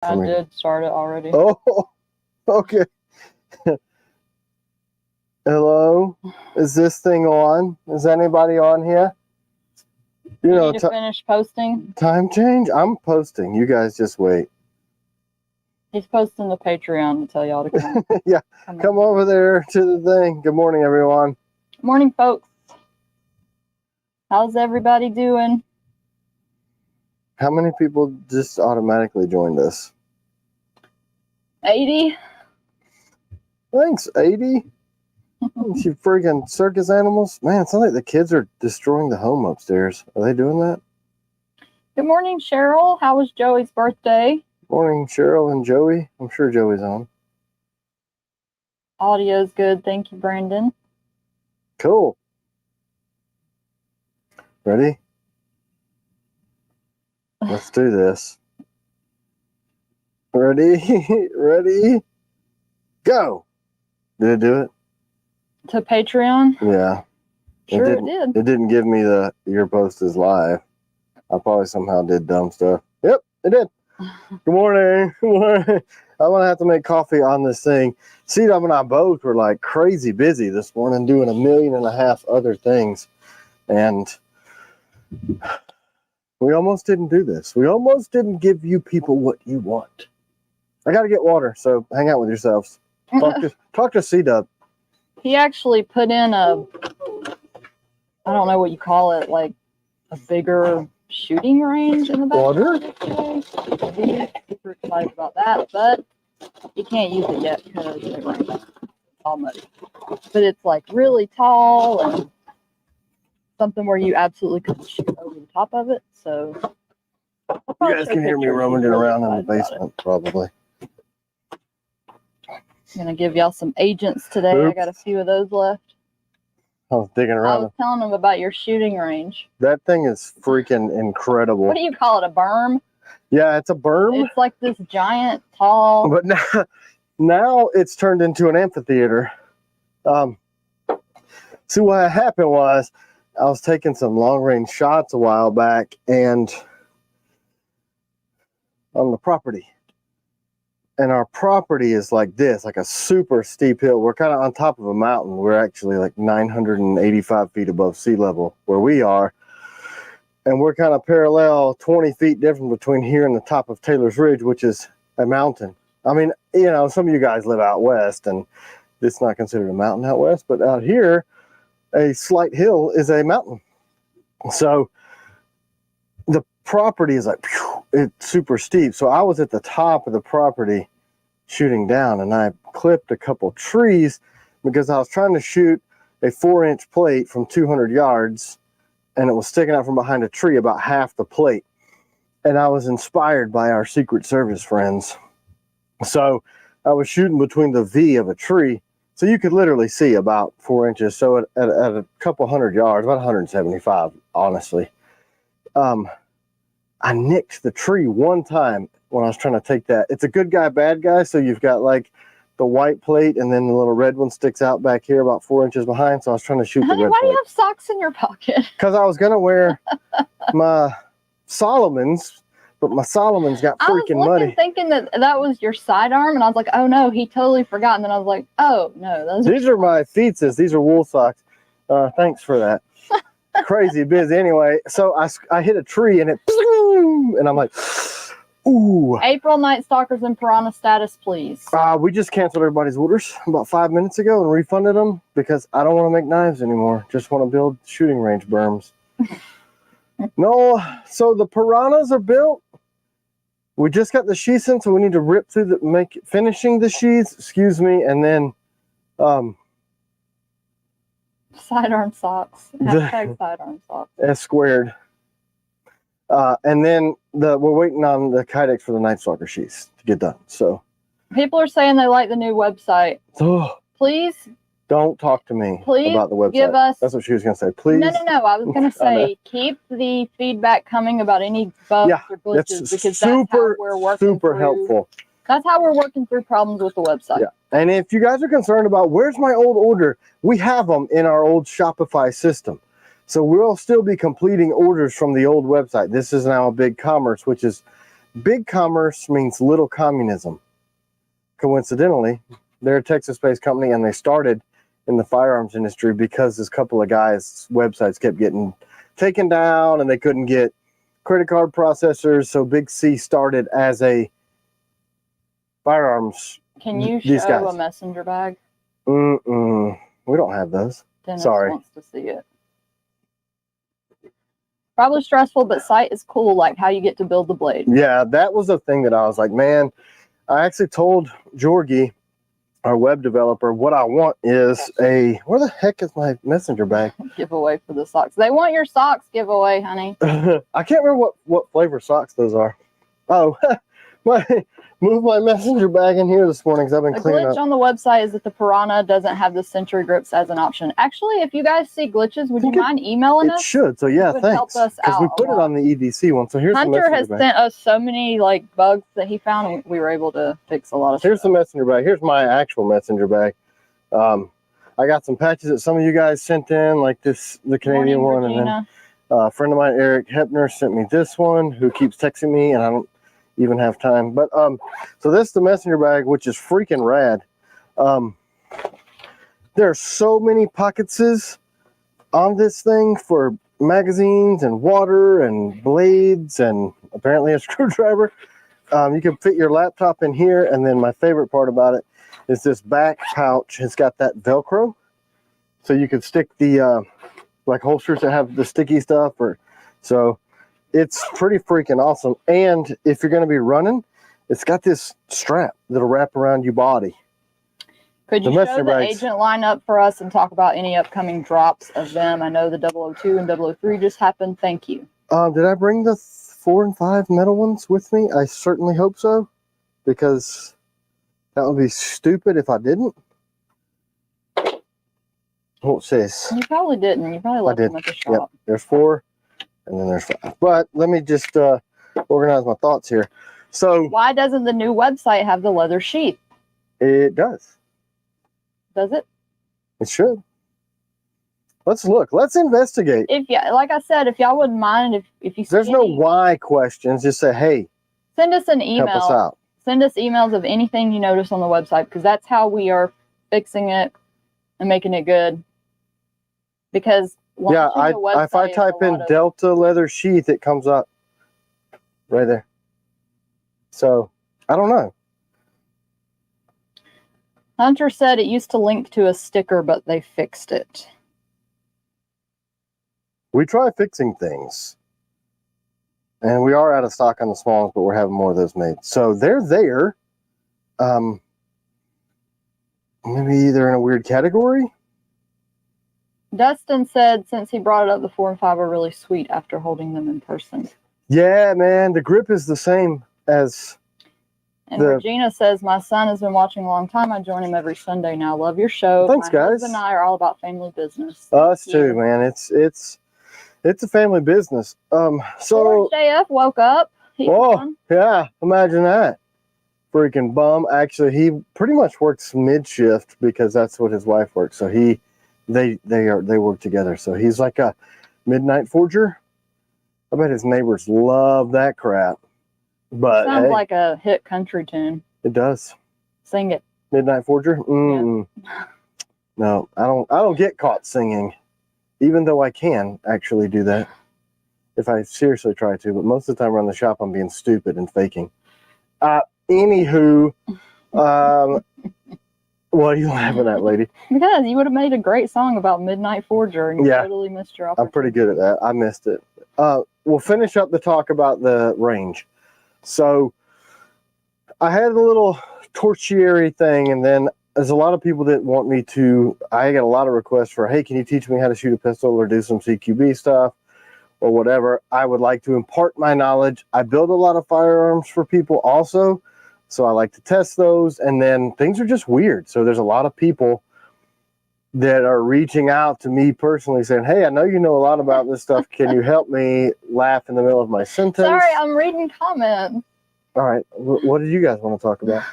I did start it already. Oh, okay. Hello? Is this thing on? Is anybody on here? You know, need to finish posting. Time change? I'm posting. You guys just wait. He's posting the Patreon to tell y'all to come. Yeah, come over there to the thing. Good morning, everyone. Morning, folks. How's everybody doing? How many people just automatically joined us? 80. Thanks, 80. You freaking circus animals. Man, it sounds like the kids are destroying the home upstairs. Are they doing that? Good morning, Cheryl. How was Joey's birthday? Morning, Cheryl and Joey. I'm sure Joey's on. Audio's good. Thank you, Brandon. Cool. Ready? Let's do this. Ready? Ready? Go. Did it do it? To Patreon? Yeah. Sure it did. It didn't give me your post is live. I probably somehow did dumb stuff. Yep, it did. Good morning. Good morning. I'm going to have to make coffee on this thing. C-Dub and I both were like crazy busy this morning doing 1.5 million other things. And we almost didn't do this. We almost didn't give you people what you want. I got to get water, so hang out with yourselves. Talk to C-Dub. He actually put in I don't know what you call it, like a bigger shooting range in the back. Water? He's super excited about that, but you can't use it yet because it rains. It's all muddy. But it's like really tall and something where you absolutely couldn't shoot over the top of it. So you guys can hear me rummaging around in the basement, probably. I'm gonna give y'all some agents today. Oops. I got a few of those left. I was digging around. I was telling them about your shooting range. That thing is freaking incredible. What do you call it? A berm? Yeah, it's a berm. It's like this giant, tall. But now it's turned into an amphitheater. See, what happened was I was taking some long-range shots a while back and on the property. And our property is like this, like a super steep hill. We're kind of on top of a mountain. We're actually like 985 feet above sea level where we are. And we're kind of parallel 20 feet different between here and the top of Taylor's Ridge, which is a mountain. I mean, you know, some of you guys live out west and it's not considered a mountain out west, but out here, a slight hill is a mountain. So the property is like, it's super steep. So I was at the top of the property shooting down and I clipped a couple trees because I was trying to shoot a 4-inch plate from 200 yards and it was sticking out from behind a tree about half the plate. And I was inspired by our Secret Service friends. So I was shooting between the V of a tree. So you could literally see about 4 inches. So at a couple hundred yards, about 175, honestly. I nicked the tree one time when I was trying to take that. It's a good guy, bad guy. So you've got like the white plate and then the little red one sticks out back here about 4 inches behind. So I was trying to shoot the red why plate. do you have socks in your pocket? Because I was going to wear my Solomons, but my Solomons got freaking muddy. I was thinking that was your sidearm, and I was like, oh no, he totally forgot. And then I was like, oh no. These are my feetses. These are wool socks. Thanks for that. Crazy busy. Anyway, so I hit a tree and and I'm like, ooh. April Night Stalkers and Piranha status, please. We just canceled everybody's orders about 5 minutes ago and refunded them because I don't want to make knives anymore. Just want to build shooting range berms. No, so the piranhas are built. We just got the sheaths in, so we need to rip through finishing the sheaths, excuse me, and then sidearm socks. Hashtag sidearm socks. S squared. And then we're waiting on the kydex for the Night Stalker sheaths to get done. So people are saying they like the new website. Please don't talk to me about the website. Give us. That's what she was going to say. Please. No. I was going to say keep the feedback coming about any bugs or glitches because that's how we're working. Super helpful. That's how we're working through problems with the website. Yeah. And if you guys are concerned about where's my old order, we have them in our old Shopify system. So we'll still be completing orders from the old website. This is now a Big Commerce, which is Big commerce means little communism. Coincidentally, they're a Texas-based company, and they started in the firearms industry because this couple of guys' websites kept getting taken down, and they couldn't get credit card processors. So Big C started as a firearms. Can you these show guys. a messenger bag? We don't have those. Dennis Sorry. wants to see it. Probably stressful, but sight is cool, like how you get to build the blade. Yeah, that was the thing that I was like, man, I actually told Jorgie, our web developer, what I want is where the heck is my messenger bag? Giveaway for the socks. They want your socks giveaway, honey. I can't remember what flavor socks those are. Oh, move my messenger bag in here this morning because I've been The cleaning glitch up. on the website is that the Piranha doesn't have the Century grips as an option. Actually, if you guys see glitches, would you mind emailing It us? should. So yeah, It would thanks. help us Because we out a put it lot. on the EDC one. So here's the Hunter messenger has bag. sent us so many like bugs that he found, and we were able to fix a lot of Here's stuff. the messenger bag. Here's my actual messenger bag. I got some patches that some of you guys sent in, like the Canadian one, Regina. and then a friend of mine, Eric Hepner, sent me this one, who keeps texting me, and I don't even have time. But so this is the messenger bag, which is freaking rad. There are so many pocketses on this thing for magazines and water and blades and apparently a screwdriver. You can fit your laptop in here, and then my favorite part about it is this back pouch. It's got that Velcro, so you can stick the like holsters that have the sticky stuff, so it's pretty freaking awesome. And if you're going to be running, it's got this strap that'll wrap around your body. Could you show the agent lineup for us and talk about any upcoming drops of them? I know the 002 and 003 just happened. Thank you. Did I bring the 4 and 5 metal ones with me? I certainly hope so, because that would be stupid if I didn't. What's this? You probably didn't. You probably left them at the shop. Yep. There's 4, and then there's 5. But let me just organize my thoughts here. So why doesn't the new website have the leather sheath? It does. Does it? It should. Let's look. Let's investigate. If yeah, like I said, if y'all wouldn't mind, if you see There's no why questions. Just say, hey, send us an email. help us out. Send us emails of anything you notice on the website, because that's how we are fixing it and making it good. Because yeah, if I type in Delta leather sheath, it comes up right there. So I don't know. Hunter said it used to link to a sticker, but they fixed it. We try fixing things. And we are out of stock on the small ones, but we're having more of those made. So they're there. Maybe they're in a weird category. Dustin said since he brought it up, the 4 and 5 are really sweet after holding them in person. Yeah, man. The grip is the same as... And Regina says, my son has been watching a long time. I join him every Sunday now. Love your show. Thanks, my guys. husband and I are all about family business. Us too, man. It's a family business. So JF woke up. Yeah, imagine that. Freaking bum. Actually, he pretty much works mid shift because that's what his wife works. So they work together. So he's like a midnight forger. I bet his neighbors love that crap. But sounds like a hit country tune. It does. Sing it. Midnight Forger? Yeah. No, I don't get caught singing, even though I can actually do that if I seriously try to. But most of the time around the shop, I'm being stupid and faking. Anywho, what are you laughing at, lady? Because you would have made a great song about Midnight Forger, and you totally missed your opportunity. I'm pretty good at that. I missed it. We'll finish up the talk about the range. So I had a little tertiary thing, and then there's a lot of people that want me to, I got a lot of requests for, hey, can you teach me how to shoot a pistol or do some CQB stuff or whatever. I would like to impart my knowledge. I build a lot of firearms for people also, so I like to test those, and then things are just weird. So there's a lot of people that are reaching out to me personally saying, hey, I know you know a lot about this stuff. Can you help me laugh in the middle of my sentence? Sorry, I'm reading comments. All right. What did you guys want to talk about?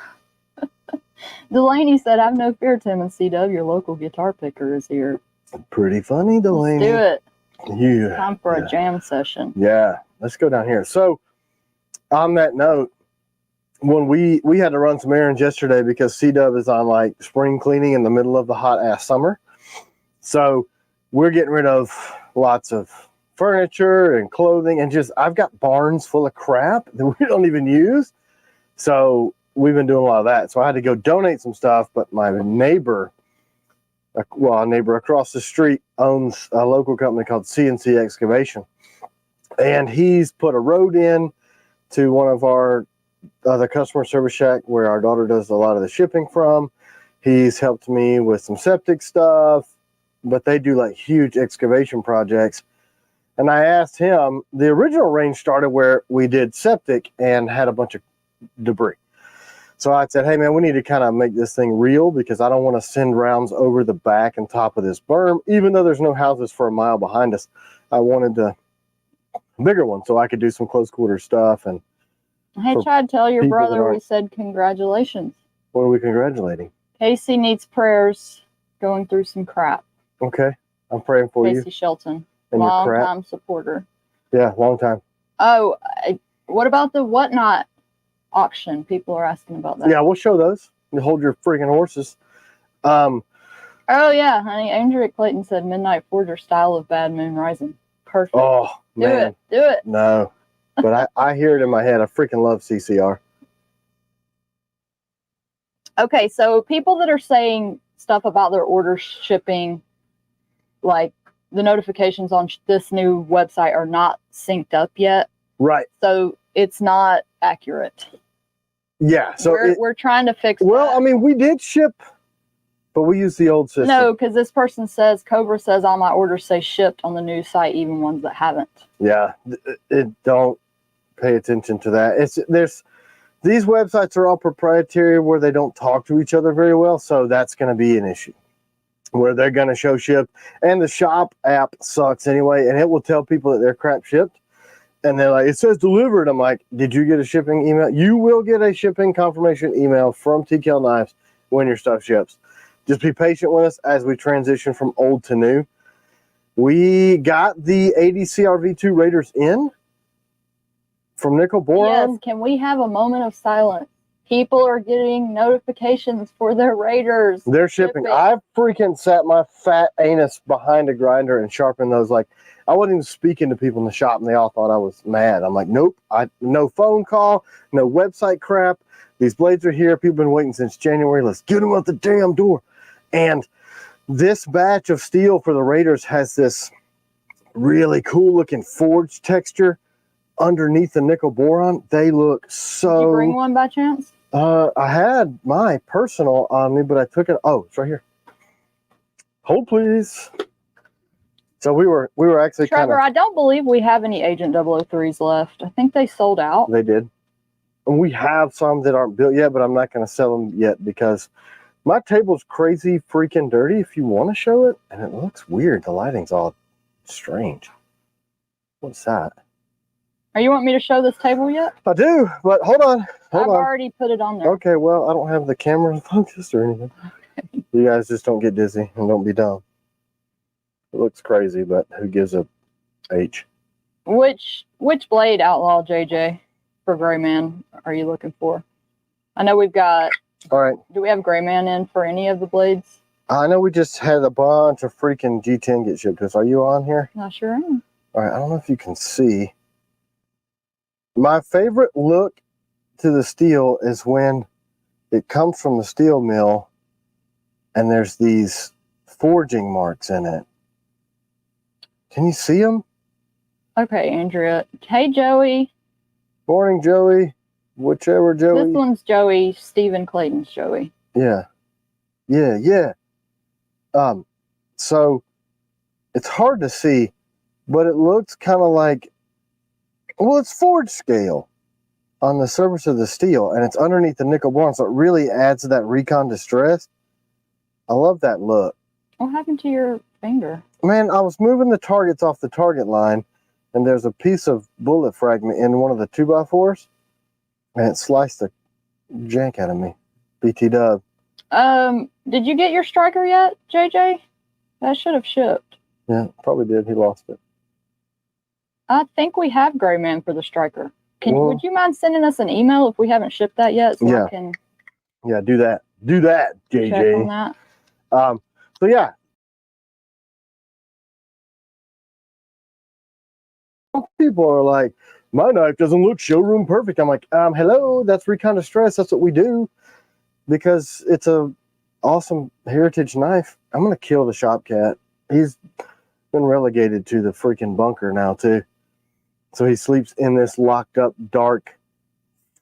Delaney said, have no fear, Tim and CW. Your local guitar picker is here. Pretty funny, Delaney. Let's do it. Yeah. Time for a jam session. Yeah. Let's go down here. So on that note, when we had to run some errands yesterday because C-Dub is on like spring cleaning in the middle of the hot ass summer. So we're getting rid of lots of furniture and clothing and just, I've got barns full of crap that we don't even use. So we've been doing a lot of that. So I had to go donate some stuff, but my neighbor, well, a neighbor across the street owns a local company called C&C Excavation. And he's put a road in to one of our the customer service shack where our daughter does a lot of the shipping from. He's helped me with some septic stuff, but they do like huge excavation projects. And I asked him, the original range started where we did septic and had a bunch of debris. So I said, hey man, we need to kind of make this thing real because I don't want to send rounds over the back and top of this berm, even though there's no houses for a mile behind us. I wanted a bigger one so I could do some close quarter stuff. And hey, Chad, tell your brother we said congratulations. What are we congratulating? Casey needs prayers going through some crap. Okay. I'm praying for you. Casey Shelton. And long time supporter. Yeah, long time. Oh, what about the whatnot auction? People are asking about that. Yeah, we'll show those. You hold your freaking horses. Oh yeah, honey. Andrea Clayton said Midnight Forger style of Bad Moon Rising. Perfect. Oh man. Do it. No. But I hear it in my head. I freaking love CCR. Okay, so people that are saying stuff about their order shipping, like the notifications on this new website are not synced up yet. Right. So it's not accurate. Yeah. So we're trying to fix Well, that. I mean, we did ship, but we used the old system. No, because this person says, Cobra says all my orders say shipped on the new site, even ones that haven't. Yeah. Don't pay attention to that. These websites are all proprietary where they don't talk to each other very well. So that's going to be an issue where they're going to show shipped, and the shop app sucks anyway. And it will tell people that their crap shipped. And they're like, it says delivered. I'm like, did you get a shipping email? You will get a shipping confirmation email from T.Kell Knives when your stuff ships. Just be patient with us as we transition from old to new. We got the 80 CRV2 Raiders in from Nickel Boron. Yes, can we have a moment of silence? People are getting notifications for their Raiders. They're shipping. I freaking sat my fat anus behind a grinder and sharpened those. Like, I wasn't even speaking to people in the shop, and they all thought I was mad. I'm like, nope. No phone call, no website crap. These blades are here. People have been waiting since January. Let's get them out the damn door. And this batch of steel for the Raiders has this really cool looking forged texture underneath the nickel boron. They look so... Did you bring one by chance? I had my personal on me, but I took it. Oh, it's right here. Hold, please. So we were actually Trevor, I don't believe we have any Agent 003s left. I think they sold out. They did. And we have some that aren't built yet, but I'm not going to sell them yet because my table's crazy freaking dirty if you want to show it. And it looks weird. The lighting's all strange. What's that? Are you want me to show this table yet? I do, but hold on. I've already put it on there. Okay, well, I don't have the camera focused or anything. Okay. You guys just don't get dizzy and don't be dumb. It looks crazy, but who gives a H? Which blade, Outlaw JJ, for Gray Man are you looking for? I know we've got... All right. Do we have Gray Man in for any of the blades? I know we just had a bunch of freaking G10 get shipped to us. Are you on here? I sure am. All right, I don't know if you can see. My favorite look to the steel is when it comes from the steel mill and there's these forging marks in it. Can you see them? Okay, Andrea. Hey, Joey. Morning, Joey. Whichever Joey. This one's Joey. Stephen Clayton's Joey. Yeah. So it's hard to see, but it looks kind of like, well, it's forged scale on the surface of the steel, and it's underneath the nickel boron, so it really adds to that Recon distress. I love that look. What happened to your finger? Man, I was moving the targets off the target line, and there's a piece of bullet fragment in one of the 2x4s, and it sliced the jank out of me. BT dub. Did you get your striker yet, JJ? That should have shipped. Yeah, probably did. He lost it. I think we have Gray Man for the striker. Would you mind sending us an email if we haven't shipped that yet? So Yeah. I can Yeah, do that. Do that, JJ. check on that. So yeah. People are like, my knife doesn't look showroom perfect. I'm like, hello, that's Recon Distress. That's what we do because it's a awesome heritage knife. I'm gonna kill the shop cat. He's been relegated to the freaking bunker now too. So he sleeps in this locked up, dark,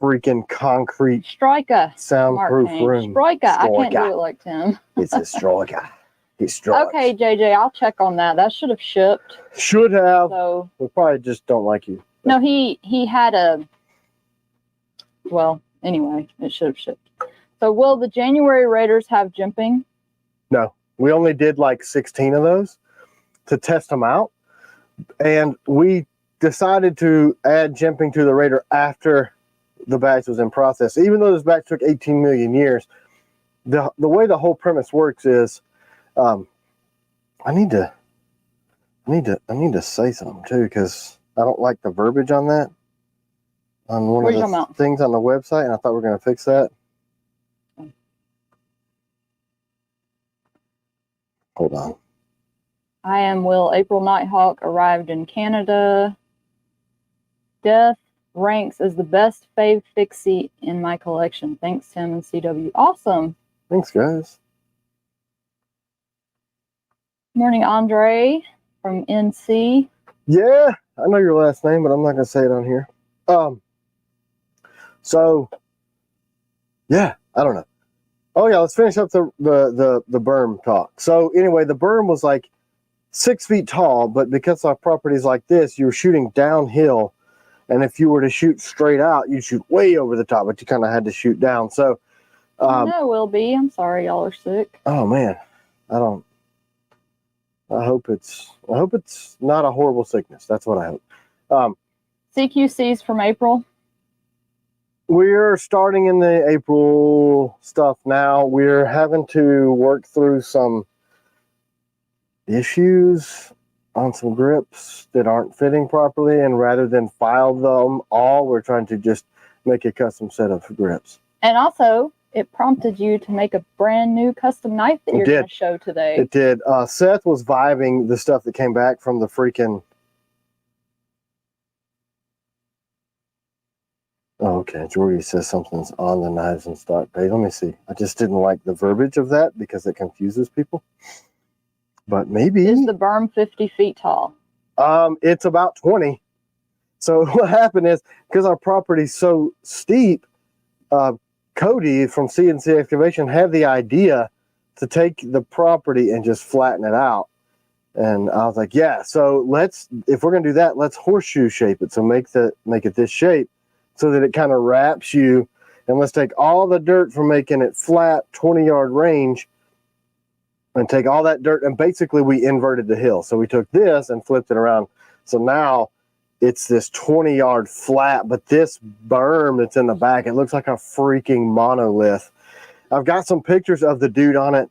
freaking concrete, Striker. soundproof room. Striker. I can't do it like Tim. It's a striker. He strikes. Okay, JJ, I'll check on that. That should have shipped. Should have. So we probably just don't like you. No, he had a. Well, anyway, it should have shipped. So will the January Raiders have jimping? No, we only did like 16 of those to test them out, and we decided to add jimping to the Raider after the batch was in process. Even though this batch took 18 million years, the way the whole premise works is. I need to say something too because I don't like the verbiage on that on one of the things on the website, and I thought we were going to fix that. Hold on. I am Will. April Nighthawk arrived in Canada. Death ranks as the best fave fixie in my collection. Thanks, Tim and CW. Awesome. Thanks, guys. Morning, Andre from NC. Yeah, I know your last name, but I'm not gonna say it on here. So yeah, I don't know. Oh yeah, let's finish up the berm talk. So anyway, the berm was like 6 feet tall, but because our property's like this, you're shooting downhill, and if you were to shoot straight out, you'd shoot way over the top, but you kind of had to shoot down. So no, Will B. I'm sorry, y'all are sick. Oh man, I hope it's not a horrible sickness. That's what I hope. CQCs from April. We're starting in the April stuff now. We're having to work through some issues on some grips that aren't fitting properly, and rather than file them all, we're trying to just make a custom set of grips. And also, it prompted you to make a brand new custom knife that you're going to show today. It did. Seth was vibing the stuff that came back from the freaking... Oh, okay. Jordy says something's on the knives and stock page. Let me see. I just didn't like the verbiage of that because it confuses people. But maybe... Is the berm 50 feet tall? It's about 20. So what happened is, because our property's so steep, Cody from CNC Excavation had the idea to take the property and just flatten it out. And I was like, yeah, so if we're going to do that, let's horseshoe shape it. So make it this shape so that it kind of wraps you. And let's take all the dirt from making it flat 20-yard range and take all that dirt. And basically we inverted the hill. So we took this and flipped it around. So now it's this 20-yard flat, but this berm that's in the back, it looks like a freaking monolith. I've got some pictures of the dude on it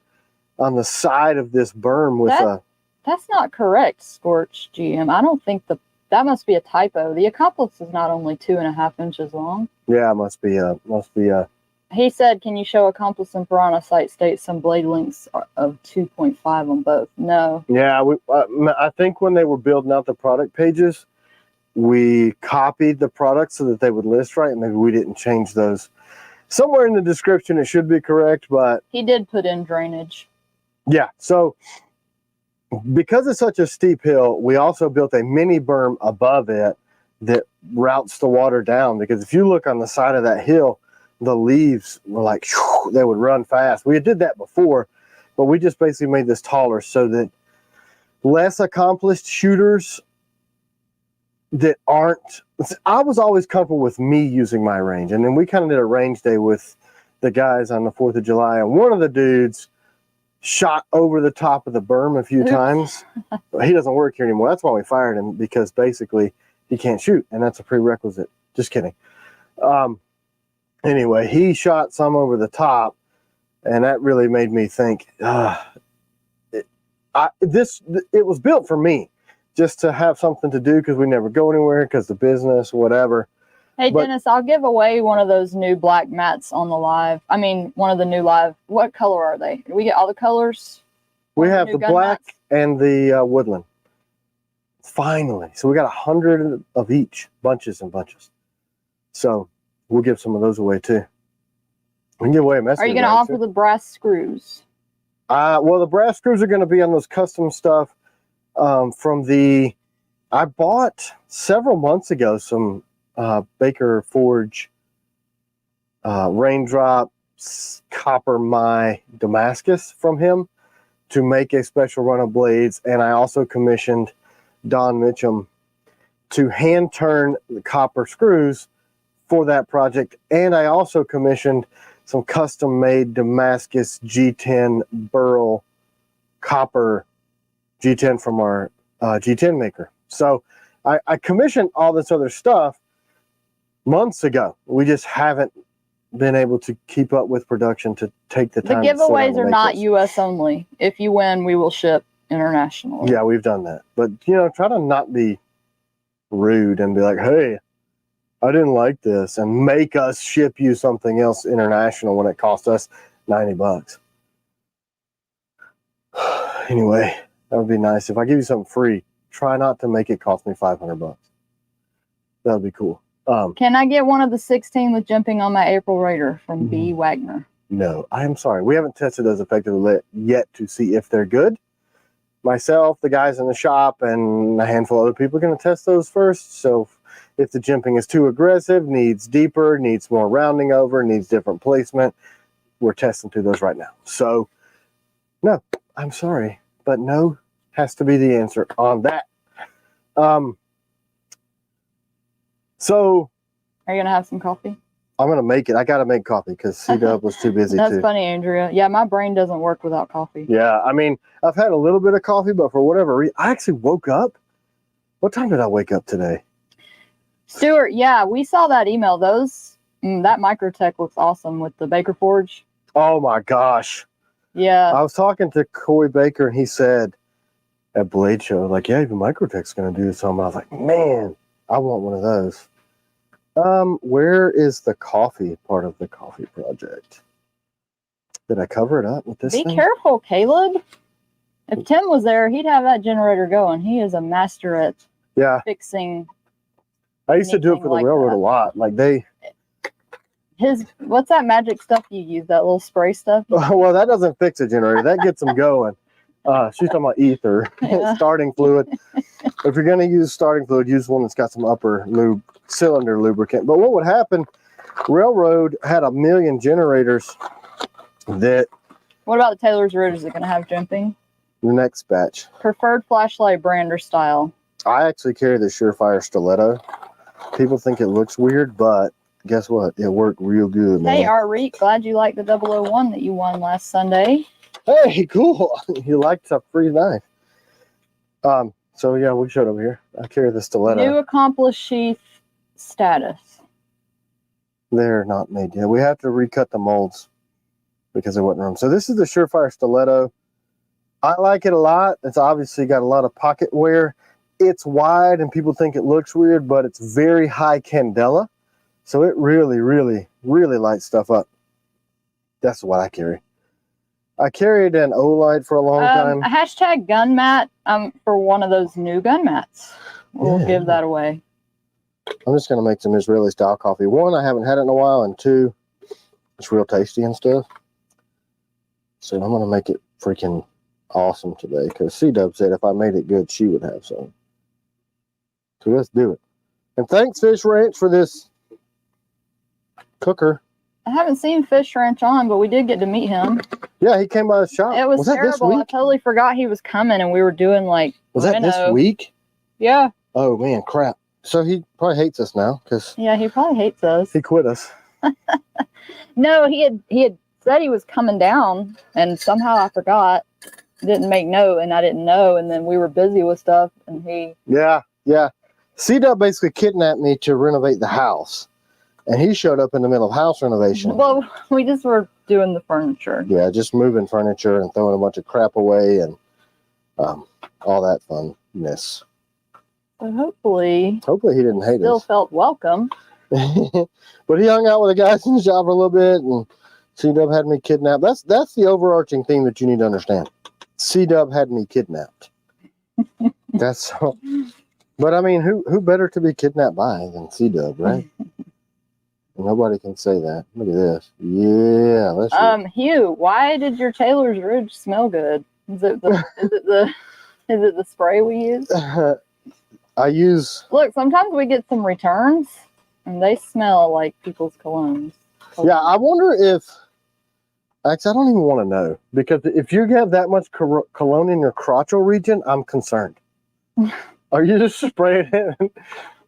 on the side of this berm with That's not correct, Scorch GM. I don't think that must be a typo. The accomplice is not only 2.5 inches long. Yeah, it must be He said, can you show accomplice and piranha site states some blade lengths of 2.5 on both? No. Yeah, I think when they were building out the product pages, we copied the product so that they would list right, and maybe we didn't change those. Somewhere in the description it should be correct, but... He did put in drainage. Yeah, so because it's such a steep hill, we also built a mini berm above it that routes the water down, because if you look on the side of that hill, the leaves were like, whew, they would run fast. We did that before, but we just basically made this taller so that less accomplished shooters that aren't... I was always comfortable with me using my range, and then we kind of did a range day with the guys on the 4th of July, and one of the dudes shot over the top of the berm a few times. He doesn't work here anymore. That's why we fired him, because basically he can't shoot, and that's a prerequisite. Just kidding. Anyway, he shot some over the top, and that really made me think, it was built for me, just to have something to do, because we never go anywhere, because the business, whatever. Hey, But- Dennis, I'll give away one of those new black mats on the live. I mean, one of the new live. What color are they? Do we get all the colors? We One of have new the gun black mats? and the woodland. Finally. So we got 100 of each, bunches and bunches. So we'll give some of those away too. We can give away a message. Are you going to offer the brass screws? Well, the brass screws are going to be on those custom stuff from the. I bought several months ago some Baker Forge raindrop copper my Damascus from him to make a special run of blades, and I also commissioned Don Mitchum to hand turn the copper screws for that project, and I also commissioned some custom made Damascus G10 burl copper G10 from our G10 maker. So I commissioned all this other stuff months ago. We just haven't been able to keep up with production to take the The time. to sit down giveaways and are make not this. U.S. only. If you win, we will ship internationally. Yeah, we've done that. But, you know, try to not be rude and be like, hey, I didn't like this, and make us ship you something else international when it cost us $90. Anyway, that would be nice. If I give you something free, try not to make it cost me $500. That would be cool. Can I get one of the 16 with jumping on my April Raider from B. Mm. Wagner? No, I am sorry. We haven't tested those effectively yet to see if they're good. Myself, the guys in the shop, and a handful of other people are going to test those first. So if the jimping is too aggressive, needs deeper, needs more rounding over, needs different placement, we're testing through those right now. So no, I'm sorry, but no has to be the answer on that. So Are you going to have some coffee? I'm going to make it. I got to make coffee because C-Dub was too busy That's too. funny, Andrea. Yeah, my brain doesn't work without coffee. Yeah, I mean, I've had a little bit of coffee, but for whatever reason, I actually woke up. What time did I wake up today? Stuart, yeah, we saw that email. That Microtech looks awesome with the Baker Forge. Oh my gosh. Yeah. I was talking to Corey Baker and he said at Blade Show, like, yeah, even Microtech's going to do something. I was like, man, I want one of those. Where is the coffee part of the coffee project? Did I cover it up with this Be thing? careful, Caleb. If Tim was there, he'd have that generator going. He is a master at Yeah, fixing I used to do it for anything the like railroad that. a lot. Like they, what's that magic stuff you use? That little spray stuff? well, that doesn't fix a generator. That gets them going. She's talking about ether, Yeah. starting fluid. If you're going to use starting fluid, use one that's got some upper cylinder lubricant. But what would happen, railroad had 1 million generators that What about the Taylor's Root? Is it going to have jumping? the next batch. Preferred flashlight brand or style? I actually carry the Surefire Stiletto. People think it looks weird, but guess what? It worked real good, man. Hey, Reek, glad you liked the 001 that you won last Sunday. Hey, cool. You liked a free knife. So yeah, we showed over here. I carry the Stiletto. New accomplished sheath status. They're not made yet. We have to recut the molds because there wasn't room. So this is the Surefire Stiletto. I like it a lot. It's obviously got a lot of pocket wear. It's wide and people think it looks weird, but it's very high candela. So it really, really, really lights stuff up. That's what I carry. I carried an Olight for a long time. A hashtag gun mat for one of those new gun mats. We'll Yeah. give that away. I'm just going to make some Israeli style coffee. One, I haven't had it in a while, and two, it's real tasty and stuff. So I'm going to make it freaking awesome today because C-Dub said if I made it good, she would have some. So let's do it. And thanks, Fish Ranch, for this cooker. I haven't seen Fish Ranch on, but we did get to meet him. Yeah, he came by the shop. It was that this terrible. I week? totally forgot he was coming, and we were doing like Was that this week? Yeah, Oh, man, crap. So he probably hates us now because yeah. He probably hates us. he quit us. No, he had said he was coming down, and somehow I forgot. Didn't make note, and I didn't know, and then we were busy with stuff, and he. Yeah. C-Dub basically kidnapped me to renovate the house. And he showed up in the middle of house renovation. Well, we just were doing the furniture. Yeah, just moving furniture and throwing a bunch of crap away and all that funness. But hopefully Hopefully he didn't hate still us. felt welcome. But he hung out with the guys in the shop for a little bit, and C-Dub had me kidnapped. That's the overarching thing that you need to understand. C-Dub had me kidnapped. That's all. But I mean, who better to be kidnapped by than C-Dub, right? Nobody can say that. Look at this. Yeah, that's Hugh, why did your Taylor's Ridge smell good? Is it the spray we use? I use. Look, sometimes we get some returns, and they smell like people's colognes. Yeah, I wonder if. Actually, I don't even want to know, because if you have that much cologne in your crotchal region, I'm concerned. Are you just spraying it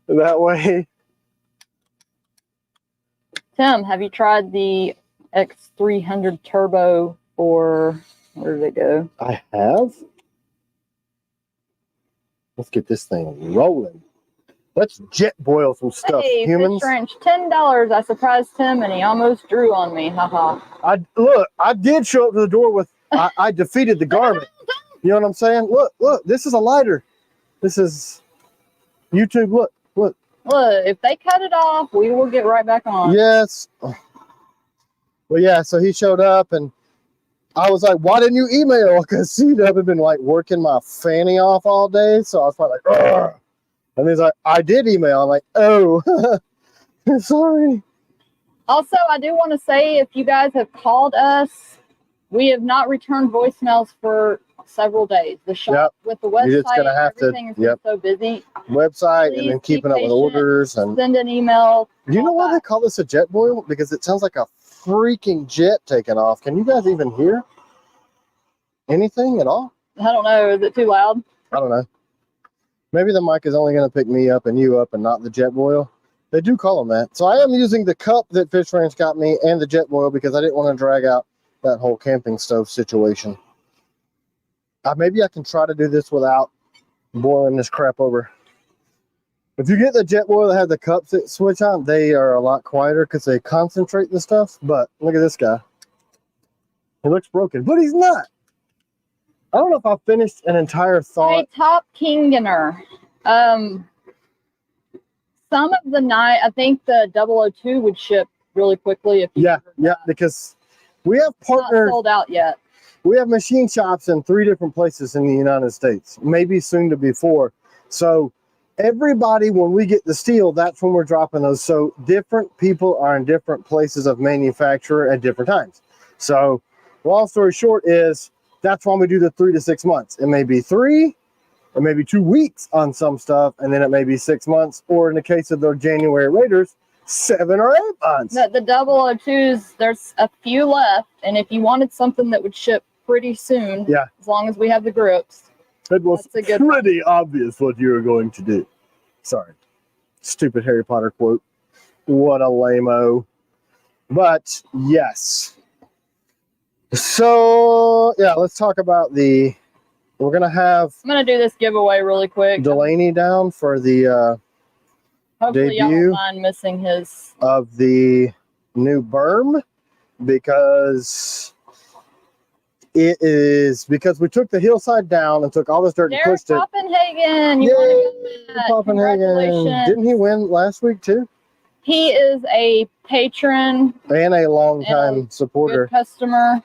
that way? Tim, have you tried the X300 Turbo for, where did it go? I have. Let's get this thing rolling. Let's jet boil some stuff, hey, humans. Fish Ranch, $10. I surprised Tim and he almost drew on me. Haha. I did show up to the door with, I defeated the garment. You know what I'm saying? Look, this is a lighter. This is YouTube. Look. Look, if they cut it off, we will get right back on. Yes. Well, yeah, so he showed up and I was like, why didn't you email? Because C-Dub had been like working my fanny off all day. So I was probably like, ugh. And he's like, I did email. I'm like, oh, sorry. Also, I do want to say, if you guys have called us, we have not returned voicemails for several days. The shop with the website, everything has been so busy. Website. Please and then keeping up with patient, orders. And send an email. You know why they call this a jet boil? Because it sounds like a freaking jet taking off. Can you guys even hear anything at all? I don't know. Is it too loud? I don't know. Maybe the mic is only going to pick me up and you up and not the jet boil. They do call them that. So I am using the cup that Fish Ranch got me and the jet boil because I didn't want to drag out that whole camping stove situation. Maybe I can try to do this without boiling this crap over. If you get the jet boil that have the cups that switch on, they are a lot quieter because they concentrate the stuff. But look at this guy. He looks broken, but he's not. I don't know if I finished an entire thought. Hey, Top Kingener. Some of the night, I think the 002 would ship really quickly. If you because we have partners. Not sold out yet. We have machine shops in 3 different places in the United States, maybe soon to be 4. So everybody, when we get the steel, that's when we're dropping those. So different people are in different places of manufacture at different times. So long story short is that's why we do the 3 to 6 months. It may be 3, or maybe 2 weeks on some stuff, and then it may be 6 months, or in the case of the January Raiders, 7 or 8 months. The 002s, there's a few left, and if you wanted something that would ship pretty soon, as long as we have the grips, it was pretty obvious what you were going to do. Sorry, stupid Harry Potter quote. What a lame-o. But yes. So yeah, let's talk about we're gonna have. I'm gonna do this giveaway really quick. Delaney down for the hopefully y'all don't mind missing his of the new berm, because we took the hillside down and took all this dirt and pushed it. Copenhagen, Copenhagen. Didn't he win last week too? He is a patron and a long-time supporter, good customer.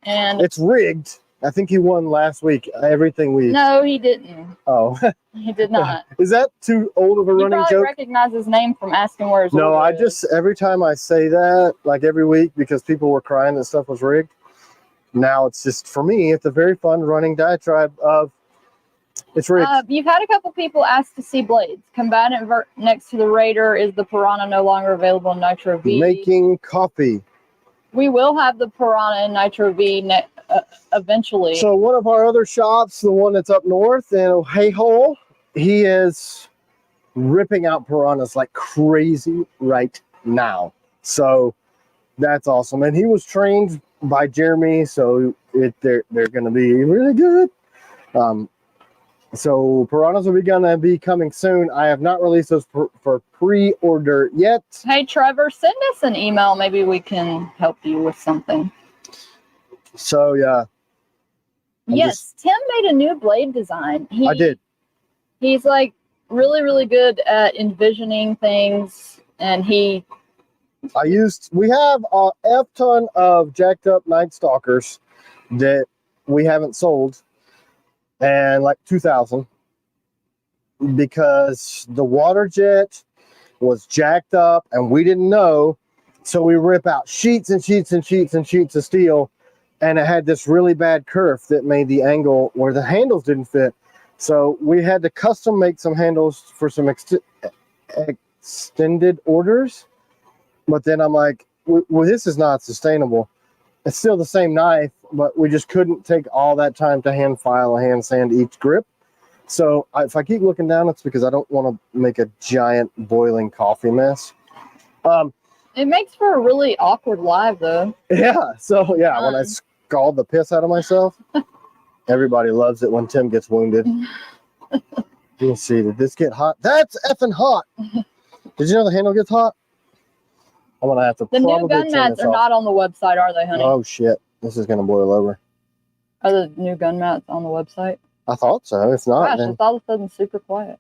And it's rigged. I think he won last week. Everything we. No, he didn't. Oh, he did not. Is that too old of a running joke? You probably recognize his name from asking where his No, I just every time I say that, like every week, because people were crying that stuff was rigged. Now it's just, for me, it's a very fun running diatribe of it's rigged. You've had a couple people ask to see blades. Combatant next to the Raider, is the Piranha no longer available in Nitro V? Making coffee. We will have the Piranha in Nitro V eventually. So one of our other shops, the one that's up north in Ohio, he is ripping out Piranhas like crazy right now. So that's awesome. And he was trained by Jeremy, so they're going to be really good. So Piranhas will be going to be coming soon. I have not released those for pre-order yet. Hey, Trevor, send us an email. Maybe we can help you with something. So, yeah. Tim made a new blade design. I did. He's like, really, really good at envisioning things, and he. We have a F-ton of jacked up Night Stalkers that we haven't sold, and like 2,000, because the water jet was jacked up and we didn't know. So we rip out sheets and sheets and sheets and sheets of steel, and it had this really bad kerf that made the angle where the handles didn't fit. So we had to custom make some handles for some extended orders. But then I'm like, well, this is not sustainable. It's still the same knife, but we just couldn't take all that time to hand file or hand sand each grip. So if I keep looking down, it's because I don't want to make a giant boiling coffee mess. It makes for a really awkward live, though. Yeah. So yeah, when I scald the piss out of myself, everybody loves it when Tim gets wounded. Let's see. Did this get hot? That's effing hot. Did you know the handle gets hot? I'm gonna have to. The new gun mats are not on the website, are they, honey? Oh shit! This is gonna boil over. Are the new gun mats on the website? I thought so. If not, gosh, then... it's all of a sudden super quiet.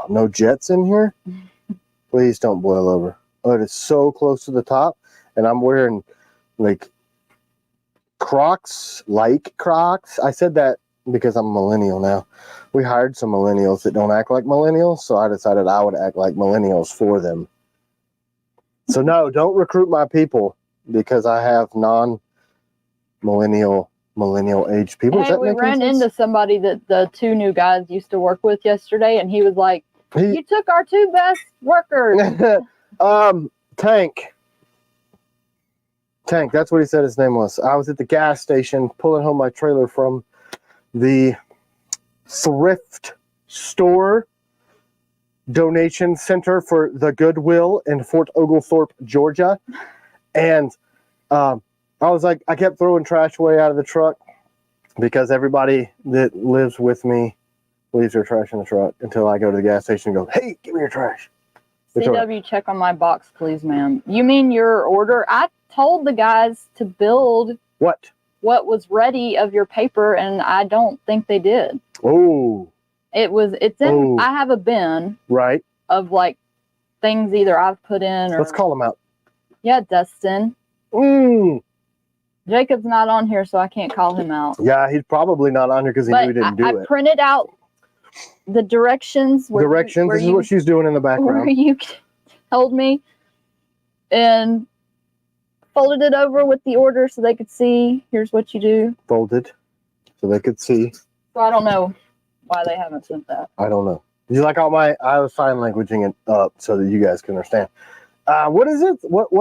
No jets in here. Please don't boil over. Oh, it is so close to the top, and I'm wearing like Crocs, like Crocs. I said that because I'm a millennial now. We hired some millennials that don't act like millennials, so I decided I would act like millennials for them. So no, don't recruit my people because I have millennial age people. Hey, we ran into somebody that the two new guys used to work with yesterday, and he was like, you took our two best workers. Tank, that's what he said his name was. I was at the gas station pulling home my trailer from the thrift store donation center for the Goodwill in Fort Oglethorpe, Georgia. And I was like, I kept throwing trash away out of the truck because everybody that lives with me leaves their trash in the truck until I go to the gas station and go, hey, give me your trash. CW, check on my box, please, ma'am. You mean your order? I told the guys to build what was ready of your paper, and I don't think they did. Oh. It's in, I have a bin. Right. Of like things either I've put in or. Let's call them out. Yeah, Dustin. Jacob's not on here, so I can't call him out. Yeah, he's probably not on here because he knew he didn't do it. I printed out the directions. This is what she's doing in the background. Where you told me. And folded it over with the order so they could see. Here's what you do. Folded so they could see. So I don't know why they haven't sent that. I don't know. You like all my? I was sign languaging it up so that you guys can understand. What is it? What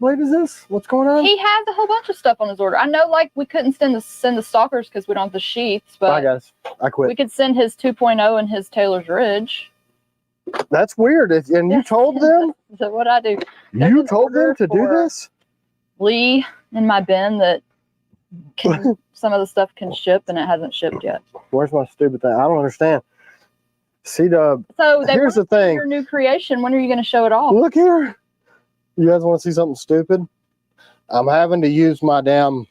blade is this? What's going on? He has a whole bunch of stuff on his order. I know, like, we couldn't send the stalkers because we don't have the sheaths, but bye guys, I quit. We could send his 2.0 and his Taylor's Ridge. That's weird. And you told them? So what I do? You told them to do this? Lee in my bin that some of the stuff can ship and it hasn't shipped yet. Where's my stupid thing? I don't understand. C-Dub. So here's the thing. Your new creation. When are you going to show it off? Look here. You guys want to see something stupid? I'm having to use my damn.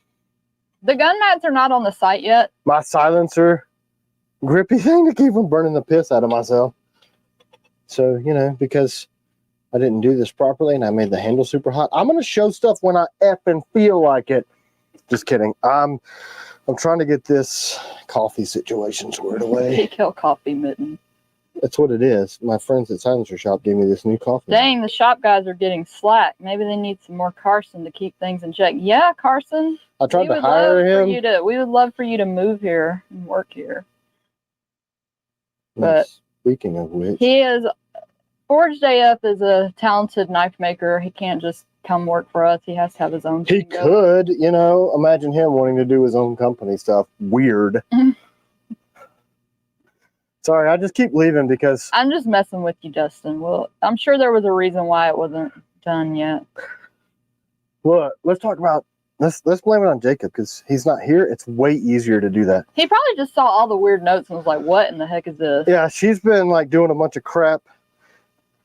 The gun mats are not on the site yet. My silencer grippy thing to keep from burning the piss out of myself. So, you know, because I didn't do this properly and I made the handle super hot. I'm going to show stuff when I effing feel like it. Just kidding. I'm trying to get this coffee situation squared away. T.Kell coffee mitten. That's what it is. My friends at Silencer Shop gave me this new coffee. Dang, the shop guys are getting slack. Maybe they need some more Carson to keep things in check. Yeah, Carson. I tried to hire him. We would love for you to move here and work here. But speaking of which, he is Forged AF is a talented knife maker. He can't just come work for us. He has to have his own. He could, you know, imagine him wanting to do his own company stuff. Weird. Sorry, I just keep leaving because I'm just messing with you, Dustin. Well, I'm sure there was a reason why it wasn't done yet. Look, let's talk about let's blame it on Jacob because he's not here. It's way easier to do that. He probably just saw all the weird notes and was like, "What in the heck is this?" Yeah, she's been like doing a bunch of crap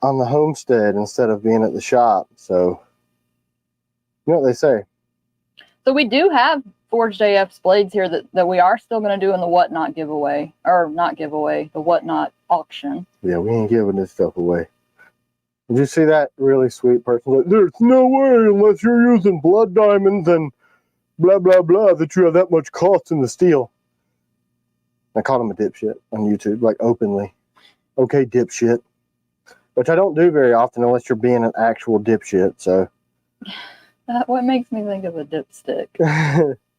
on the homestead instead of being at the shop. So, you know what they say. So we do have Forged AF's blades here that we are still going to do in the Whatnot giveaway. Or not giveaway, the Whatnot auction. Yeah, we ain't giving this stuff away. Did you see that really sweet person? Like, there's no way unless you're using blood diamonds and blah, blah, blah that you have that much cost in the steel. I called him a dipshit on YouTube, like openly. Okay, dipshit. Which I don't do very often unless you're being an actual dipshit, so. What makes me think of a dipstick?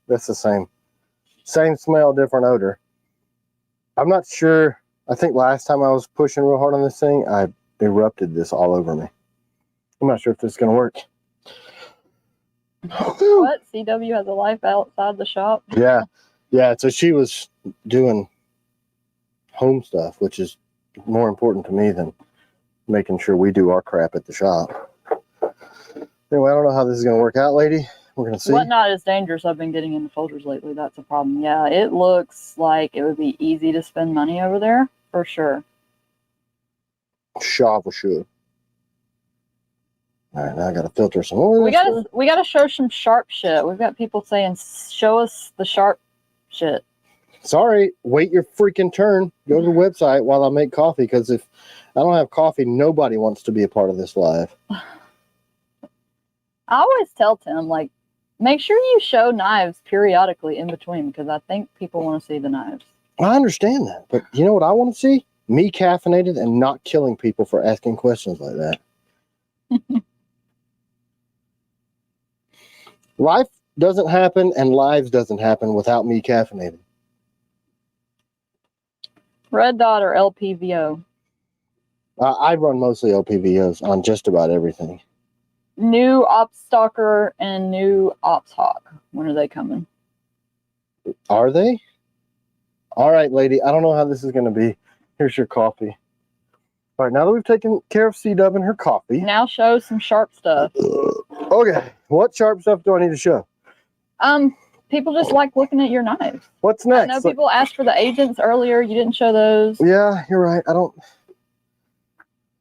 That's the same. Same smell, different odor. I'm not sure. I think last time I was pushing real hard on this thing, I erupted this all over me. I'm not sure if this is going to work. What? CW has a life outside the shop? Yeah. Yeah, so she was doing home stuff, which is more important to me than making sure we do our crap at the shop. Anyway, I don't know how this is going to work out, lady. We're going to see. Whatnot is dangerous. I've been getting into folders lately. That's a problem. Yeah, it looks like it would be easy to spend money over there, for sure. Shaw for sure. All right, now I got to filter some more. We gotta show some sharp shit. We've got people saying, "Show us the sharp shit." Sorry, wait your freaking turn. Go to the website while I make coffee, because if I don't have coffee, nobody wants to be a part of this live. I always tell Tim, like, make sure you show knives periodically in between, because I think people want to see the knives. I understand that, but you know what I want to see? Me caffeinated and not killing people for asking questions like that. Life doesn't happen and lives doesn't happen without me caffeinated. Red dot or LPVO? I run mostly LPVOs on just about everything. New Ops Stalker and new Ops Hawk. When are they coming? Are they? All right, lady. I don't know how this is going to be. Here's your coffee. All right, now that we've taken care of C-Dub and her coffee. Now show some sharp stuff. Okay, what sharp stuff do I need to show? People just like looking at your knives. What's next? I know people asked for the agents earlier. You didn't show those. Yeah, you're right. I don't.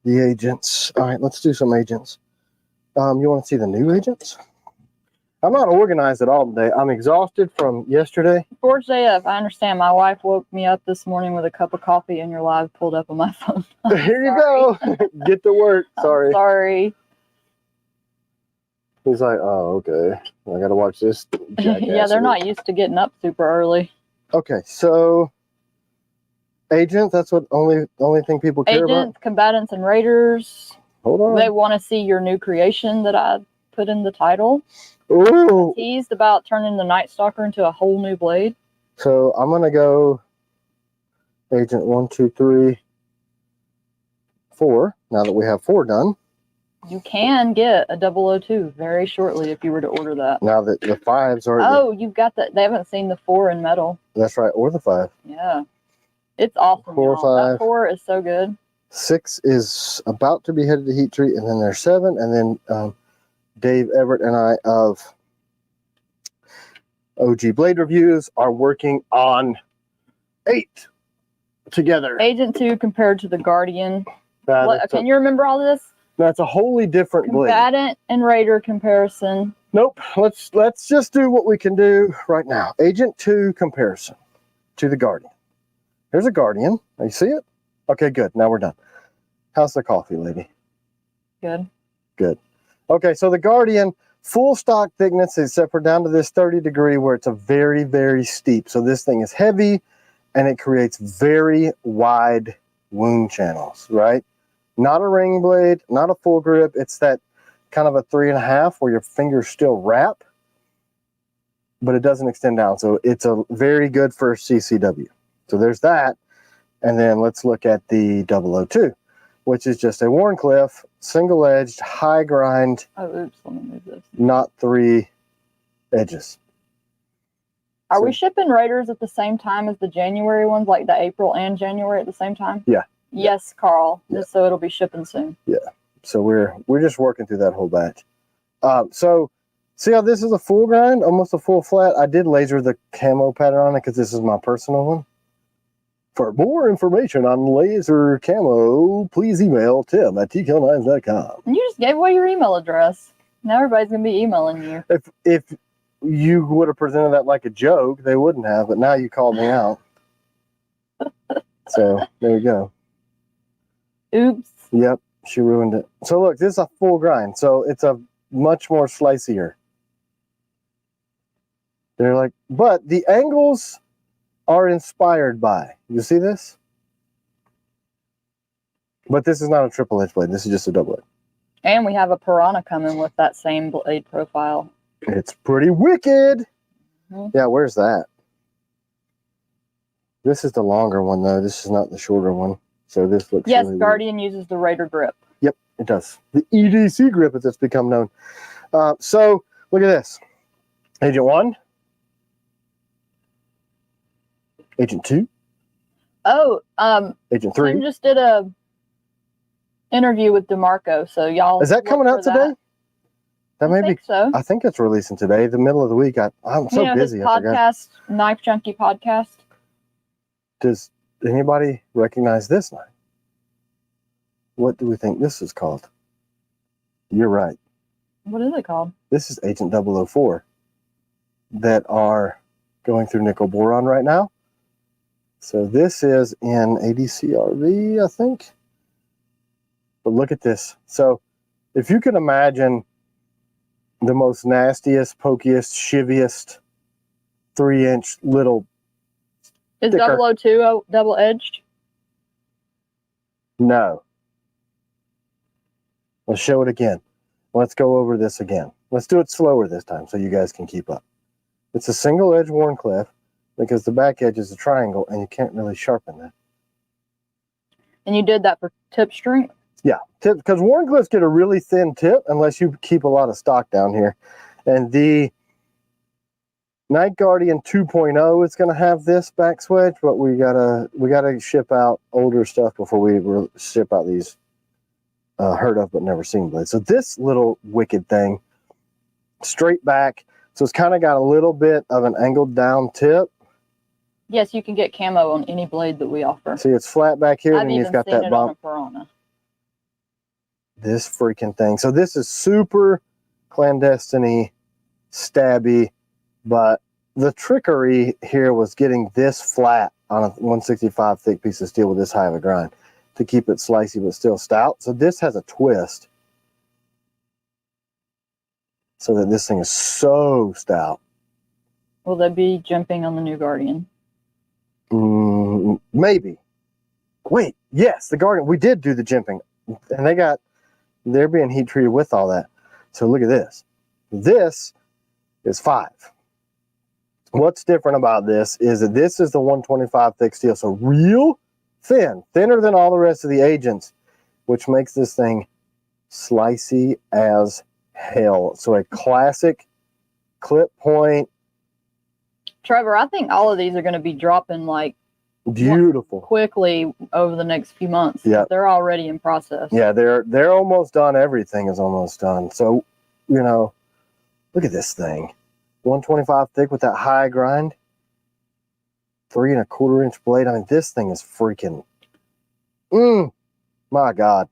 The agents. All right, let's do some agents. You want to see the new agents? I'm not organized at all today. I'm exhausted from yesterday. Forged AF, I understand. My wife woke me up this morning with a cup of coffee and your live pulled up on my phone. Here you go. Get to work. Sorry. Sorry. He's like, oh, okay. I got to watch this. Yeah, they're not used to getting up super early. Okay, so agents, that's what only thing people care about? Agents, combatants, and raiders. Hold on. They want to see your new creation that I put in the title. Ooh. Teased about turning the Night Stalker into a whole new blade. So I'm going to go agent 1, 2, 3, 4. Now that we have 4 done. You can get a 002 very shortly if you were to order that. Now that the 5s are... Oh, you've got that. They haven't seen the 4 in metal. That's right, or the 5. Yeah. It's awesome. 4, 5. That 4 is so good. 6 is about to be headed to heat treat, and then there's 7, and then Dave Everett and I of OG Blade Reviews are working on 8 together. Agent 2 compared to the Guardian. Can you remember all this? That's a wholly different blade. Combatant and Raider comparison. Nope. Let's just do what we can do right now. Agent 2 comparison to the Guardian. Here's a Guardian. You see it? Okay, good. Now we're done. How's the coffee, lady? Good. Good. Okay, so the Guardian, full stock thickness, except for down to this 30 degree where it's a very, very steep. So this thing is heavy and it creates very wide wound channels, right? Not a ring blade, not a full grip. It's that kind of a 3.5 where your fingers still wrap, but it doesn't extend down. So it's a very good for CCW. So there's that. And then let's look at the 002, which is just a Warncliffe, single-edged, high grind. Oh, oops, let me move this. Not 3 edges. Are we shipping Raiders at the same time as the January ones, like the April and January at the same time? Yeah. Yes, Carl. Yeah. So it'll be shipping soon. Yeah. So we're just working through that whole batch. So see how this is a full grind, almost a full flat? I did laser the camo pattern on it because this is my personal one. For more information on laser camo, please email Tim at tknives.com. And you just gave away your email address. Now everybody's going to be emailing you. If you would have presented that like a joke, they wouldn't have, but now you called me out. So there you go. Oops. Yep, she ruined it. So look, this is a full grind, so it's a much more slicier. They're like, but the angles are inspired by. You see this? But this is not a triple edge blade. This is just a double edge. And we have a piranha coming with that same blade profile. It's pretty wicked. Yeah, where's that? This is the longer one, though. This is not the shorter one. So this looks Yes, really Guardian uses the Raider grip. Yep, it does. The EDC grip, as it's become known. So look at this. Agent 1. Agent 2. Oh, Agent 3. Tim just did a interview with DeMarco, so y'all. Is that coming out today? That may be. So. I think it's releasing today, the middle of the week. I'm so busy. His podcast, Knife Junkie podcast. Does anybody recognize this knife? What do we think this is called? You're right. What is it called? This is Agent 004 that are going through nickel boron right now. So this is in ADCRV, I think. But look at this. So if you can imagine the most nastiest, pokiest, shiviest 3-inch little. Is thicker. 002 double edged? No. Let's show it again. Let's go over this again. Let's do it slower this time so you guys can keep up. It's a single edge Wharncliffe because the back edge is a triangle and you can't really sharpen that. And you did that for tip strength? Yeah, tip, because Wharncliffes get a really thin tip unless you keep a lot of stock down here. And the Night Guardian 2.0 is going to have this back swedge, but we gotta ship out older stuff before we ship out these heard of but never seen blades. So this little wicked thing, straight back, so it's kind of got a little bit of an angled down tip. Yes, you can get camo on any blade that we offer. See, it's flat back here, and you've got that it bump. On a piranha. This freaking thing. So this is super clandestine, stabby, but the trickery here was getting this flat on a 165 thick piece of steel with this high of a grind to keep it slicey but still stout. So this has a twist so that this thing is so stout. Will they be jumping on the new Guardian? Maybe. Wait, yes, the Guardian. We did do the jimping, and they're being heat treated with all that. So look at this. This is 5. What's different about this is that this is the 125 thick steel, so real thin, thinner than all the rest of the agents, which makes this thing slicey as hell. So a classic clip point. Trevor, I think all of these are going to be dropping like beautiful quickly over the next few months. Yeah, they're already in process. Yeah, they're almost done. Everything is almost done. So, you know, look at this thing, 125 thick with that high grind, 3 1/4 inch blade. I mean, this thing is freaking. My God.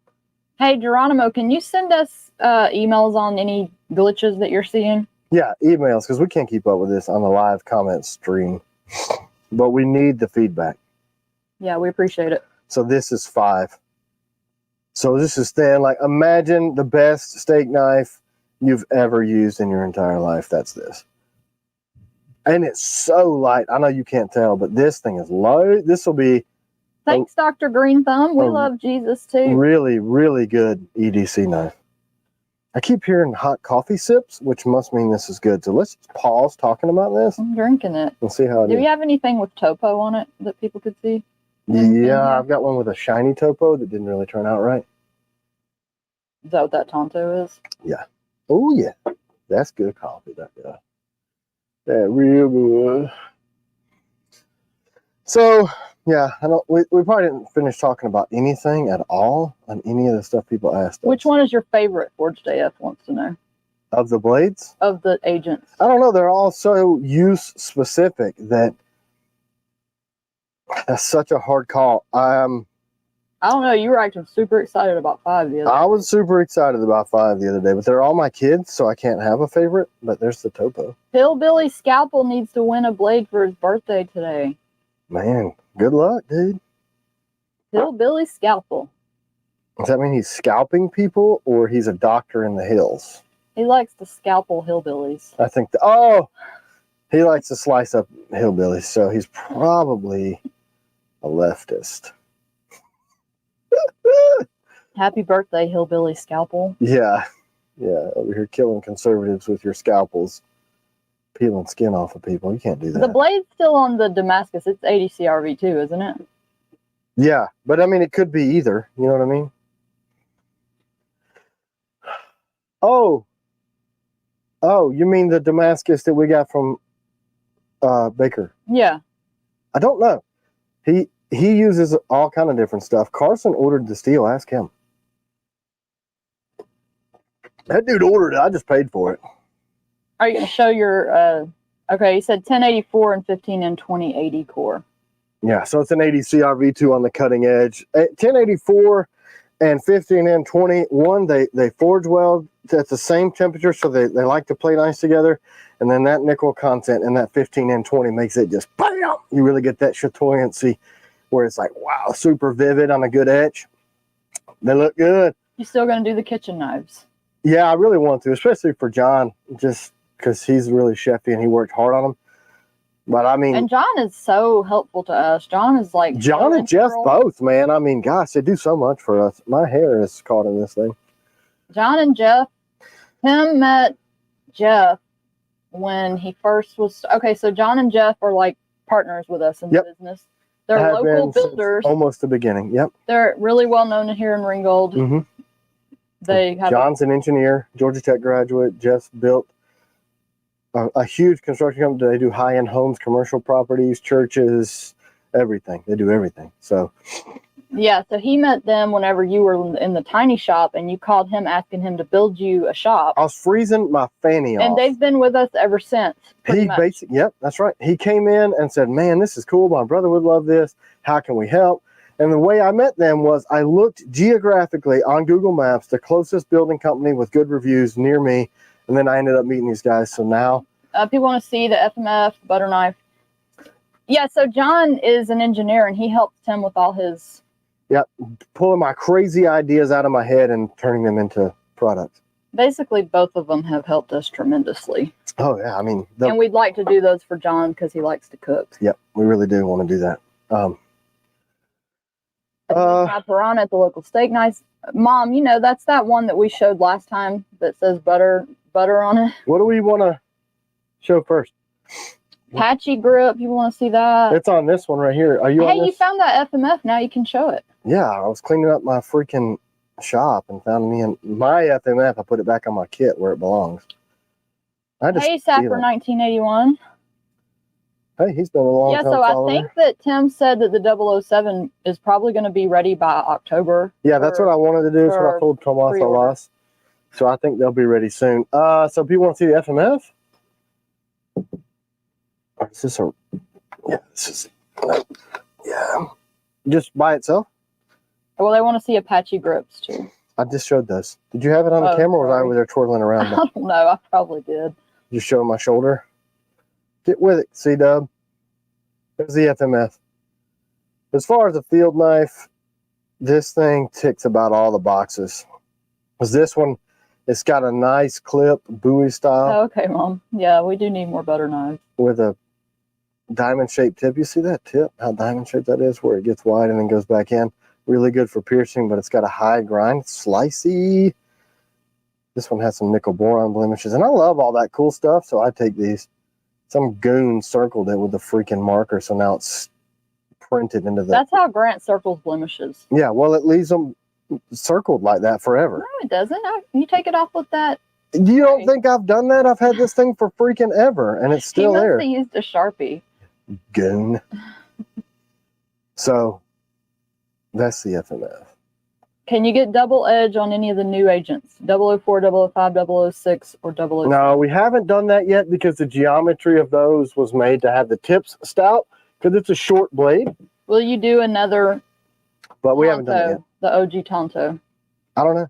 Hey, Geronimo, can you send us emails on any glitches that you're seeing? Yeah, emails, because we can't keep up with this on the live comment stream. But we need the feedback. Yeah, we appreciate it. So this is 5. So this is thin. Like, imagine the best steak knife you've ever used in your entire life. That's this. And it's so light. I know you can't tell, but this thing is light. This will be... Thanks, Dr. Green Thumb. We love Jesus, too. Really, really good EDC knife. I keep hearing hot coffee sips, which must mean this is good. So let's just pause talking about this. I'm drinking it. And see how it is. Do you have anything with topo on it that people could see? Yeah, I've got one with a shiny topo that didn't really turn out right. Is that what that Tonto is? Yeah. Oh, yeah. That's good coffee, that guy. That real good. So, yeah, we probably didn't finish talking about anything at all on any of the stuff people asked us. Which one is your favorite? Forged AF wants to know. Of the blades? Of the agents. I don't know. They're all so use specific that that's such a hard call. I I don't know. You were acting super excited about 5 the other day. I was super excited about 5 the other day, but they're all my kids, so I can't have a favorite. But there's the topo. Hillbilly Scalpel needs to win a blade for his birthday today. Man, good luck, dude. Hillbilly Scalpel. Does that mean he's scalping people or he's a doctor in the hills? He likes to scalpel hillbillies. I think, he likes to slice up hillbillies, so he's probably a leftist. Happy birthday, Hillbilly Scalpel. Yeah, over here killing conservatives with your scalpels, peeling skin off of people. You can't do that. The blade's still on the Damascus. It's 80 CRV too, isn't it? Yeah, but I mean, it could be either. You know what I mean? Oh, you mean the Damascus that we got from Baker? Yeah. I don't know. He uses all kind of different stuff. Carson ordered the steel. Ask him. That dude ordered it. I just paid for it. Are you going to show your, okay, you said 1084 and 15 and 2080 core. Yeah, so it's an 80 CRV2 on the cutting edge. 1084 and 15 and 21, they forge weld at the same temperature, so they like to play nice together. And then that nickel content in that 15 and 20 makes it just bam! You really get that chatoyancy where it's like, wow, super vivid on a good edge. They look good. You still going to do the kitchen knives? Yeah, I really want to, especially for John, just because he's really chefy and he worked hard on them. But I mean, and John is so helpful to us. John is like John and Jeff both, man. I mean, gosh, they do so much for us. My hair is caught in this thing. John and Jeff. Tim met Jeff when he first was so John and Jeff are like partners with us in the business. They're local builders. Almost the beginning. Yep. They're really well known here in Ringgold. Mm-hmm. They have John's an engineer, Georgia Tech graduate. Jeff's built a huge construction company. They do high-end homes, commercial properties, churches, everything. They do everything. So yeah, so he met them whenever you were in the tiny shop, and you called him asking him to build you a shop. I was freezing my fanny off. And they've been with us ever since. Yep, that's right. He came in and said, man, this is cool. My brother would love this. How can we help? And the way I met them was I looked geographically on Google Maps, the closest building company with good reviews near me. And then I ended up meeting these guys. So now people want to see the FMF butter knife. Yeah, so John is an engineer, and he helps Tim with all his... Yep, pulling my crazy ideas out of my head and turning them into products. Basically, both of them have helped us tremendously. Oh, yeah, I mean... and we'd like to do those for John because he likes to cook. Yep, we really do want to do that. My piranha at the local steak knives. Mom, you know, that's that one that we showed last time that says butter on it. What do we want to show first? Patchy grip. You want to see that? It's on this one right here. Are you on this? You found that FMF. Now you can show it. Yeah, I was cleaning up my freaking shop and found me in my FMF. I put it back on my kit where it belongs. Hey, Sapper 1981. Hey, he's been a long time. Yeah, so I think that Tim said that the 007 is probably going to be ready by October. Yeah, that's what I wanted to do. That's what I told Tomas Alas. So I think they'll be ready soon. So people want to see the FMF? Or is this yeah. Just by itself? Well, they want to see Apache grips too. I just showed those. Did you have it on the camera or was I over there twirling around? I don't know. I probably did. You show my shoulder? Get with it, C-Dub. There's the FMF. As far as a field knife, this thing ticks about all the boxes. Because this one, it's got a nice clip, Bowie style. Oh, okay, Mom. Yeah, we do need more butter knives. With a diamond-shaped tip. You see that tip? How diamond-shaped that is? Where it gets wide and then goes back in. Really good for piercing, but it's got a high grind. It's slicey. This one has some nickel boron blemishes. And I love all that cool stuff, so I take these. Some goon circled it with a freaking marker, so now it's printed into the... That's how Grant circles blemishes. Yeah, well, it leaves them circled like that forever. No, it doesn't. You take it off with that. You don't think I've done that? I've had this thing for freaking ever, and it's still there. He must have used a Sharpie. Goon. So, that's the FMF. Can you get double edge on any of the new agents? 004, 005, 006, or 007? No, we haven't done that yet because the geometry of those was made to have the tips stout because it's a short blade. Will you do another but we haven't done it yet. Tonto, the OG Tonto. I don't know.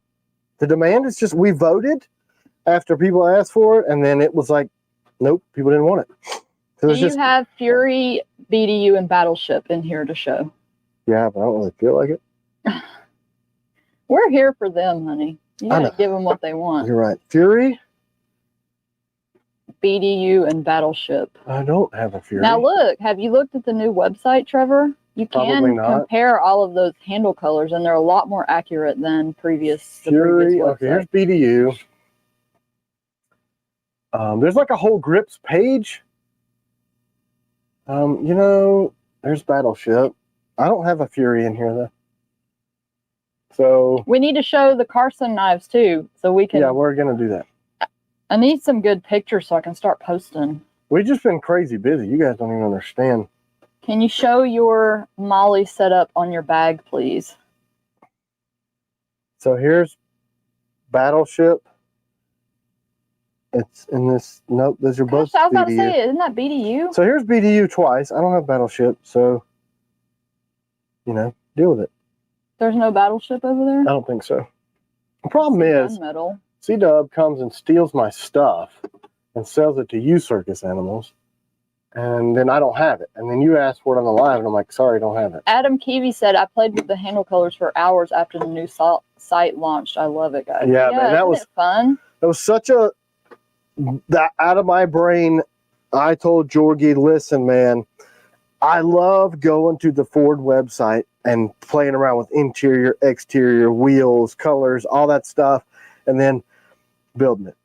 The demand is just, we voted after people asked for it, and then it was like, nope, people didn't want it. So Do you have Fury, BDU, and Battleship in here to show? Yeah, but I don't really feel like it. We're here for them, honey. You gotta give them what they want. You're right. Fury, BDU, and Battleship. I don't have a Fury. Now look, have you looked at the new website, Trevor? You can compare all of those handle colors, and they're a lot more accurate than previous. Fury, okay, here's BDU. There's like a whole grips page. You know, there's Battleship. I don't have a Fury in here though. So we need to show the Carson knives too, so we can. Yeah, we're gonna do that. I need some good pictures so I can start posting. We've just been crazy busy. You guys don't even understand. Can you show your Molly setup on your bag, please? So here's Battleship. It's in this. Nope, those are both. I was about to say, isn't that BDU? So here's BDU twice. I don't have Battleship, so you know, deal with it. There's no Battleship over there? I don't think so. The problem is, C-Dub comes and steals my stuff and sells it to you circus animals, and then I don't have it. And then you ask for it on the live, and I'm like, sorry, I don't have it. Adam Keevy said, I played with the handle colors for hours after the new site launched. I love it, guys. Yeah, man, that was fun. That was such a, that out of my brain, I told Jorgie, listen, man, I love going to the Ford website and playing around with interior, exterior, wheels, colors, all that stuff, and then building it.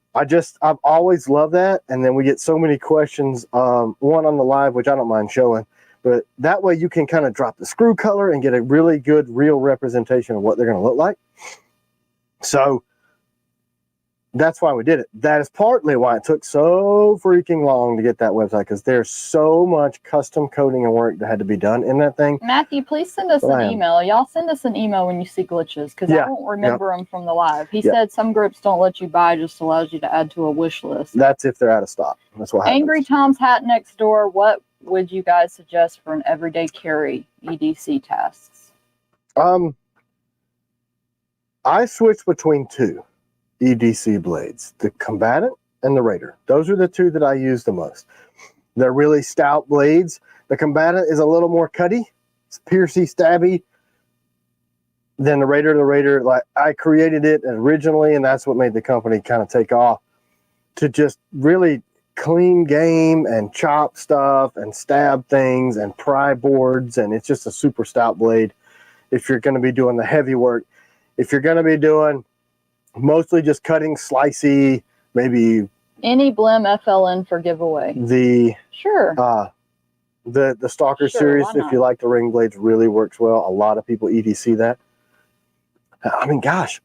I've always loved that. And then we get so many questions, one on the live, which I don't mind showing, but that way you can kind of drop the screw color and get a really good, real representation of what they're going to look like. So that's why we did it. That is partly why it took so freaking long to get that website, because there's so much custom coding and work that had to be done in that thing. Matthew, please send us an email. Y'all send us an email when you see glitches, because I won't remember them from the live. He said some grips don't let you buy, just allows you to add to a wish list. That's if they're out of stock. That's what happens. Angry Tom's Hat Next Door, what would you guys suggest for an everyday carry EDC tasks? I switched between two EDC blades, the Combatant and the Raider. Those are the two that I use the most. They're really stout blades. The Combatant is a little more cutty, it's piercy, stabby than the Raider. The Raider, like, I created it originally, and that's what made the company kind of take off, to just really clean game and chop stuff and stab things and pry boards, and it's just a super stout blade if you're going to be doing the heavy work. If you're going to be doing mostly just cutting, slicey, maybe any Blim FLN for giveaway. The Stalker series, if you like the ring blades, really works well. A lot of people EDC that. I mean, gosh,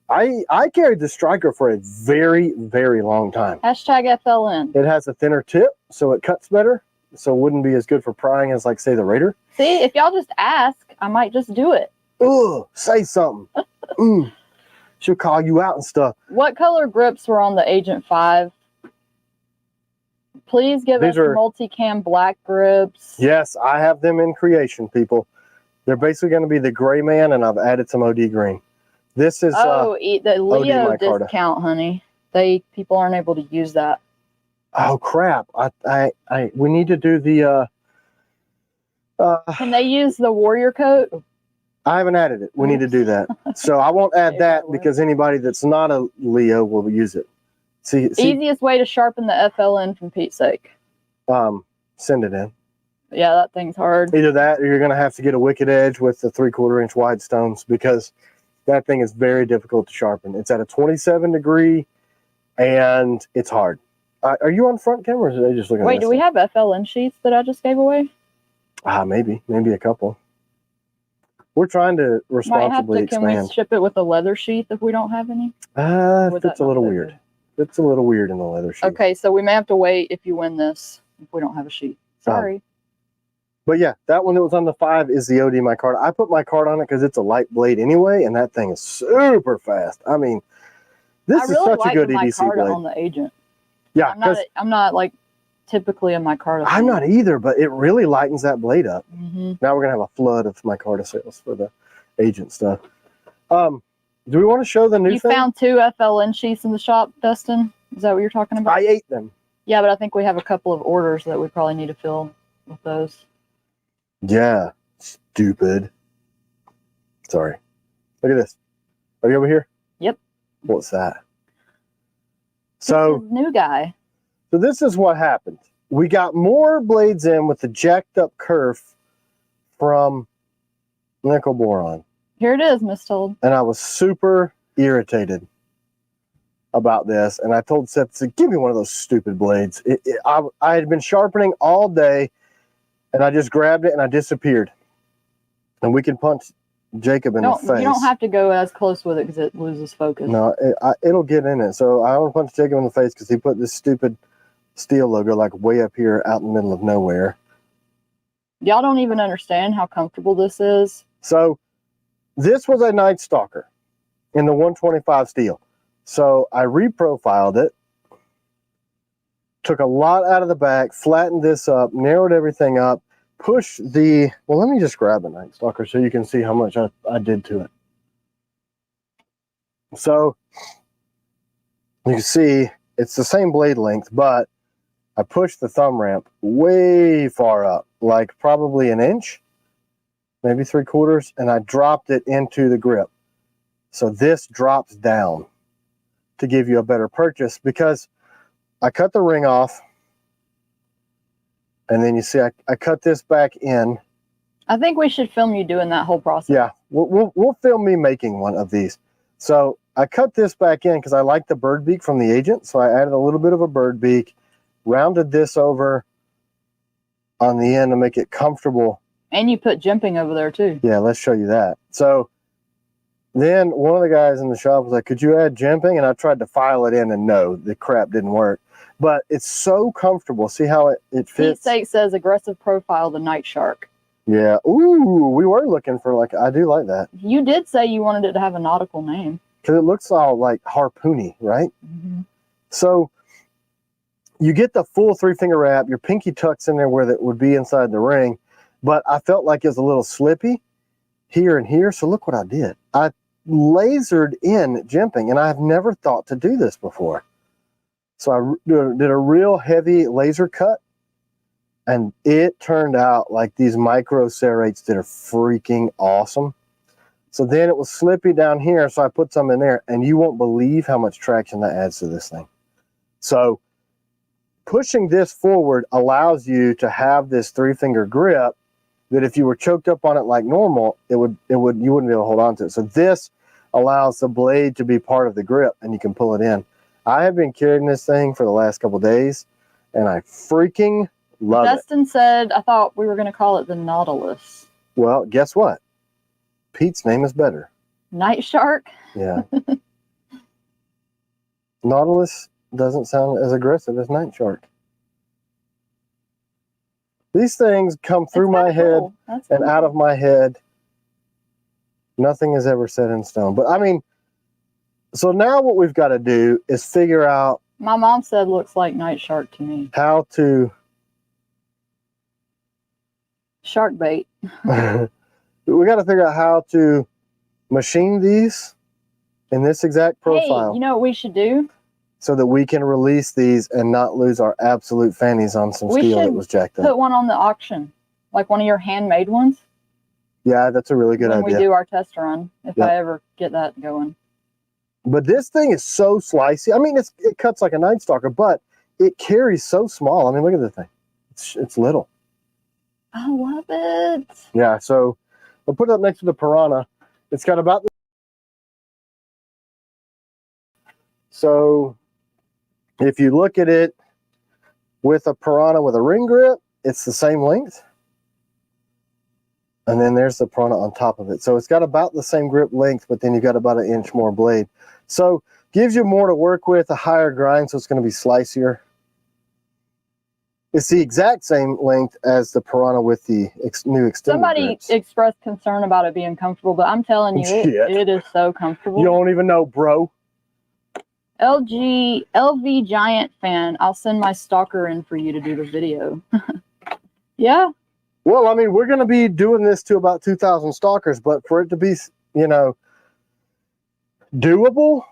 I carried the Striker for a very, very long time. Hashtag FLN. It has a thinner tip, so it cuts better. So it wouldn't be as good for prying as, like, say, the Raider. See, if y'all just ask, I might just do it. Ugh, say something. She'll call you out and stuff. What color grips were on the Agent 5? Please give us multicam black grips. Yes, I have them in creation, people. They're basically going to be the gray man, and I've added some OD green. This is the Leo discount, honey. People aren't able to use that. Oh crap! We need to do the. Can they use the Warrior coat? I haven't added it. We need to do that. So I won't add that because anybody that's not a Leo will use it. See, easiest way to sharpen the FLN, from Pete's sake. Send it in. Yeah, that thing's hard. Either that, or you're going to have to get a wicked edge with the 3/4 inch wide stones, because that thing is very difficult to sharpen. It's at a 27 degree, and it's hard. Are you on front camera, or are they just looking at Wait, do we have FLN sheets that I just gave away? Maybe a couple. We're trying to responsibly expand. Can we ship it with a leather sheath if we don't have any? It's a little weird. It's a little weird in the leather sheath. Okay, so we may have to wait if you win this if we don't have a sheet. Sorry. But yeah, that one that was on the 5 is the OD my card. I put my card on it because it's a light blade anyway, and that thing is super fast. I mean, this is such a good EDC blade. On the Agent. Yeah, I'm not like typically a micarta. I'm not either, but it really lightens that blade up. Mm-hmm. Now we're gonna have a flood of micarta sales for the agent stuff. Do we want to show the new You thing? found 2 FLN sheaths in the shop, Dustin? Is that what you're talking about? I ate them. Yeah, but I think we have a couple of orders that we probably need to fill with those. Yeah, stupid. Sorry. Look at this. Are you over here? Yep. What's that? This So, is new guy. so this is what happened. We got more blades in with the jacked up kerf from nickel boron. Here it is, Miss Told. And I was super irritated about this. And I told Seth, I said, give me one of those stupid blades. I had been sharpening all day, and I just grabbed it and I disappeared. And we can punch Jacob in the face. You don't have to go as close with it because it loses focus. No, it'll get in it. So I want to punch Jacob in the face because he put this stupid steel logo like way up here out in the middle of nowhere. Y'all don't even understand how comfortable this is. So this was a Night Stalker in the 125 steel. So I reprofiled it, took a lot out of the back, flattened this up, narrowed everything up, pushed the, well, let me just grab a Night Stalker so you can see how much I did to it. So you can see it's the same blade length, but I pushed the thumb ramp way far up, like probably an inch, maybe 3/4, and I dropped it into the grip. So this drops down to give you a better purchase, because I cut the ring off, and then you see I cut this back in. I think we should film you doing that whole process. Yeah, we'll film me making one of these. So I cut this back in because I like the bird beak from the agent, so I added a little bit of a bird beak, rounded this over on the end to make it comfortable. And you put jimping over there too. Yeah, let's show you that. So then one of the guys in the shop was like, could you add jimping? And I tried to file it in, and no, the crap didn't work. But it's so comfortable. See how it fits? Pete State says aggressive profile, the Night Shark. Yeah. Ooh, we were looking for, like, I do like that. You did say you wanted it to have a nautical name. Because it looks all like harpoony, right? Mm-hmm. So you get the full 3-finger wrap. Your pinky tucks in there where that would be inside the ring. But I felt like it was a little slippy here and here. So look what I did. I lasered in jimping, and I have never thought to do this before. So I did a real heavy laser cut, and it turned out like these micro serrates that are freaking awesome. So then it was slippy down here, so I put some in there, and you won't believe how much traction that adds to this thing. So pushing this forward allows you to have this 3-finger grip that if you were choked up on it like normal, you wouldn't be able to hold on to it. So this allows the blade to be part of the grip, and you can pull it in. I have been carrying this thing for the last couple of days, and I freaking love it. Dustin said, I thought we were going to call it the Nautilus. Well, guess what? Pete's name is better. Night Shark? Yeah. Nautilus doesn't sound as aggressive as Night Shark. These things come through my head and out of my head. Nothing is ever set in stone. But I mean, so now what we've got to do is figure out. My mom said looks like Night Shark to me. How to. Shark bait. We got to figure out how to machine these in this exact profile. Hey, you know what we should do? So that we can release these and not lose our absolute fannies on some steel that was jacked up. Put one on the auction, like one of your handmade ones. Yeah, that's a really good idea. When we do our test run, if I ever get that going. But this thing is so slicey. I mean, it cuts like a Night Stalker, but it carries so small. I mean, look at the thing. It's little. I love it. Yeah, so we'll put it up next to the Piranha. It's got about the... So if you look at it with a Piranha with a ring grip, it's the same length. And then there's the Piranha on top of it. So it's got about the same grip length, but then you've got about 1 inch more blade. So gives you more to work with, a higher grind, so it's going to be slicier. It's the exact same length as the Piranha with the new extended Somebody grips. expressed concern about it being comfortable, but I'm telling you, it is so comfortable. You don't even know, bro. LV Giant fan. I'll send my stalker in for you to do the video. Yeah. Well, I mean, we're going to be doing this to about 2,000 stalkers, but for it to be, you know, doable,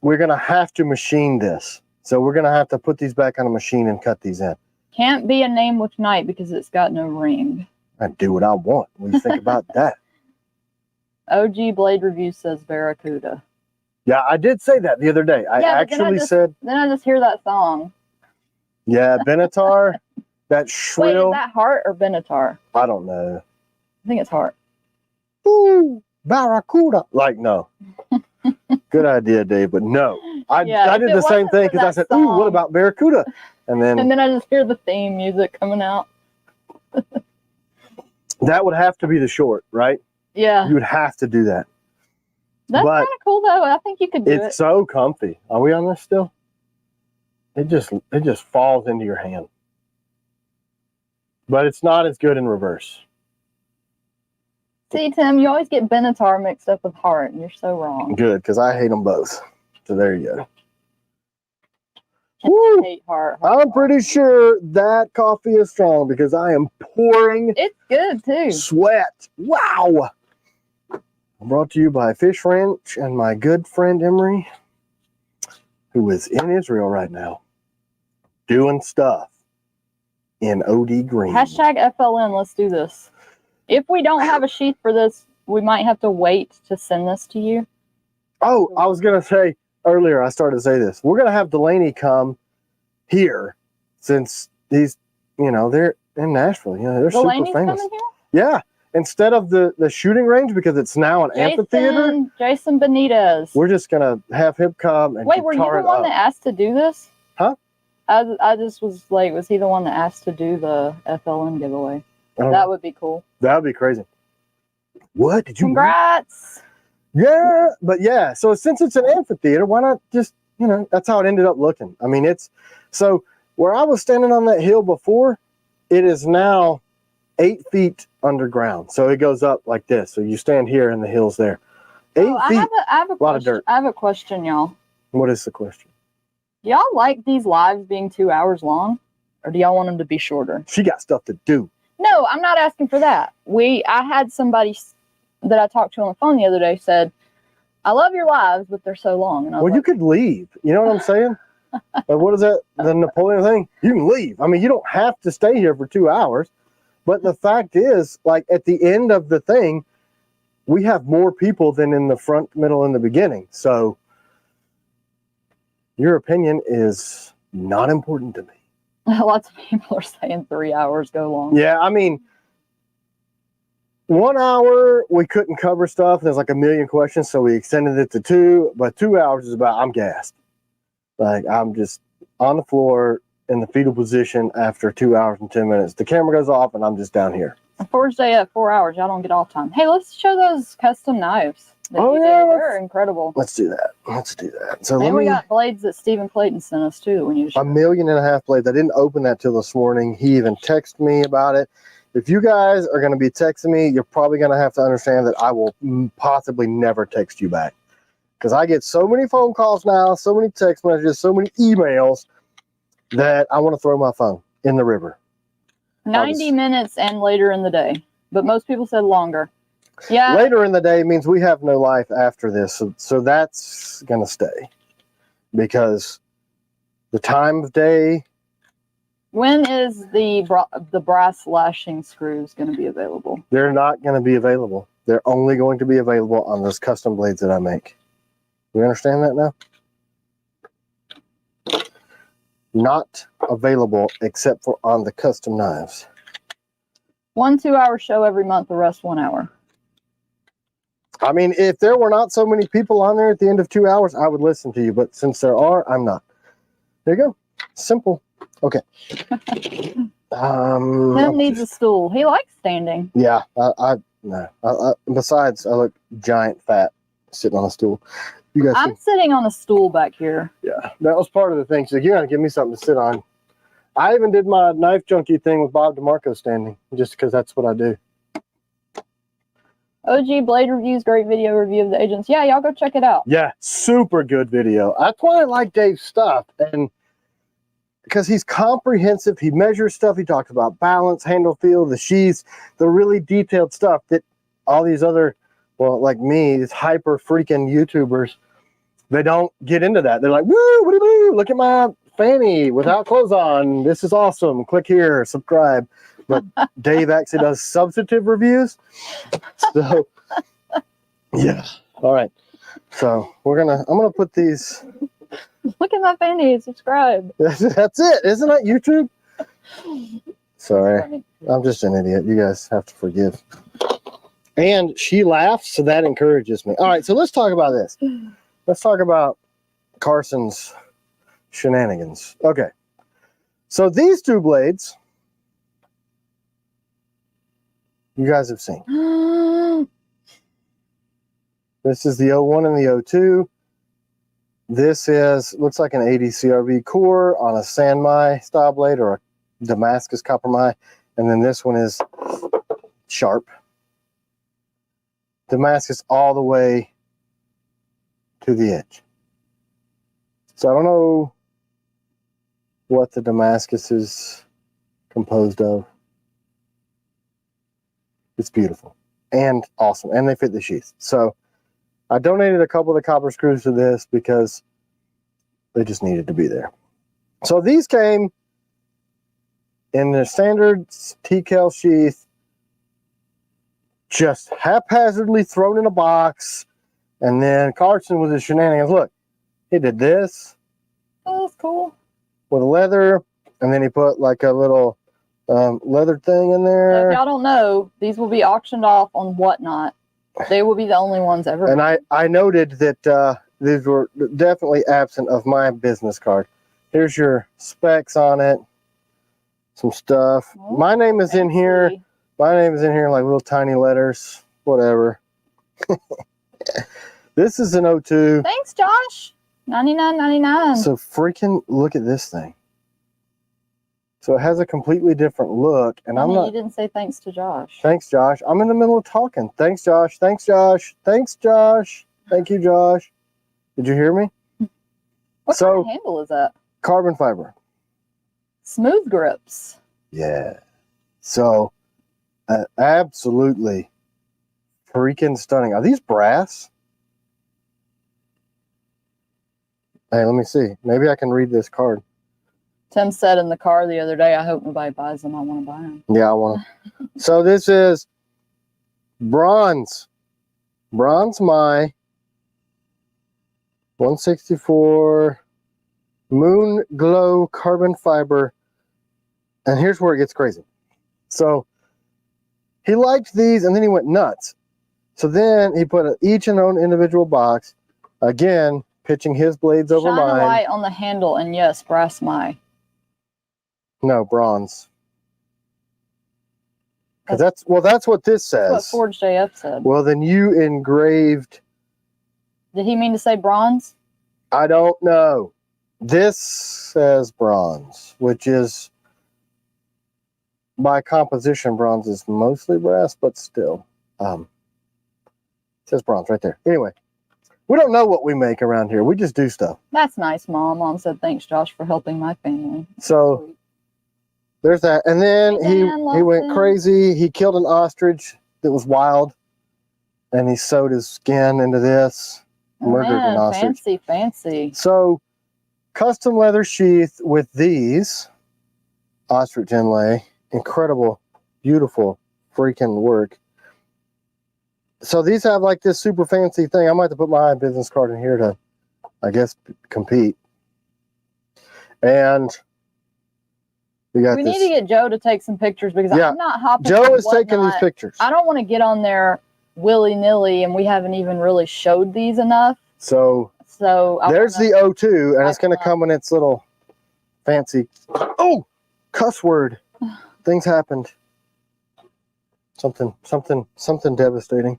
we're going to have to machine this. So we're going to have to put these back on a machine and cut these in. Can't be a name with night because it's got no ring. I do what I want. What do you think about that? OG Blade Review says Barracuda. Yeah, I did say that the other day. I actually said... Then I just hear that song. Yeah, Benatar, that shrill... Wait, is that Heart or Benatar? I don't know. I think it's Heart. Ooh, Barracuda. Like, no. Good idea, Dave, but no. I did the same thing because I said, ooh, what about Barracuda? And then I just hear the theme music coming out. That would have to be the short, right? Yeah. You would have to do that. That's kind of cool, though. I think you could do it. It's so comfy. Are we on this still? It just falls into your hand. But it's not as good in reverse. See, Tim, you always get Benatar mixed up with Heart, and you're so wrong. Good, because I hate them both. So there you go. I hate Heart. I'm pretty sure that coffee is strong because I am pouring. It's good, too. Sweat. Wow. Brought to you by Fish Ranch and my good friend Emery, who is in Israel right now, doing stuff in OD Green. Hashtag FLN, let's do this. If we don't have a sheath for this, we might have to wait to send this to you. Oh, I was going to say earlier, I started to say this. We're going to have Delaney come here since these, you know, they're in Nashville. You know, they're Delaney's super famous. Coming here? Yeah. Instead of the shooting range, because it's now an amphitheater. Jason Benitez. We're just going to have him come and wait, were you the one that asked to do this? Huh? I just was like, was he the one that asked to do the FLN giveaway? That would be cool. That would be crazy. What? Did you? Congrats. Yeah, but yeah, so since it's an amphitheater, why not just, you know, that's how it ended up looking. I mean, it's, so where I was standing on that hill before, it is now 8 feet underground. So it goes up like this. So you stand here and the hill's there. 8 feet, I have a lot of dirt. I have a question, y'all. What is the question? Do y'all like these lives being 2 hours long? Or do y'all want them to be shorter? She got stuff to do. No, I'm not asking for that. I had somebody that I talked to on the phone the other day said, I love your lives, but they're so long. And I was well, you could leave. You know what I'm saying? Like, what is that? The Napoleon thing? You can leave. I mean, you don't have to stay here for 2 hours. But the fact is, like, at the end of the thing, we have more people than in the front, middle, and the beginning. So your opinion is not important to me. Lots of people are saying 3 hours go long. Yeah, I mean, 1 hour, we couldn't cover stuff. There's like a million questions, so we extended it to 2. But 2 hours is about, I'm gassed. Like, I'm just on the floor in the fetal position after 2 hours and 10 minutes. The camera goes off, and I'm just down here. Forge day at 4 hours. Y'all don't get off time. Hey, let's show those custom knives. Oh, yeah. They're incredible. Let's do that. Let's do that. So and we got blades that Stephen Clayton sent us, too. That we need to show. 1.5 million blades. I didn't open that till this morning. He even texted me about it. If you guys are going to be texting me, you're probably going to have to understand that I will possibly never text you back. Because I get so many phone calls now, so many text messages, so many emails that I want to throw my phone in the river. 90 minutes and later in the day. But most people said longer. Yeah. Later in the day means we have no life after this. So that's going to stay. Because the time of day. When is the brass lashing screws going to be available? They're not going to be available. They're only going to be available on those custom blades that I make. You understand that now? Not available except for on the custom knives. 1 2-hour show every month, the rest 1 hour. I mean, if there were not so many people on there at the end of 2 hours, I would listen to you. But since there are, I'm not. There you go. Simple. Okay. Tim needs a stool. He likes standing. Yeah. Besides, I look giant fat sitting on a stool. You guys. I'm sitting on a stool back here. Yeah, that was part of the thing. She's like, you're going to give me something to sit on. I even did my knife junkie thing with Bob DeMarco standing, just because that's what I do. OG Blade Reviews, great video review of the agents. Yeah, y'all go check it out. Yeah, super good video. That's why I like Dave's stuff. And because he's comprehensive, he measures stuff. He talks about balance, handle feel, the sheaths, the really detailed stuff that all these other, well, like me, these hyper freaking YouTubers, they don't get into that. They're like, woo, woo, look at my fanny without clothes on. This is awesome. Click here, subscribe. But Dave actually does substantive reviews. So, yeah. All right. So I'm gonna put these. Look at my fanny, subscribe. That's it. Isn't that YouTube? Sorry. I'm just an idiot. You guys have to forgive. And she laughs, so that encourages me. All right, so let's talk about this. Let's talk about Carson's shenanigans. Okay. So these two blades, you guys have seen. This is the 01 and the 02. This looks like an 80 CRV core on a Sanmai style blade or a Damascus copper mai. And then this one is sharp. Damascus all the way to the edge. So I don't know what the Damascus is composed of. It's beautiful and awesome. And they fit the sheath. So I donated a couple of the copper screws to this because they just needed to be there. So these came in the standard T.Kell sheath, just haphazardly thrown in a box. And then Carson with his shenanigans. Look, he did this. Oh, that's cool. With a leather. And then he put like a little leather thing in there. So if y'all don't know, these will be auctioned off on Whatnot. They will be the only ones ever. And I noted that these were definitely absent of my business card. Here's your specs on it. Some stuff. Oh, my name is fancy. in here. My name is in here in like little tiny letters. Whatever. This is an 02. Thanks, Josh. $99.99. So freaking look at this thing. So it has a completely different look. And I'm not. You didn't say thanks to Josh. Thanks, Josh. I'm in the middle of talking. Thanks, Josh. Thanks, Josh. Thanks, Josh. Thank you, Josh. Did you hear me? What kind of handle is that? Carbon fiber. Smooth grips. Yeah. So absolutely freaking stunning. Are these brass? Hey, let me see. Maybe I can read this card. Tim said in the car the other day, I hope nobody buys them. I want to buy them. Yeah, I want to. So this is bronze. Bronze Mai. 164 Moon Glow carbon fiber. And here's where it gets crazy. So he liked these and then he went nuts. So then he put each in their own individual box. Again, pitching his blades over mine. Shine a light on the handle, and yes, brass Mai. No, bronze. Because that's what this says. That's what Forged AF said. Well, then you engraved. Did he mean to say bronze? I don't know. This says bronze, which is by composition, bronze is mostly brass, but still. It says bronze right there. Anyway, we don't know what we make around here. We just do stuff. That's nice, Mom. Mom said, thanks, Josh, for helping my family. So there's that. And then he went crazy. He killed an ostrich that was wild. And he sewed his skin into this. Murdered an ostrich. Fancy. So custom leather sheath with these ostrich inlay. Incredible, beautiful freaking work. So these have like this super fancy thing. I might have to put my business card in here to, I guess, compete. And we need to get Joe to take some pictures because I'm not hopping. Joe is taking these pictures. I don't want to get on there willy-nilly, and we haven't even really showed these enough. So there's the 02, and it's going to come in its little fancy. Oh, cuss word. Things happened. Something devastating.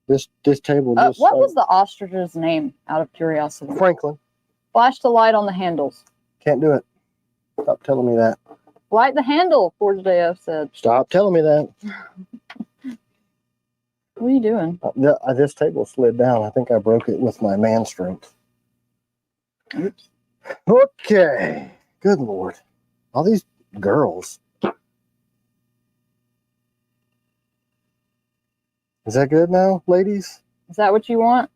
This table just. What was the ostrich's name, out of curiosity? Franklin. Flash the light on the handles. Can't do it. Stop telling me that. Light the handle, Forged AF said. Stop telling me that. What are you doing? This table slid down. I think I broke it with my man strength. Oops. Okay. Good Lord. All these girls. Is that good now, ladies? Is that what you want?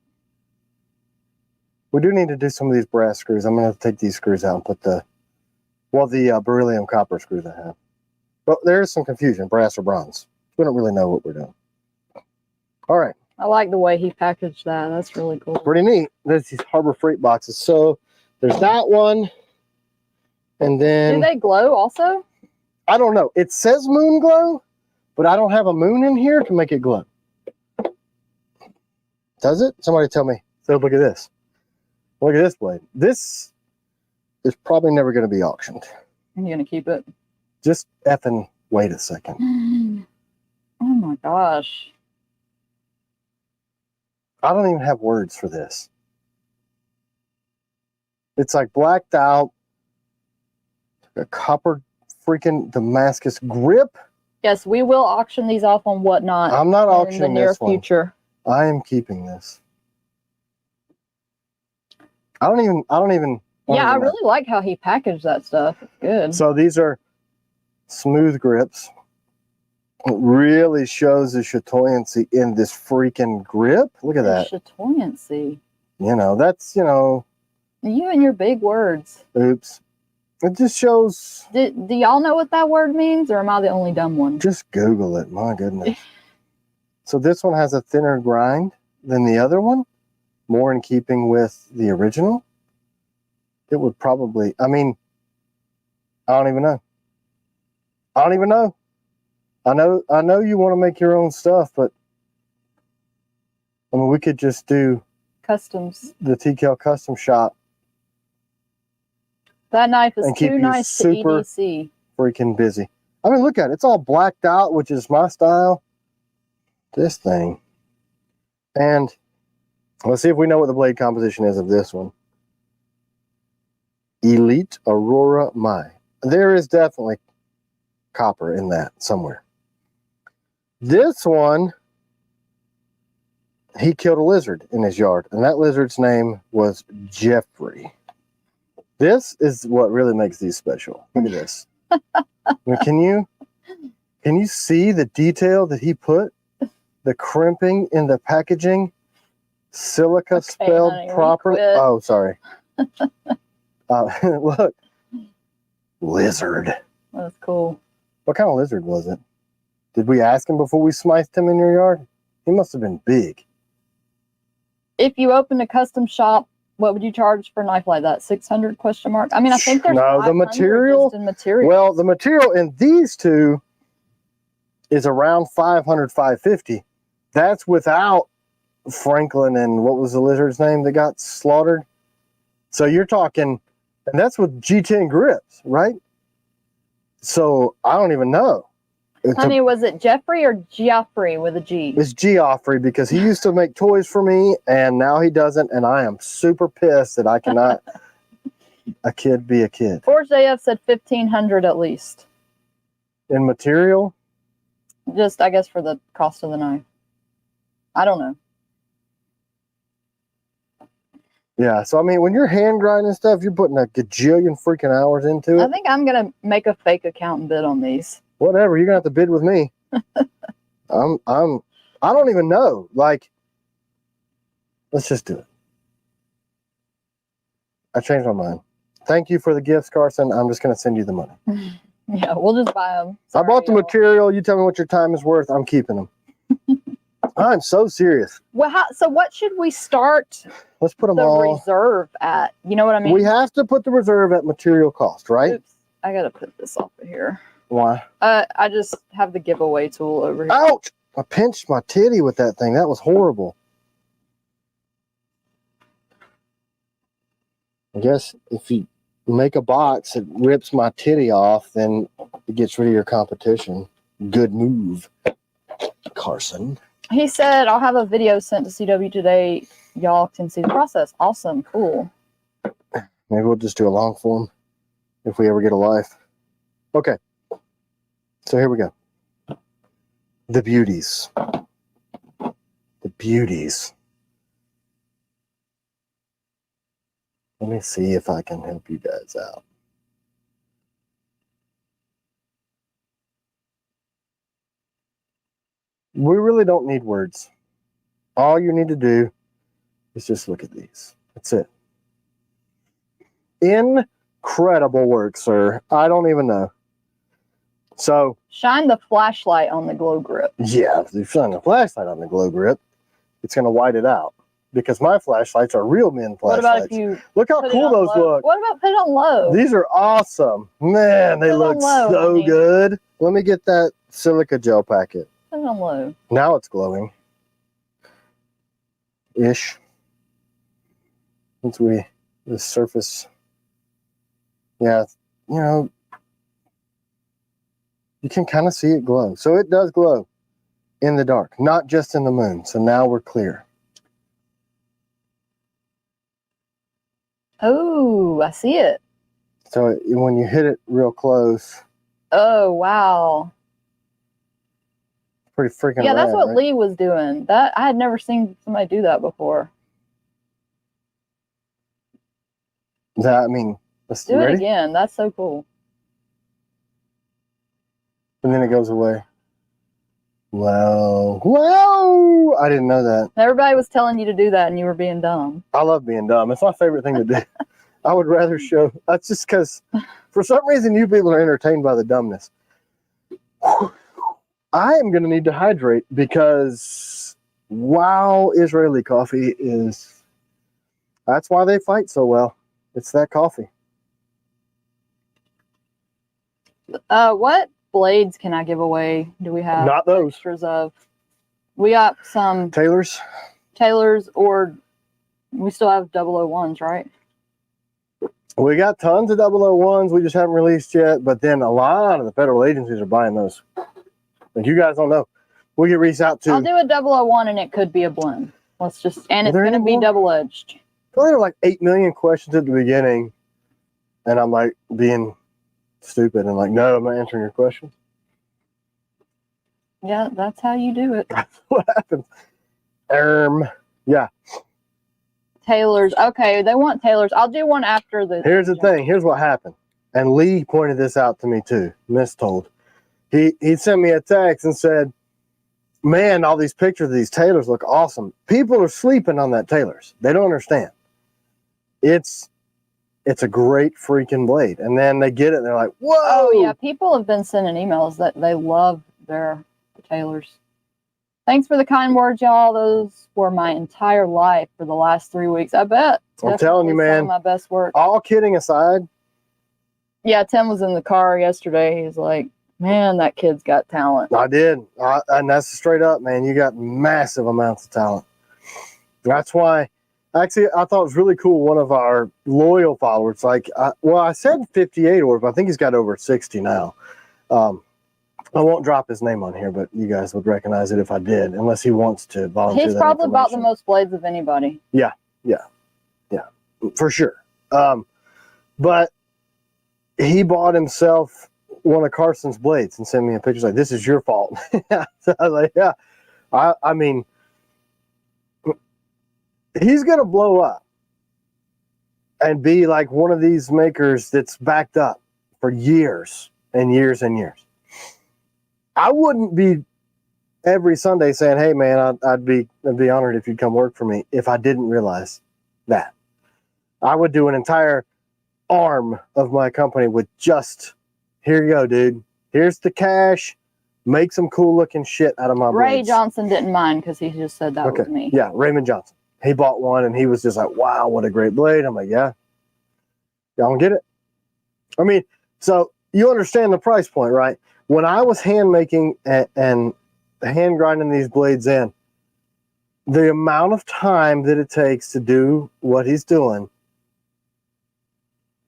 We do need to do some of these brass screws. I'm going to take these screws out and put the beryllium copper screws I have. But there is some confusion, brass or bronze. We don't really know what we're doing. All right. I like the way he packaged that. That's really cool. Pretty neat. There's these Harbor Freight boxes. So there's that one. And then... Do they glow also? I don't know. It says moon glow, but I don't have a moon in here to make it glow. Does it? Somebody tell me. So look at this. Look at this blade. This is probably never going to be auctioned. I'm going to keep it. Just effing wait a second. Oh my gosh. I don't even have words for this. It's like blacked out. A copper freaking Damascus grip. Yes, we will auction these off on Whatnot. I'm not auctioning in the near this one. future. I am keeping this. I don't even. Yeah, I really like how he packaged that stuff. It's good. So these are smooth grips. It really shows the chatoyancy in this freaking grip. Look at that. Chatoyancy. You know, that's, you know. You and your big words. Oops. It just shows. Do y'all know what that word means, or am I the only dumb one? Just Google it. My goodness. So this one has a thinner grind than the other one. More in keeping with the original. It would probably, I mean, I don't even know. I don't even know. I know you want to make your own stuff, but I mean, we could just do customs. The T.Kell custom shop. That knife is too nice to EDC. Freaking busy. I mean, look at it. It's all blacked out, which is my style. This thing. And let's see if we know what the blade composition is of this one. Elite Aurora Mai. There is definitely copper in that somewhere. This one, he killed a lizard in his yard, and that lizard's name was Jeffrey. This is what really makes these special. Look at this. I mean, can you see the detail that he put? The crimping in the packaging, silica spelled properly. Oh, sorry. Look, lizard. That's cool. What kind of lizard was it? Did we ask him before we smithed him in your yard? He must have been big. If you opened a custom shop, what would you charge for a knife like that? 600 question mark? I mean, I think there's the material. Well, the material in these two is around 500, 550. That's without Franklin and what was the lizard's name that got slaughtered? So you're talking, and that's with G10 grips, right? So I don't even know. Honey, was it Jeffrey or Geoffrey with a G? It's Geoffrey because he used to make toys for me and now he doesn't, and I am super pissed that I cannot a kid be a kid. Forge AF said 1,500 at least. In material? Just, I guess, for the cost of the knife. I don't know. Yeah, so I mean, when you're hand grinding stuff, you're putting a gajillion freaking hours into it. I think I'm gonna make a fake account and bid on these. Whatever, you're gonna have to bid with me. I don't even know. Like, let's just do it. I changed my mind. Thank you for the gifts, Carson. I'm just gonna send you the money. Yeah, we'll just buy them. Sorry, I bought the material. You tell me what your time is worth. I'm keeping them. I'm so serious. Well, so what should we start? Let's put them all. Reserve at. You know what I mean? We have to put the reserve at material cost, right? Oops, I gotta put this off of here. Why? I just have the giveaway tool over here. Ouch! I pinched my titty with that thing. That was horrible. I guess if you make a box that rips my titty off, then it gets rid of your competition. Good move, Carson. He said, I'll have a video sent to CW today. Y'all can see the process. Awesome. Cool. Maybe we'll just do a long form if we ever get a life. Okay. So here we go. The beauties. beauties. Let me see if I can help you guys out. We really don't need words. All you need to do is just look at these. That's it. Incredible work, sir. I don't even know. So shine the flashlight on the glow grip. yeah, if you shine the flashlight on the glow grip, it's going to white it out. Because my flashlights are real men flashlights. What about if you look how cool those low? look? What about put it on low? These are awesome. Man, they look low, so honey. good. Let me get that silica gel packet. Put it on low. Now it's glowing. Ish. Once the surface. Yeah, you know, you can kind of see it glow. So it does glow in the dark, not just in the moon. So now we're clear. Oh, I see it. So when you hit it real close. Oh, wow. Pretty freaking yeah, that's rad, what right? Lee was doing. That I had never seen somebody do that before. I mean, let's Do it ready? again. That's so cool. And then it goes away. Wow. I didn't know that. Everybody was telling you to do that and you were being dumb. I love being dumb. It's my favorite thing to do. I would rather show. That's just because for some reason you people are entertained by the dumbness. I am going to need to hydrate because wow, Israeli coffee is, that's why they fight so well. It's that coffee. What blades can I give away? Do we have Not those. extras of? We got some Taylor's, or we still have 001s, right? we got tons of 001s we just haven't released yet, but then a lot of the federal agencies are buying those. Like you guys don't know. We can reach out to. I'll do a 001 and it could be a blend. Let's just, and it's there going to any be more? double-edged. Well, there were like 8 million questions at the beginning, and I'm like being stupid and like, no, I'm not answering your question. Yeah, that's how you do it. That's what happens. Yeah. Taylor's. Okay, they want Taylor's. I'll do one after the. Here's the thing. Here's what happened. And Lee pointed this out to me too. Mistold. He sent me a text and said, man, all these pictures of these Taylors look awesome. People are sleeping on that Taylors. They don't understand. It's a great freaking blade. And then they get it and they're like, whoa. Oh, yeah. People have been sending emails that they love their Taylors. Thanks for the kind words, y'all. Those were my entire life for the last 3 weeks. I bet. I'm telling you, Definitely some man. of my best work. All kidding aside. Yeah, Tim was in the car yesterday. He's like, man, that kid's got talent. I did. And that's straight up, man. You got massive amounts of talent. That's why, actually, I thought it was really cool. One of our loyal followers, like, I said 58 orders, but I think he's got over 60 now. I won't drop his name on here, but you guys would recognize it if I did, unless he wants to volunteer. He's probably bought the most blades of anybody. Yeah, for sure. But he bought himself one of Carson's blades and sent me a picture like, this is your fault. So I was like, yeah. I mean, he's going to blow up and be like one of these makers that's backed up for years and years and years. I wouldn't be every Sunday saying, hey, man, I'd be honored if you'd come work for me if I didn't realize that. I would do an entire arm of my company with just, here you go, dude. Here's the cash. Make some cool looking shit out of my Ray blades. Johnson didn't mind because he just said that was me. Yeah, Raymond Johnson. He bought one and he was just like, wow, what a great blade. I'm like, yeah. Y'all don't get it? I mean, so you understand the price point, right? When I was hand making and hand grinding these blades in, the amount of time that it takes to do what he's doing,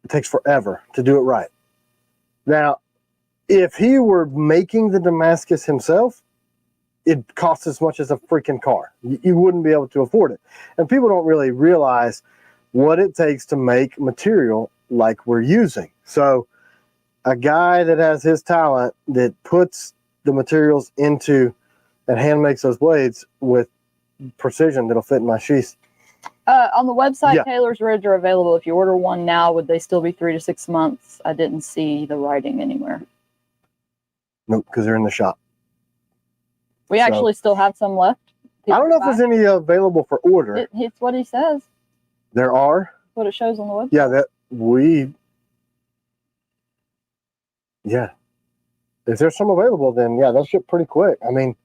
it takes forever to do it right. Now, if he were making the Damascus himself, it costs as much as a freaking car. You wouldn't be able to afford it. And people don't really realize what it takes to make material like we're using. So a guy that has his talent that puts the materials into and hand makes those blades with precision that'll fit in my sheath. On the website, Yeah. Taylor's rids are available. If you order one now, would they still be 3 to 6 months? I didn't see the writing anywhere. Nope, because they're in the shop. We actually still have some left. I don't know if there's any available for order. It's what he says. There are. That's what it shows on the website. Yeah, if there's some available, then yeah, they'll ship pretty quick. I mean,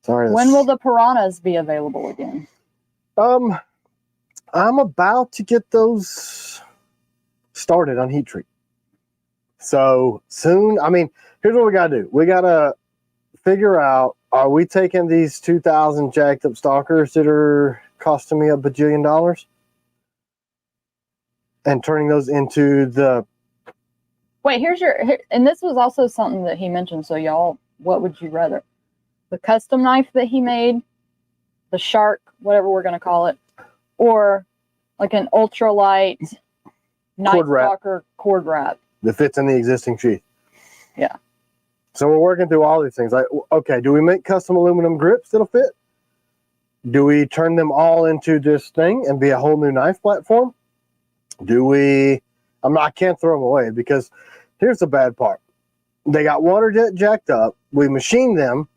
sorry. When will the piranhas be available again? I'm about to get those started on heat treat. So soon, I mean, here's what we gotta do. We gotta figure out, are we taking these 2,000 jacked up stalkers that are costing me $1 bajillion and turning those into the... Wait, and this was also something that he mentioned. So y'all, what would you rather? The custom knife that he made, the shark, whatever we're going to call it, or like an ultralight night stalker cord wrap that fits in the existing sheath. Yeah. So we're working through all these things. Like, okay, do we make custom aluminum grips that'll fit? Do we turn them all into this thing and be a whole new knife platform? Do we... I can't throw them away, because here's the bad part. They got water jet jacked up. We machined them.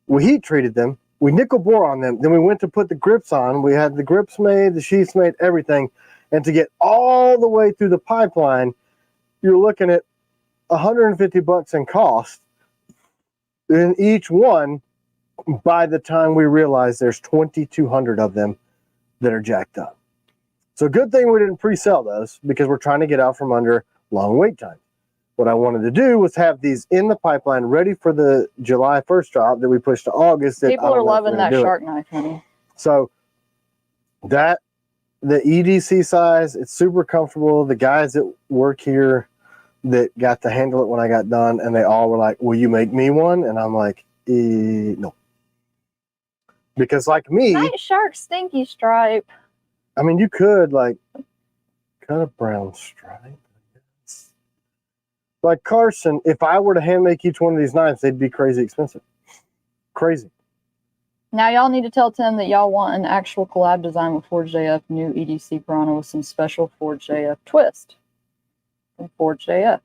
We heat treated them. We nickel bore on them. Then we went to put the grips on. We had the grips made, the sheaths made, everything. And to get all the way through the pipeline, you're looking at $150 in cost in each one. By the time we realize there's 2,200 of them that are jacked up. So good thing we didn't pre-sell those, because we're trying to get out from under long wait time. What I wanted to do was have these in the pipeline ready for the July 1st drop that we pushed to August. People are loving that shark knife, honey. So the EDC size, it's super comfortable. The guys that work here that got to handle it when I got done, and they all were like, will you make me one? And I'm like, no. Because like me... Night shark stinky stripe. I mean, you could, like, cut a brown stripe. Like Carson, if I were to hand make each one of these knives, they'd be crazy expensive. Crazy. Now, y'all need to tell Tim that y'all want an actual collab design with Forged AF new EDC Piranha with some special Forged AF twist from Forged AF.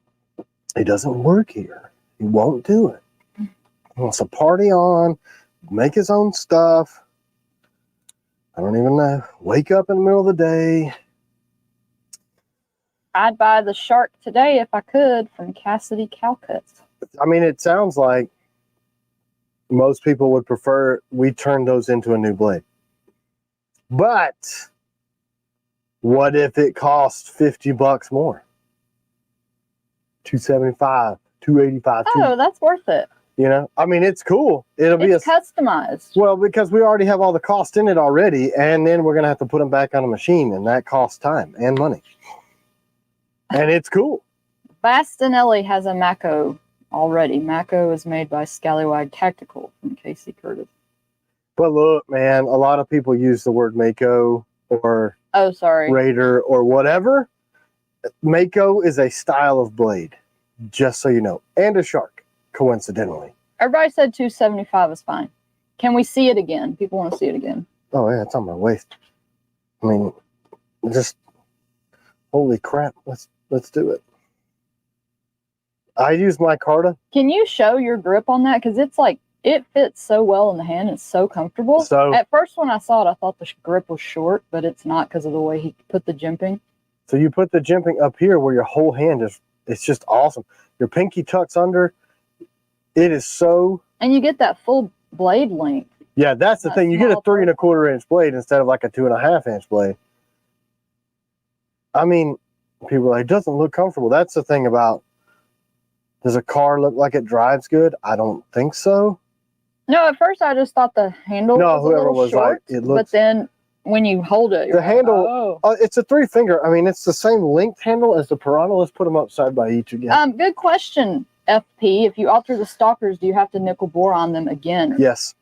He doesn't work here. He won't do it. He wants to party on, make his own stuff. I don't even know. Wake up in the middle of the day. I'd buy the shark today if I could from Cassidy Calcuts. I mean, it sounds like most people would prefer we turn those into a new blade. But what if it costs $50 more? $275, $285. Oh, that's worth it. You know, I mean, it's cool. It's customized. Well, because we already have all the cost in it already, and then we're going to have to put them back on a machine, and that costs time and money. And it's cool. Bastinelli has a Mako already. Mako is made by Scallywag Tactical from Casey Curtis. But look, man, a lot of people use the word Mako or Raider or whatever. Mako is a style of blade, just so you know, and a shark. Coincidentally, everybody said 275 is fine. Can we see it again? People want to see it again. Oh yeah, it's on my waist. I mean, just holy crap! Let's do it. I use my Carta. Can you show your grip on that? Because it's like it fits so well in the hand. It's so comfortable. So at first, when I saw it, I thought the grip was short, but it's not because of the way he put the jimping. So you put the jimping up here where your whole hand is. It's just awesome. Your pinky tucks under. It is so... And you get that full blade length. Yeah, that's the thing. You get a 3 1/4 inch blade instead of like a 2 1/2 inch blade. I mean, people are like, it doesn't look comfortable. That's the thing about, does a car look like it drives good? I don't think so. No, at first I just thought the handle was a little short, like, it looks... But then when you hold it, you're the handle, it's a 3-finger. I mean, it's the same length handle as the Piranha. Let's put them up side by each again. Good question. FP, if you alter the stalkers, do you have to nickel bore on them again? Yes,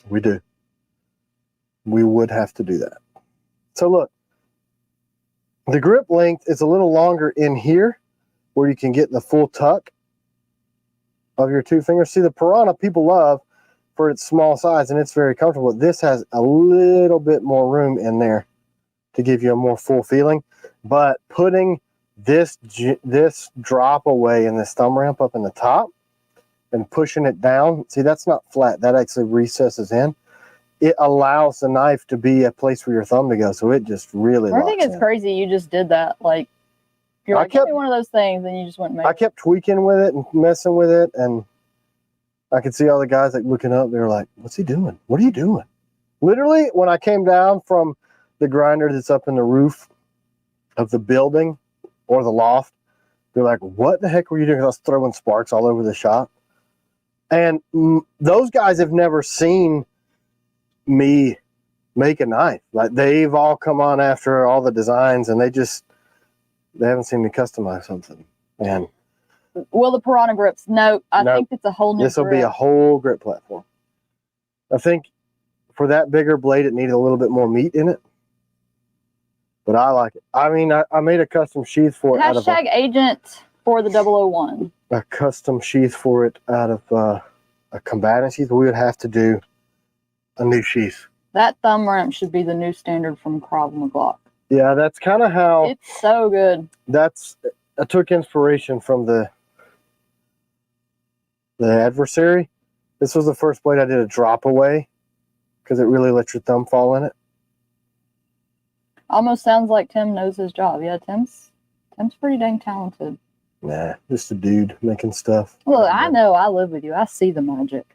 we do. We would have to do that. So look, the grip length is a little longer in here where you can get the full tuck of your 2 fingers. See, the Piranha people love for its small size, and it's very comfortable. This has a little bit more room in there to give you a more full feeling. But putting this drop away and this thumb ramp up in the top and pushing it down, see, that's not flat. That actually recesses in. It allows the knife to be a place for your thumb to go, so it just really I think locks it's in. crazy you just did that. Like, you're like, give me one of those things, and you just went and made I kept tweaking with it and messing with it, and I could see all the guys like looking up. They were like, "What's he doing? What are you doing?" Literally, when I came down from the grinder that's up in the roof of the building or the loft, they're like, "What the heck were you doing?" 'Cause I was throwing sparks all over the shop, and those guys have never seen me make a knife. Like, they've all come on after all the designs, and they haven't seen me customize something. And will the Piranha grips? No, I think it's a whole new. This will be a whole grip platform. I think for that bigger blade, it needed a little bit more meat in it, but I like it. I mean, I made a custom sheath for it. Hashtag agent for the 001. A custom sheath for it out of a combatant sheath. We would have to do a new sheath. That thumb ramp should be the new standard from Krav Maga. Yeah, that's kind of how. It's so good. I took inspiration from the adversary. This was the first blade I did a drop away because it really lets your thumb fall in it. Almost sounds like Tim knows his job. Yeah, Tim's pretty dang talented. Nah, just a dude making stuff. Well, I know. I live with you. I see the magic.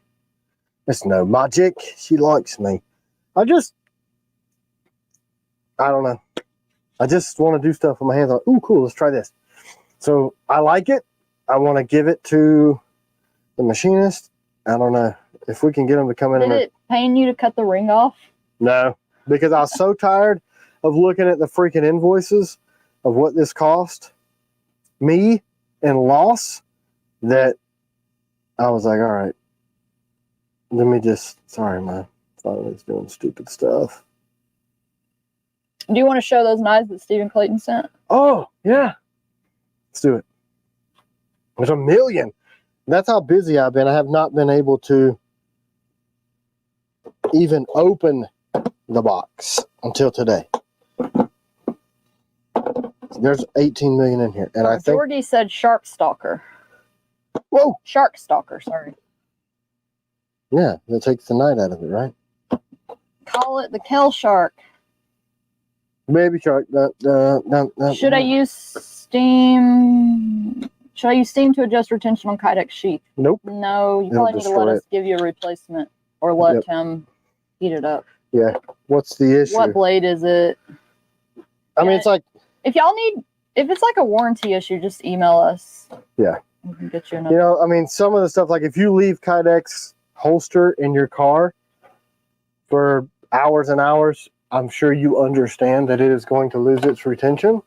It's no magic. She likes me. I don't know. I just want to do stuff with my hands. Ooh, cool. Let's try this. So I like it. I want to give it to the machinist. I don't know if we can get him to come in. Did it pain you to cut the ring off? No, because I was so tired of looking at the freaking invoices of what this cost me and loss that I was like, all right, let me just, sorry, man. Thought I was doing stupid stuff. Do you want to show those knives that Stephen Clayton sent? Oh, yeah. Let's do it. There's a million. That's how busy I've been. I have not been able to even open the box until today. There's 18 million in here. And I think Jordy said Shark Stalker. Whoa! Shark Stalker, sorry. Yeah, that takes the night out of it, right? Call it the Kell Shark. Baby shark. Should I use steam? Should I use steam to adjust retention on Kydex sheath? Nope. No, you probably need to let us give you a replacement or let him heat it up. Yeah. What's the issue? What blade is it? I mean, it's like, if y'all need, if it's like a warranty issue, just email us. Yeah. We can get you another. You know, I mean, some of the stuff, like if you leave Kydex holster in your car for hours and hours, I'm sure you understand that it is going to lose its retention.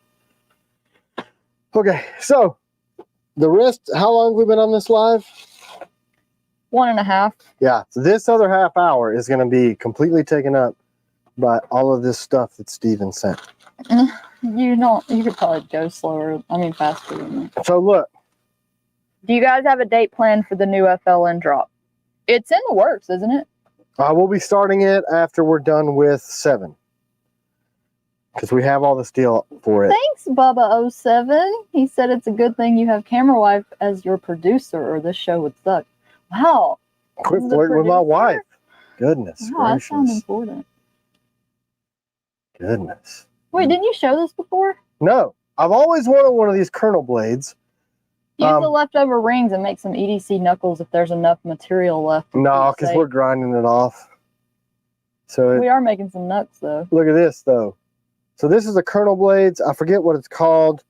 Okay, so the rest, how long have we been on this live? 1.5. Yeah, so this other half hour is going to be completely taken up by all of this stuff that Steven sent. You could probably go slower, faster than me. So look. Do you guys have a date plan for the new FLN drop? It's in the works, isn't it? We'll be starting it after we're done with 7. Because we have all the steel for it. Thanks, Bubba07. He said it's a good thing you have Camera Wife as your producer or this show would suck. Wow. Quit flirting with my wife. Goodness wow, gracious. That sounds important. Goodness. Wait, didn't you show this before? No. I've always wanted one of these kernel blades. Use the leftover rings and make some EDC knuckles if there's enough material left. No, because we're grinding it off. So we are making some nuts, though. Look at this, though. So this is a kernel blades. I forget what it's called.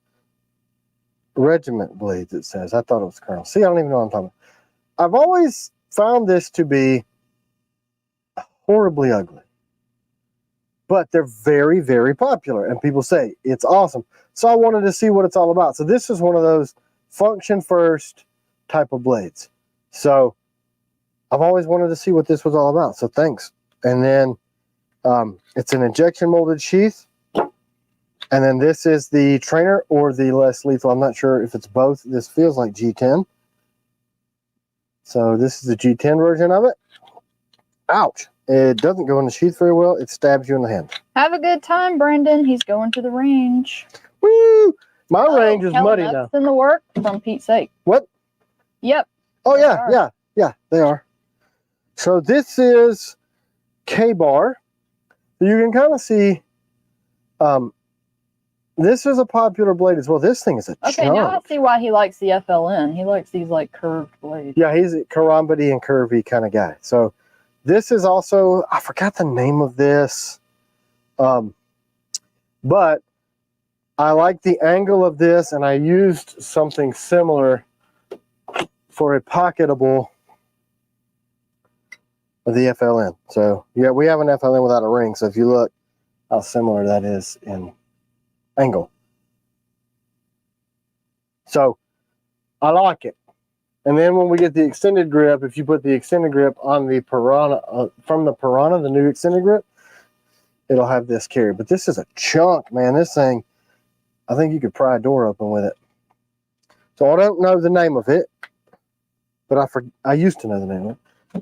Regiment blades, it says. I thought it was kernel. See, I don't even know what I'm talking about. I've always found this to be horribly ugly. But they're very, very popular. And people say, it's awesome. So I wanted to see what it's all about. So this is one of those function first type of blades. So I've always wanted to see what this was all about. So thanks. And then it's an injection molded sheath. And then this is the trainer or the less lethal. I'm not sure if it's both. This feels like G10. So this is the G10 version of it. Ouch. It doesn't go in the sheath very well. It stabs you in the hand. Have a good time, Brendan. He's going to the range. Woo! My range is muddy now. In the work, from Pete's sake. What? Yep. Oh, yeah, they are. So this is K-bar. You can kind of see, this is a popular blade as well. This thing is a chunk. Okay, now I see why he likes the FLN. He likes these like curved blades. Yeah, he's a karambity and curvy kind of guy. So this is also, I forgot the name of this, but I like the angle of this, and I used something similar for a pocketable of the FLN. So yeah, we have an FLN without a ring. So if you look how similar that is in angle. So I like it. And then when we get the extended grip, if you put the extended grip on the Piranha, from the Piranha, the new extended grip, it'll have this carry. But this is a chunk, man. This thing, I think you could pry a door open with it. So I don't know the name of it, but I used to know the name of it.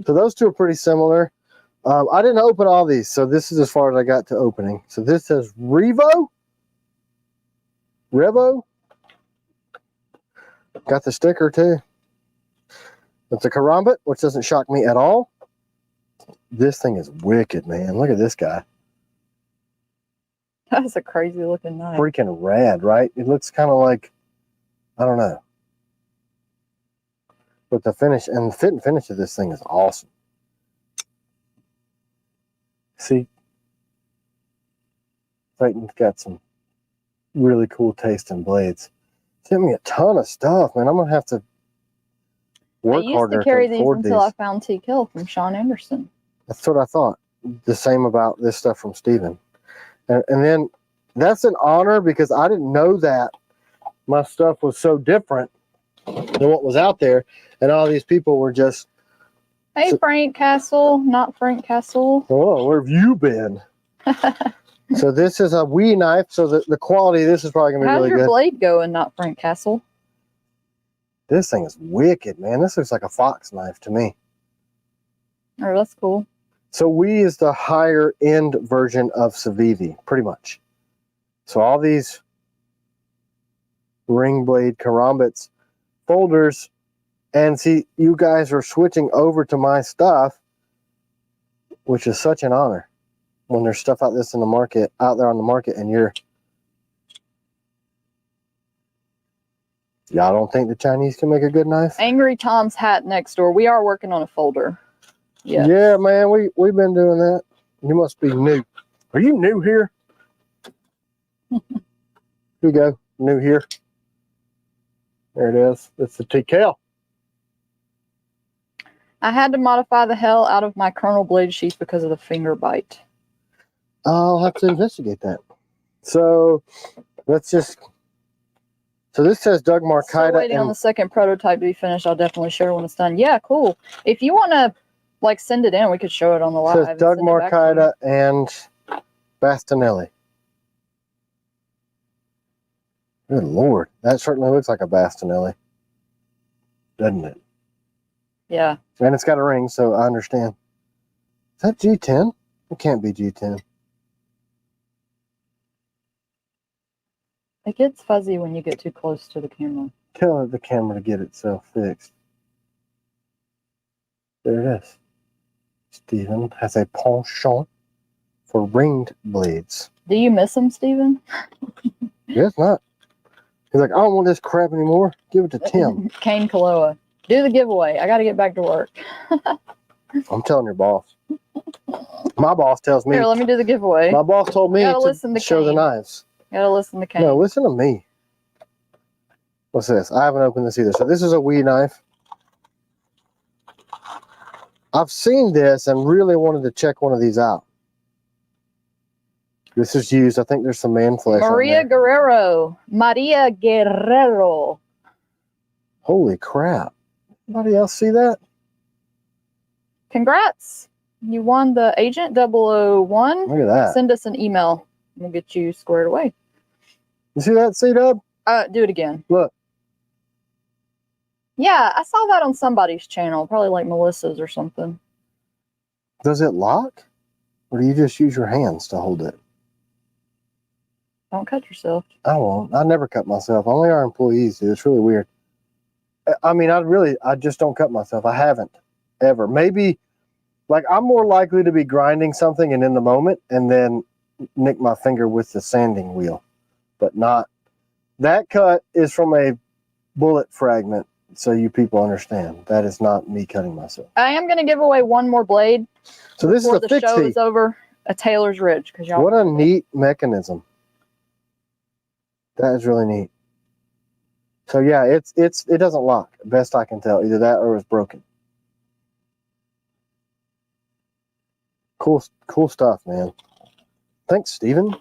So those two are pretty similar. I didn't open all these, so this is as far as I got to opening. So this says Revo. Got the sticker too. It's a karambit, which doesn't shock me at all. This thing is wicked, man. Look at this guy. That's a crazy looking knife. Freaking rad, right? It looks kind of like, I don't know. But the finish and the fit and finish of this thing is awesome. See, Clayton's got some really cool taste in blades. Sent me a ton of stuff, man. I'm gonna have to work harder. I used to carry these until I found T.Kell from Sean Anderson. That's what I thought. The same about this stuff from Steven. And then that's an honor because I didn't know that my stuff was so different than what was out there. And all these people were just... Hey, Frank Castle, not Frank Castle. Oh, where have you been? So this is a wee knife, so the quality of this is probably going to be really good. How's your blade going, not Frank Castle? This thing is wicked, man. This looks like a fox knife to me. Oh, that's cool. So wee is the higher end version of Civivi, pretty much. So all these ring blade karambits, folders, and see, you guys are switching over to my stuff, which is such an honor. When there's stuff out there on the market, and you're... Y'all don't think the Chinese can make a good knife? Angry Tom's hat next door. We are working on a folder. Yes. Yeah, man, we've been doing that. You must be new. Are you new here? Here you go. New here. There it is. It's the T.Kell. I had to modify the hell out of my Colonel blade sheath because of the finger bite. I'll have to investigate that. So let's just... So this says Doug Marcaida. Still waiting on the second prototype to be finished. I'll definitely share when it's done. Yeah, cool. If you want to like send it in, we could show it on the live. It says Doug Marcaida and Bastinelli. Good Lord. That certainly looks like a Bastinelli. Doesn't it? Yeah. And it's got a ring, so I understand. Is that G10? It can't be G10. It gets fuzzy when you get too close to the camera. Tell the camera to get itself fixed. There it is. Steven has a penchant for ringed blades. Do you miss him, Steven? Yes, not. He's like, I don't want this crap anymore. Give it to Tim. Kane Kaloa. Do the giveaway. I got to get back to work. I'm telling your boss. My boss tells me. Here, let me do the giveaway. My boss told me to show the knives. Gotta listen to Kane. No, listen to me. What's this? I haven't opened this either. So this is a wee knife. I've seen this and really wanted to check one of these out. This is used. I think there's some man flesh Maria Guerrero. Maria Guerrero. Holy crap. Anybody else see that? Congrats. You won the Agent 001. Look at that. Send us an email. We'll get you squared away. You see that, C-Dub? Do it again. Look. Yeah, I saw that on somebody's channel. Probably like Melissa's or something. Does it lock? Or do you just use your hands to hold it? Don't cut yourself. I won't. I never cut myself. Only our employees do. It's really weird. I mean, I just don't cut myself. I haven't ever. Maybe, like, I'm more likely to be grinding something and in the moment and then nick my finger with the sanding wheel, but not. That cut is from a bullet fragment, so you people understand. That is not me cutting myself. I am going to give away one more blade. So this is a the show fixie. is over. A Taylor's Ridge, because y'all. What a neat mechanism. That is really neat. So yeah, it doesn't lock. Best I can tell, either that or it's broken. Cool stuff, man. Thanks, Steven.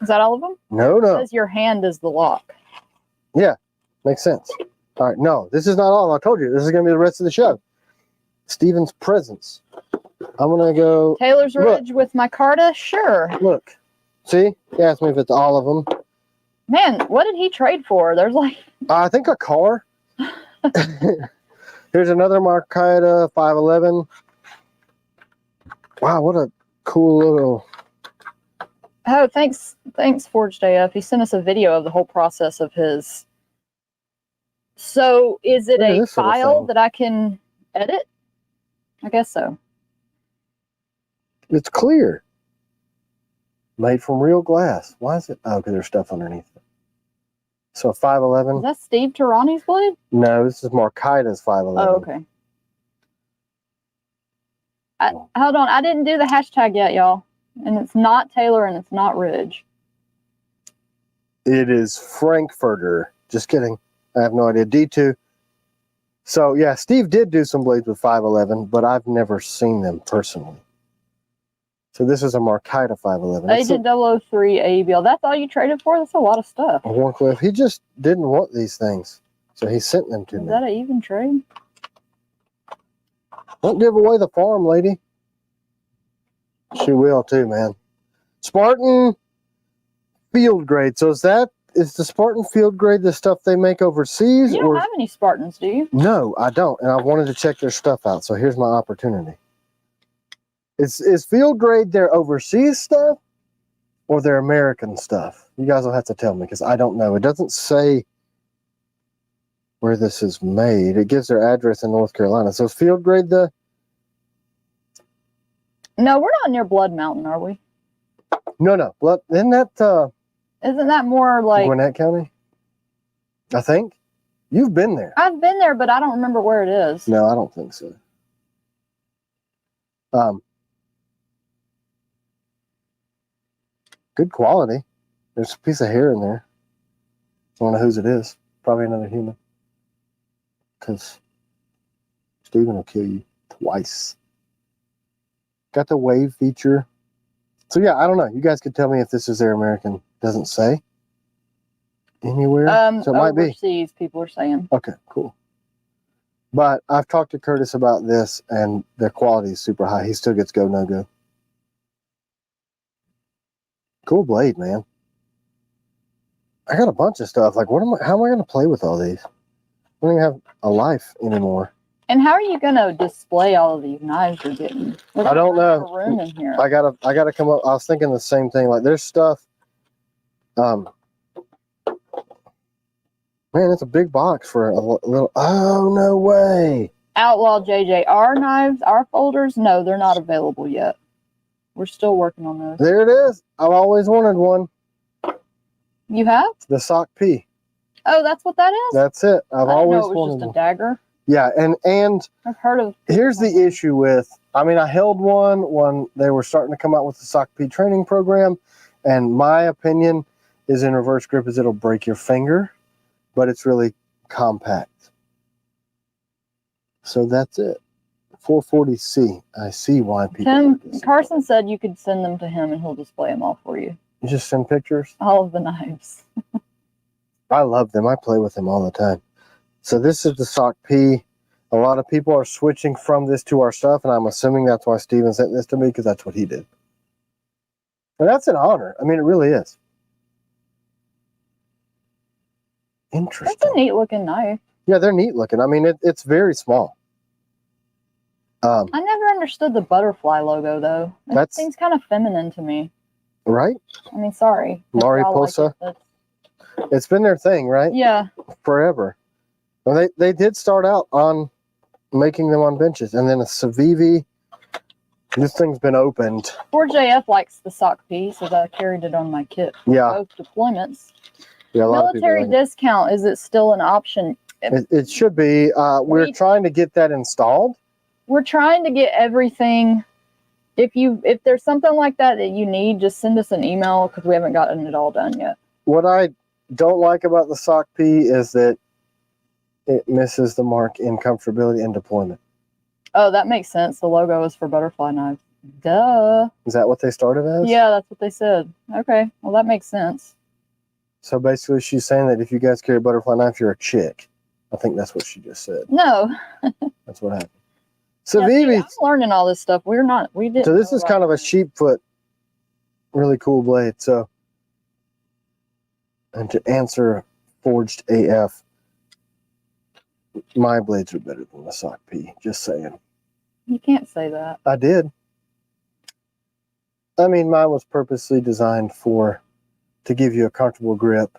Is that all of them? No. It says your hand is the lock. Yeah, makes sense. All right, no, this is not all. I told you, this is going to be the rest of the show. Steven's presents. I'm going to go... Taylor's Ridge with micarta? Sure. Look. See? He asked me if it's all of them. Man, what did he trade for? There's like... I think a car. Here's another micarta 511. Wow, what a cool little... Oh, thanks, Forged AF. He sent us a video of the whole process of his. So, is it a file that I can edit? I guess so. It's clear. Made from real glass. Why is it? Oh, because there's stuff underneath it. So, a 511. Is that Steve Tarani's blade? No, this is Markita's 511. Oh, okay. Hold on. I didn't do the hashtag yet, y'all. And it's not Taylor and it's not Ridge. It is Frankfurter. Just kidding. I have no idea. D2. So, yeah, Steve did do some blades with 511, but I've never seen them personally. So this is a Markita 511. Agent 003 ABL. That's all you traded for? That's a lot of stuff. Warncliffe. He just didn't want these things. So he sent them to me. Is that an even trade? Don't give away the farm, lady. She will too, man. Spartan field grade. So is the Spartan field grade the stuff they make overseas? You don't have any Spartans, do you? No, I don't. And I wanted to check their stuff out. So here's my opportunity. Is field grade their overseas stuff or their American stuff? You guys will have to tell me because I don't know. It doesn't say where this is made. It gives their address in North Carolina. So is field grade the... No, we're not near Blood Mountain, are we? No. Blood, isn't that... Isn't that more like... Gwinnett County? I think. You've been there. I've been there, but I don't remember where it is. No, I don't think so. Good quality. There's a piece of hair in there. I don't know whose it is. Probably another human. Because Steven will kill you twice. Got the wave feature. So yeah, I don't know. You guys could tell me if this is their American. Doesn't say anywhere. So it might be. Overseas, people are saying. Okay, cool. But I've talked to Curtis about this, and their quality is super high. He still gets go, no go. Cool blade, man. I got a bunch of stuff. Like, how am I going to play with all these? I don't even have a life anymore. And how are you going to display all of these knives you're getting? I don't know. A room in here. I gotta come up. I was thinking the same thing. Like, there's stuff. Man, it's a big box for a little. Oh, no way. Outlaw JJ. Our knives, our folders, no, they're not available yet. We're still working on those. There it is. I've always wanted one. You have? The sock P. Oh, that's what that is? That's it. I've always wanted one. It was just a dagger. Yeah, and I've heard of. Here's the issue with. I mean, I held one when they were starting to come out with the sock P training program, and my opinion is in reverse grip is it'll break your finger, but it's really compact. So that's it. 440C. I see why people. Carson said you could send them to him and he'll display them all for you. You just send pictures? All of the knives. I love them. I play with them all the time. So this is the sock P. A lot of people are switching from this to our stuff, and I'm assuming that's why Steven sent this to me, because that's what he did. And that's an honor. I mean, it really is. Interesting. That's a neat looking knife. Yeah, they're neat looking. I mean, it's very small. I never understood the butterfly logo though. It seems kind of feminine to me. Right? I mean, sorry. Mariposa. Like it's been their thing, right? Yeah. Forever. Well, they did start out on making them on benches, and then a Civivi. This thing's been opened. 4JF likes the sock piece, so I carried it on my kit for both deployments. Yeah, military discount, is it still an option? It should be. We're trying to get that installed. We're trying to get everything. If there's something like that that you need, just send us an email because we haven't gotten it all done yet. What I don't like about the sock P is that it misses the mark in comfortability and deployment. Oh, that makes sense. The logo is for butterfly knives. Duh. Is that what they started as? Yeah, that's what they said. Okay, well that makes sense. So basically she's saying that if you guys carry a butterfly knife, you're a chick. I think that's what she just said. No. That's what happened. Civivi. I'm learning all this stuff. We didn't. So this is kind of a sheepfoot, really cool blade. So, and to answer Forged AF, my blades are better than the sock P. Just saying. You can't say that. I did. I mean, mine was purposely designed to give you a comfortable grip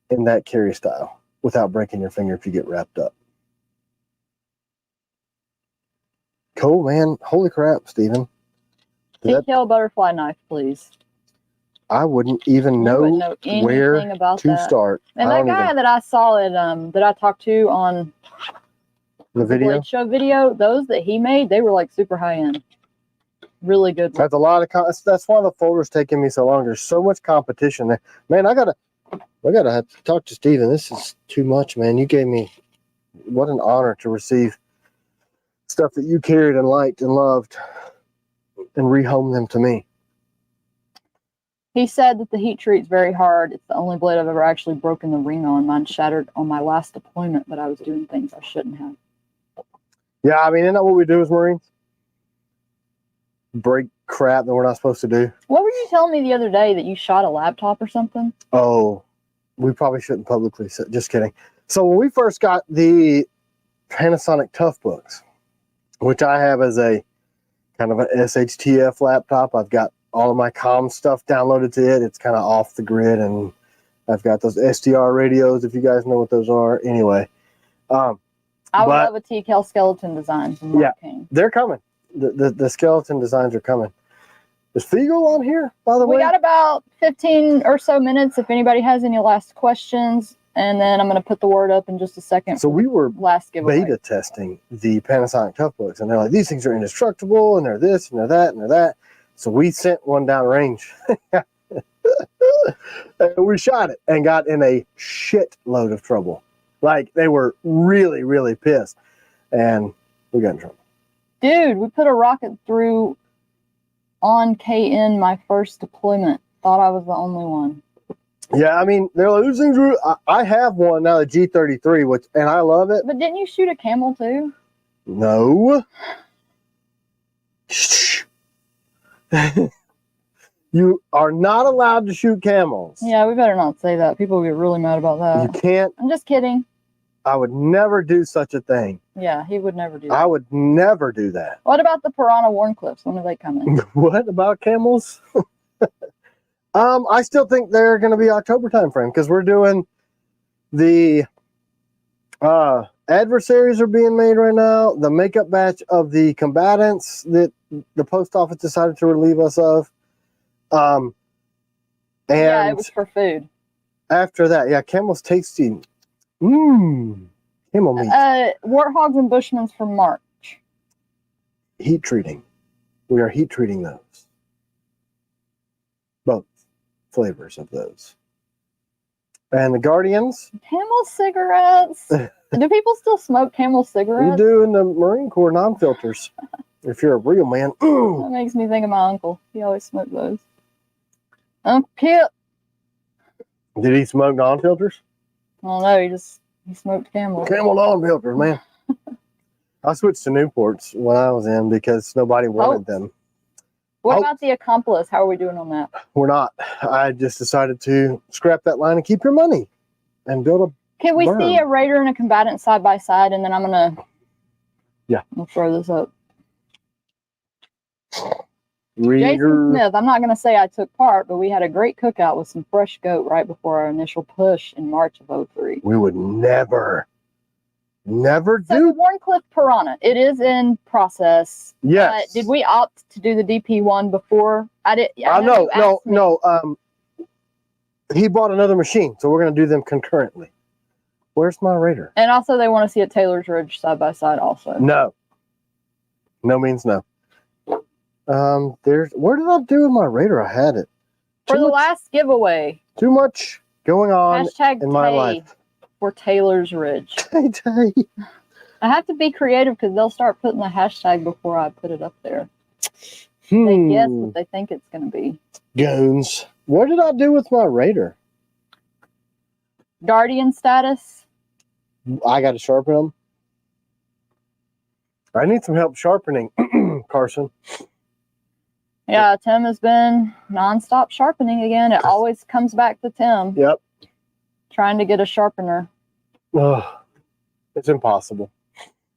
in that carry style without breaking your finger if you get wrapped up. Cool, man. Holy crap, Steven. T.Kell butterfly knife, please. I wouldn't even know where to start. And that guy that I saw that I talked to on the video Blade Show video, those that he made, they were like super high end. Really good. That's a lot of that's why the folder's taking me so long. There's so much competition there. Man, I gotta have to talk to Steven. This is too much, man. You gave me what an honor to receive stuff that you carried and liked and loved and rehome them to me. He said that the heat treat's very hard. It's the only blade I've ever actually broken the ring on. Mine shattered on my last deployment, but I was doing things I shouldn't have. Yeah, I mean, isn't that what we do as Marines? Break crap that we're not supposed to do. What were you telling me the other day, that you shot a laptop or something? Oh, we probably shouldn't publicly say. Just kidding. So when we first got the Panasonic Tough Books, which I have as a kind of an SHTF laptop, I've got all of my comm stuff downloaded to it. It's kind of off the grid, and I've got those SDR radios, if you guys know what those are. Anyway, I would love a T.Kell skeleton design from Mark King. They're coming. The skeleton designs are coming. Is Fiegel on here, by the way? We got about 15 or so minutes if anybody has any last questions, and then I'm going to put the word up in just a second. So we were last giveaway. Beta testing the Panasonic Tough Books, and they're like, these things are indestructible, and they're this, and they're that, and they're that. So we sent one down range. And we shot it and got in a shit load of trouble. Like, they were really, really pissed. And we got in trouble. Dude, we put a rocket through on KN my first deployment. Thought I was the only one. Yeah, I mean, those things were, I have one now, the G33, and I love it. But didn't you shoot a camel too? No. Shh. You are not allowed to shoot camels. Yeah, we better not say that. People will get really mad about that. You can't. I'm just kidding. I would never do such a thing. Yeah, he would never do that. I would never do that. What about the piranha Warncliffs? When are they coming? What about camels? I still think they're going to be October time frame, because we're doing the adversaries are being made right now. The makeup batch of the combatants that the post office decided to relieve us of. And yeah, it was for food. After that, yeah, camels tasty. Camel meat. Warthogs and Bushmans for March. Heat treating. We are heat treating those. Both flavors of those. And the Guardians. Camel cigarettes. Do people still smoke Camel cigarettes? We do in the Marine Corps, non-filters. If you're a real man. That makes me think of my uncle. He always smoked those. Uncle Kip. Did he smoke non-filters? I don't know. He smoked Camel. Camel non-filters, man. I switched to Newports when I was in because nobody wanted them. What about the Accomplice? How are we doing on that? We're not. I just decided to scrap that line and keep your money and build a Can we see a Raider and a combatant side by side, and then I'm going to Yeah. I'll throw this up. Reader. Jason Smith, I'm not going to say I took part, but we had a great cookout with some fresh goat right before our initial push in March of 03. We would never So the do. Warncliffe Piranha, it is in process. Yes. Did we opt to do the DP one before? I did. No. He bought another machine, so we're going to do them concurrently. Where's my Raider? And also, they want to see a Taylor's Ridge side by side. Also, No. No means no. Where did I do with my Raider? I had it. For the last giveaway. Too much going on Hashtag in my life. For Taylor's Ridge. Tay. I have to be creative because they'll start putting the hashtag before I put it up there. They guess what they think it's going to be. Goons. What did I do with my Raider? Guardian status. I got to sharpen them. I need some help sharpening, Carson. Yeah, Tim has been nonstop sharpening again. It always comes back to Tim. Yep. Trying to get a sharpener. Oh, it's impossible.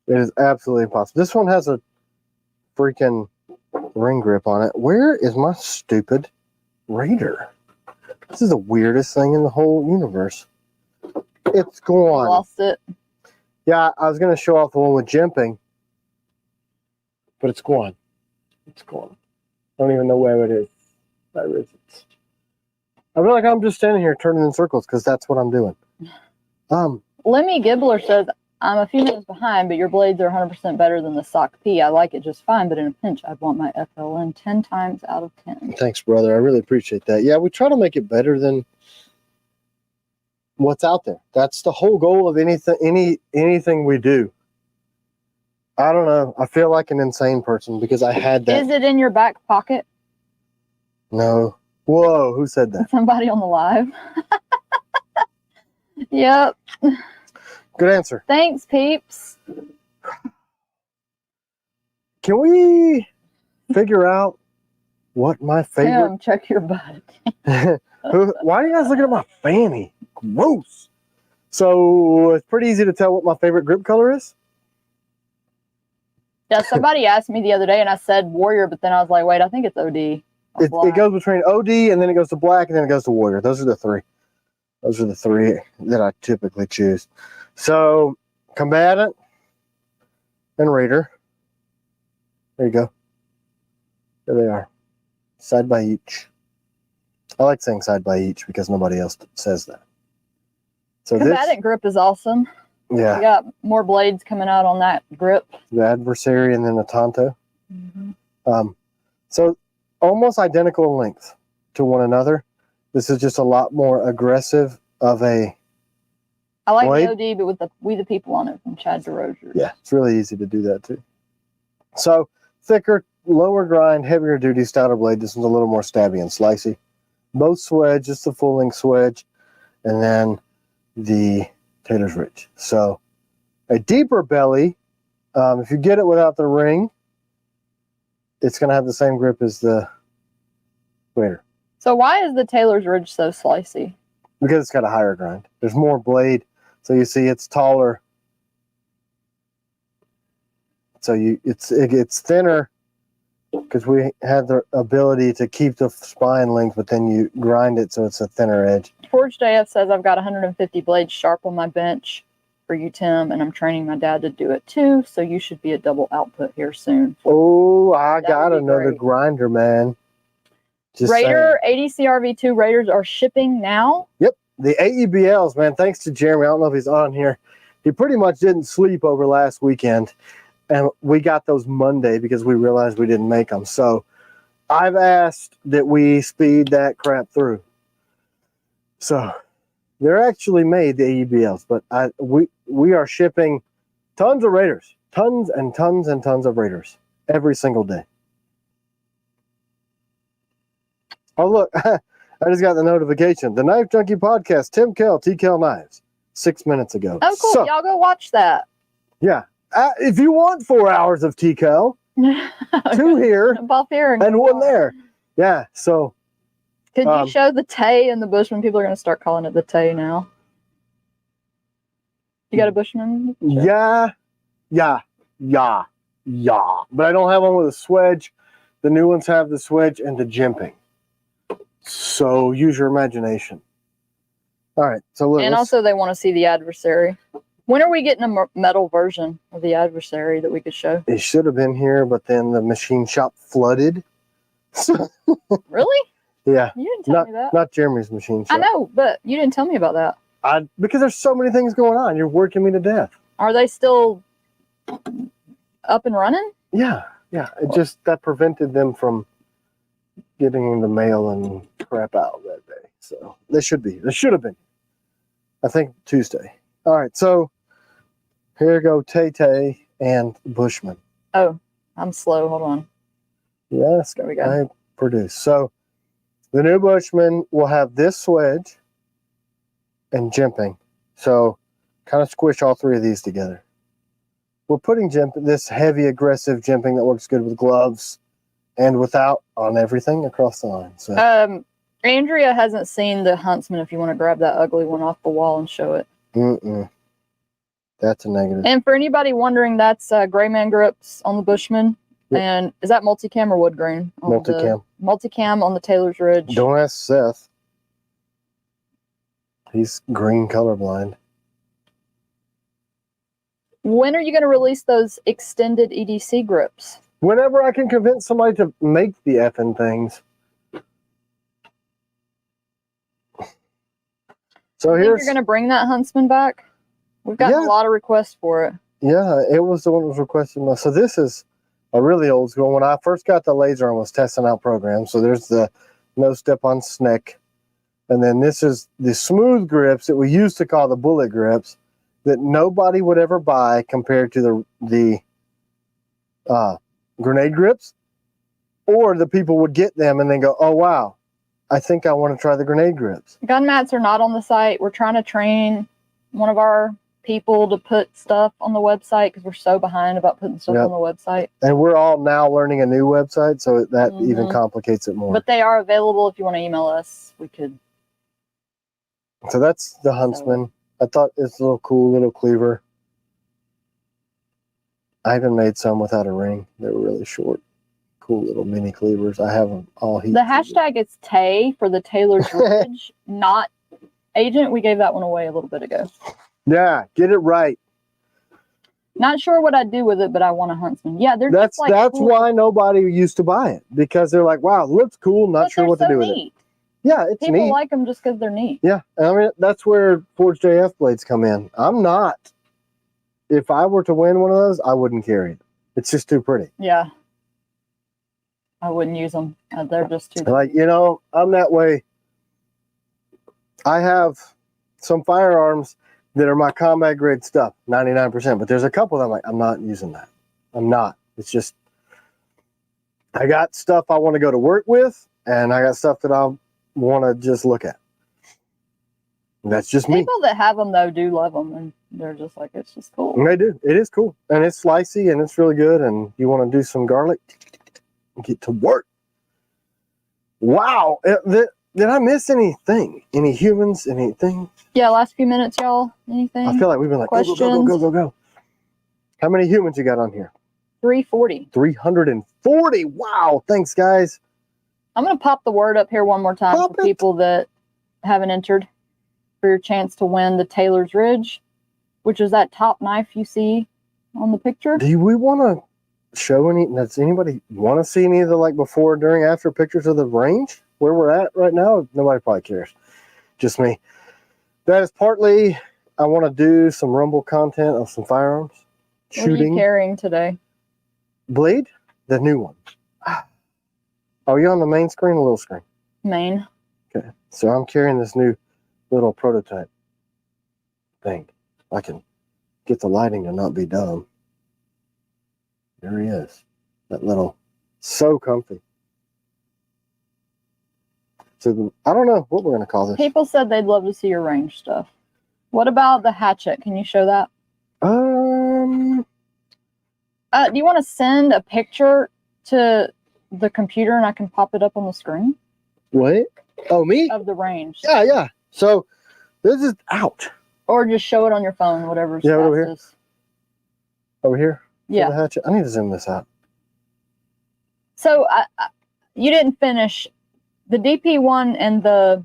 It is absolutely impossible. This one has a freaking ring grip on it. Where is my stupid Raider? This is the weirdest thing in the whole universe. It's gone. Lost it. Yeah, I was going to show off the one with jimping, but it's gone. It's gone. I don't even know where it is. Where is it? I feel like I'm just standing here turning in circles because that's what I'm doing. Lemmy Gibbler says, I'm a few minutes behind, but your blades are 100% better than the Sock P. I like it just fine, but in a pinch, I'd want my FLN 10 times out of 10. Thanks, brother. I really appreciate that. Yeah, we try to make it better than what's out there. That's the whole goal of anything we do. I don't know. I feel like an insane person because I had that. Is it in your back pocket? No. Whoa, who said that? Somebody on the live. Yep. Good answer. Thanks, peeps. Can we figure out what my favorite... Tim, check your butt. Why are you guys looking at my fanny? Gross. So it's pretty easy to tell what my favorite grip color is. Yeah, somebody asked me the other day and I said Warrior, but then I was like, wait, I think it's OD. It goes between OD and then it goes to black and then it goes to Warrior. Those are the three. Those are the three that I typically choose. So, Combatant and Raider. There you go. There they are. Side by each. I like saying side by each because nobody else says that. So Combatant grip is awesome. Yeah. You got more blades coming out on that grip. The Adversary and then the Tonto. Mm-hmm. So almost identical in length to one another. This is just a lot more aggressive of a I like blade. the OD, but with the We the People on it from Chad DeRozier. Yeah, it's really easy to do that too. So thicker, lower grind, heavier duty, stouter blade. This one's a little more stabby and slicey. Both swedge, just the full length swedge, and then the Taylor's Ridge. So a deeper belly. If you get it without the ring, it's going to have the same grip as the Raider. So why is the Taylor's Ridge so slicey? Because it's got a higher grind. There's more blade. So you see it's taller. So it's thinner because we have the ability to keep the spine length, but then you grind it so it's a thinner edge. Forge JF says, I've got 150 blades sharp on my bench for you, Tim, and I'm training my dad to do it too, so you should be a double output here soon. Oh, I got another grinder, man. Just Raider, 80 CRV2 Raiders are shipping now. Yep. The AEBLs, man, thanks to Jeremy. I don't know if he's on here. He pretty much didn't sleep over last weekend. And we got those Monday because we realized we didn't make them. So I've asked that we speed that crap through. So they're actually made, the AEBLs. But we are shipping tons of Raiders. Tons and tons and tons of Raiders every single day. Oh, look, I just got the notification. The Knife Junkie Podcast, T.Kell, T.Kell Knives, 6 minutes ago. Oh, cool. So, y'all go watch that. Yeah. If you want 4 hours of T.Kell, 2 here and 1 there. Yeah, so. Could you show the Tay and the Bushman? People are going to start calling it the Tay now. You got a Bushman? Yeah. Yeah. But I don't have one with a swedge. The new ones have the swedge and the jimping. So use your imagination. All right. So look, And also they want to see the adversary. When are we getting a metal version of the adversary that we could show? it should have been here, but then the machine shop flooded. Really? Yeah. You didn't tell me that. Not Jeremy's machine shop. I know, but you didn't tell me about that. Because there's so many things going on. You're working me to death. Are they still up and running? Yeah. It just that prevented them from getting the mail and crap out that day. So they should be. They should have been. I think Tuesday. All right. So here go Tay and Bushman. Oh, I'm slow. Hold on. Yes, There we go. I produce. So the new Bushman will have this swedge and jimping. So kind of squish all three of these together. We're putting this heavy, aggressive jimping that works good with gloves and without on everything across the line. So Andrea hasn't seen the Huntsman. If you want to grab that ugly one off the wall and show it. That's a negative. And for anybody wondering, that's gray man grips on the Bushman. Yep. And is that multicam or wood grain? Multicam. Multicam on the Taylor's Ridge. Don't ask Seth. He's green colorblind. When are you going to release those extended EDC grips? Whenever I can convince somebody to make the effing things. So You're going to bring that Huntsman back? We've gotten a lot of requests for it. Yeah, it was the one that was requested. So this is a really old school. When I first got the laser and was testing out programs, so there's the no step on SNCC. And then this is the smooth grips that we used to call the bullet grips that nobody would ever buy compared to the grenade grips. Or the people would get them and then go, oh, wow, I think I want to try the grenade grips. Gun mats are not on the site. We're trying to train one of our people to put stuff on the website because we're so behind about putting stuff on the website. And we're all now learning a new website, so that even complicates it more. But they are available if you want to email us. We could. So that's the Huntsman. I thought it's a little cool little cleaver. I even made some without a ring. They were really short. Cool little mini cleavers. I have them all heat. The hashtag is Tay for the Taylor's Ridge, not Agent. We gave that one away a little bit ago. Yeah, get it right. Not sure what I'd do with it, but I want a Huntsman. Yeah, that's cool. why nobody used to buy it, because they're like, wow, it looks cool, not sure what to do with it. Yeah, it's neat. People like them just because they're neat. Yeah, I mean, that's where Forged AF blades come in. I'm not. If I were to win one of those, I wouldn't carry it. It's just too pretty. Yeah. I wouldn't use them. They're just too. Like, I'm that way. I have some firearms that are my combat grade stuff, 99%, but there's a couple that I'm like, I'm not using that. I'm not. It's just, I got stuff I want to go to work with, and I got stuff that I want to just look at. And that's just me. People that have them, though, do love them, and they're just like, it's just cool. And they do. It is cool, and it's slicey, and it's really good, and you want to do some garlic, get to work. Wow. Did I miss anything? Any humans? Anything? Yeah, last few minutes, y'all. Anything? I feel like we've been like, go. How many humans you got on here? 340. 340. Wow. Thanks, guys. I'm going to pop the word up here one more time for people that haven't entered for your chance to win the Taylor's Ridge, which is that top knife you see on the picture. Do we want to show any? Does anybody want to see any of the before, during, after pictures of the range? Where we're at right now? Nobody probably cares. Just me. That is partly I want to do some Rumble content of some firearms. Shooting. What are you carrying today? Blade? The new one. Are you on the main screen or little screen? Main. Okay. So I'm carrying this new little prototype thing. I can get the lighting to not be dumb. There he is. That little, so comfy. So I don't know what we're going to call this. People said they'd love to see your range stuff. What about the hatchet? Can you show that? Do you want to send a picture to the computer and I can pop it up on the screen? What? Oh, me? Of the range. Yeah. So this is out. Or just show it on your phone, whatever's over here. Over here? Yeah. The hatchet? I need to zoom this out. So you didn't finish the DP1 and the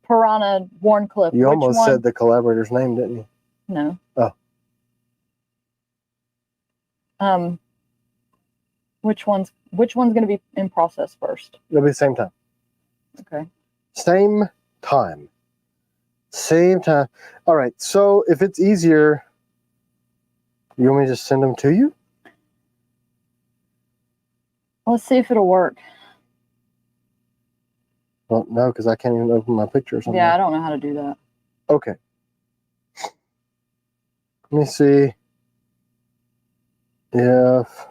Piranha Warncliffe. You Which almost one? said the collaborator's name, didn't you? No. Oh. Which one's going to be in process first? It'll be the same time. Okay. Same time. Same time. All right. So if it's easier, you want me to just send them to you? Let's see if it'll work. Well, no, because I can't even open my picture or something. Yeah, I don't know how to do that. Okay. Let me see if...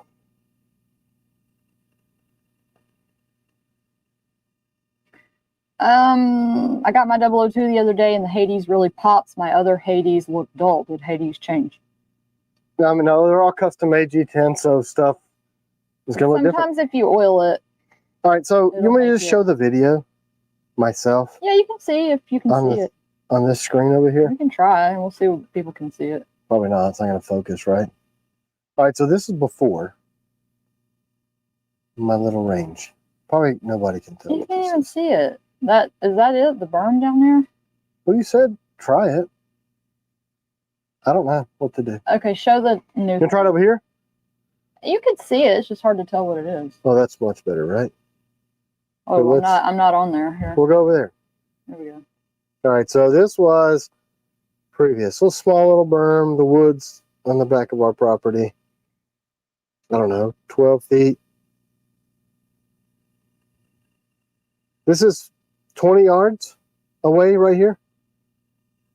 I got my 002 the other day and the Hades really pops. My other Hades looked dull. Did Hades change? I mean, no, they're all custom made G10, so stuff is going to look different. Sometimes if you oil it. All right, so you want me to just make show the video myself? Yeah, you can see if you can see it. On this screen over here? We can try and we'll see if people can see it. Probably not. It's not going to focus, right? All right, so this is before my little range. Probably nobody can tell. You can't even see it. Is that it? The berm down there? Well, you said try it. I don't know what to do. Okay, show the new. You can try it over here? You can see it. It's just hard to tell what it is. Oh, that's much better, right? Oh, So I'm not on there. Here. We'll go over there. There we go. All right, so this was previous. So small little berm, the woods on the back of our property. I don't know, 12 feet. This is 20 yards away right here.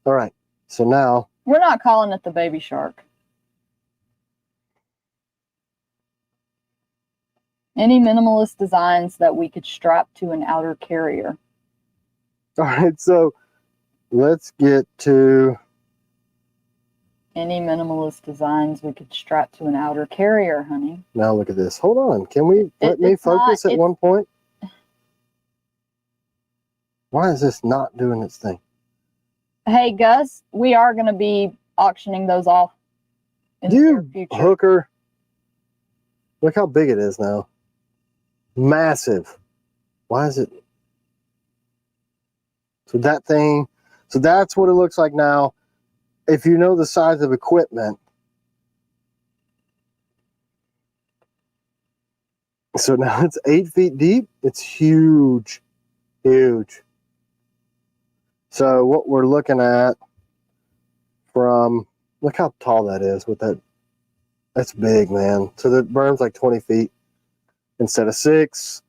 All right, so now. We're not calling it the baby shark. Any minimalist designs that we could strap to an outer carrier. All right, so let's get to any minimalist designs we could strap to an outer carrier, honey. Now look at this. Hold on. Can we let me focus at one point? Why is this not doing its thing? Hey, Gus, we are going to be auctioning those off in the near future. Hooker. Look how big it is now. Massive. Why is it? So that thing, so that's what it looks like now. If you know the size of equipment. So now it's 8 feet deep. It's huge, huge. So what we're looking at from, look how tall that is with that. That's big, man. So the berm's like 20 feet instead of 6.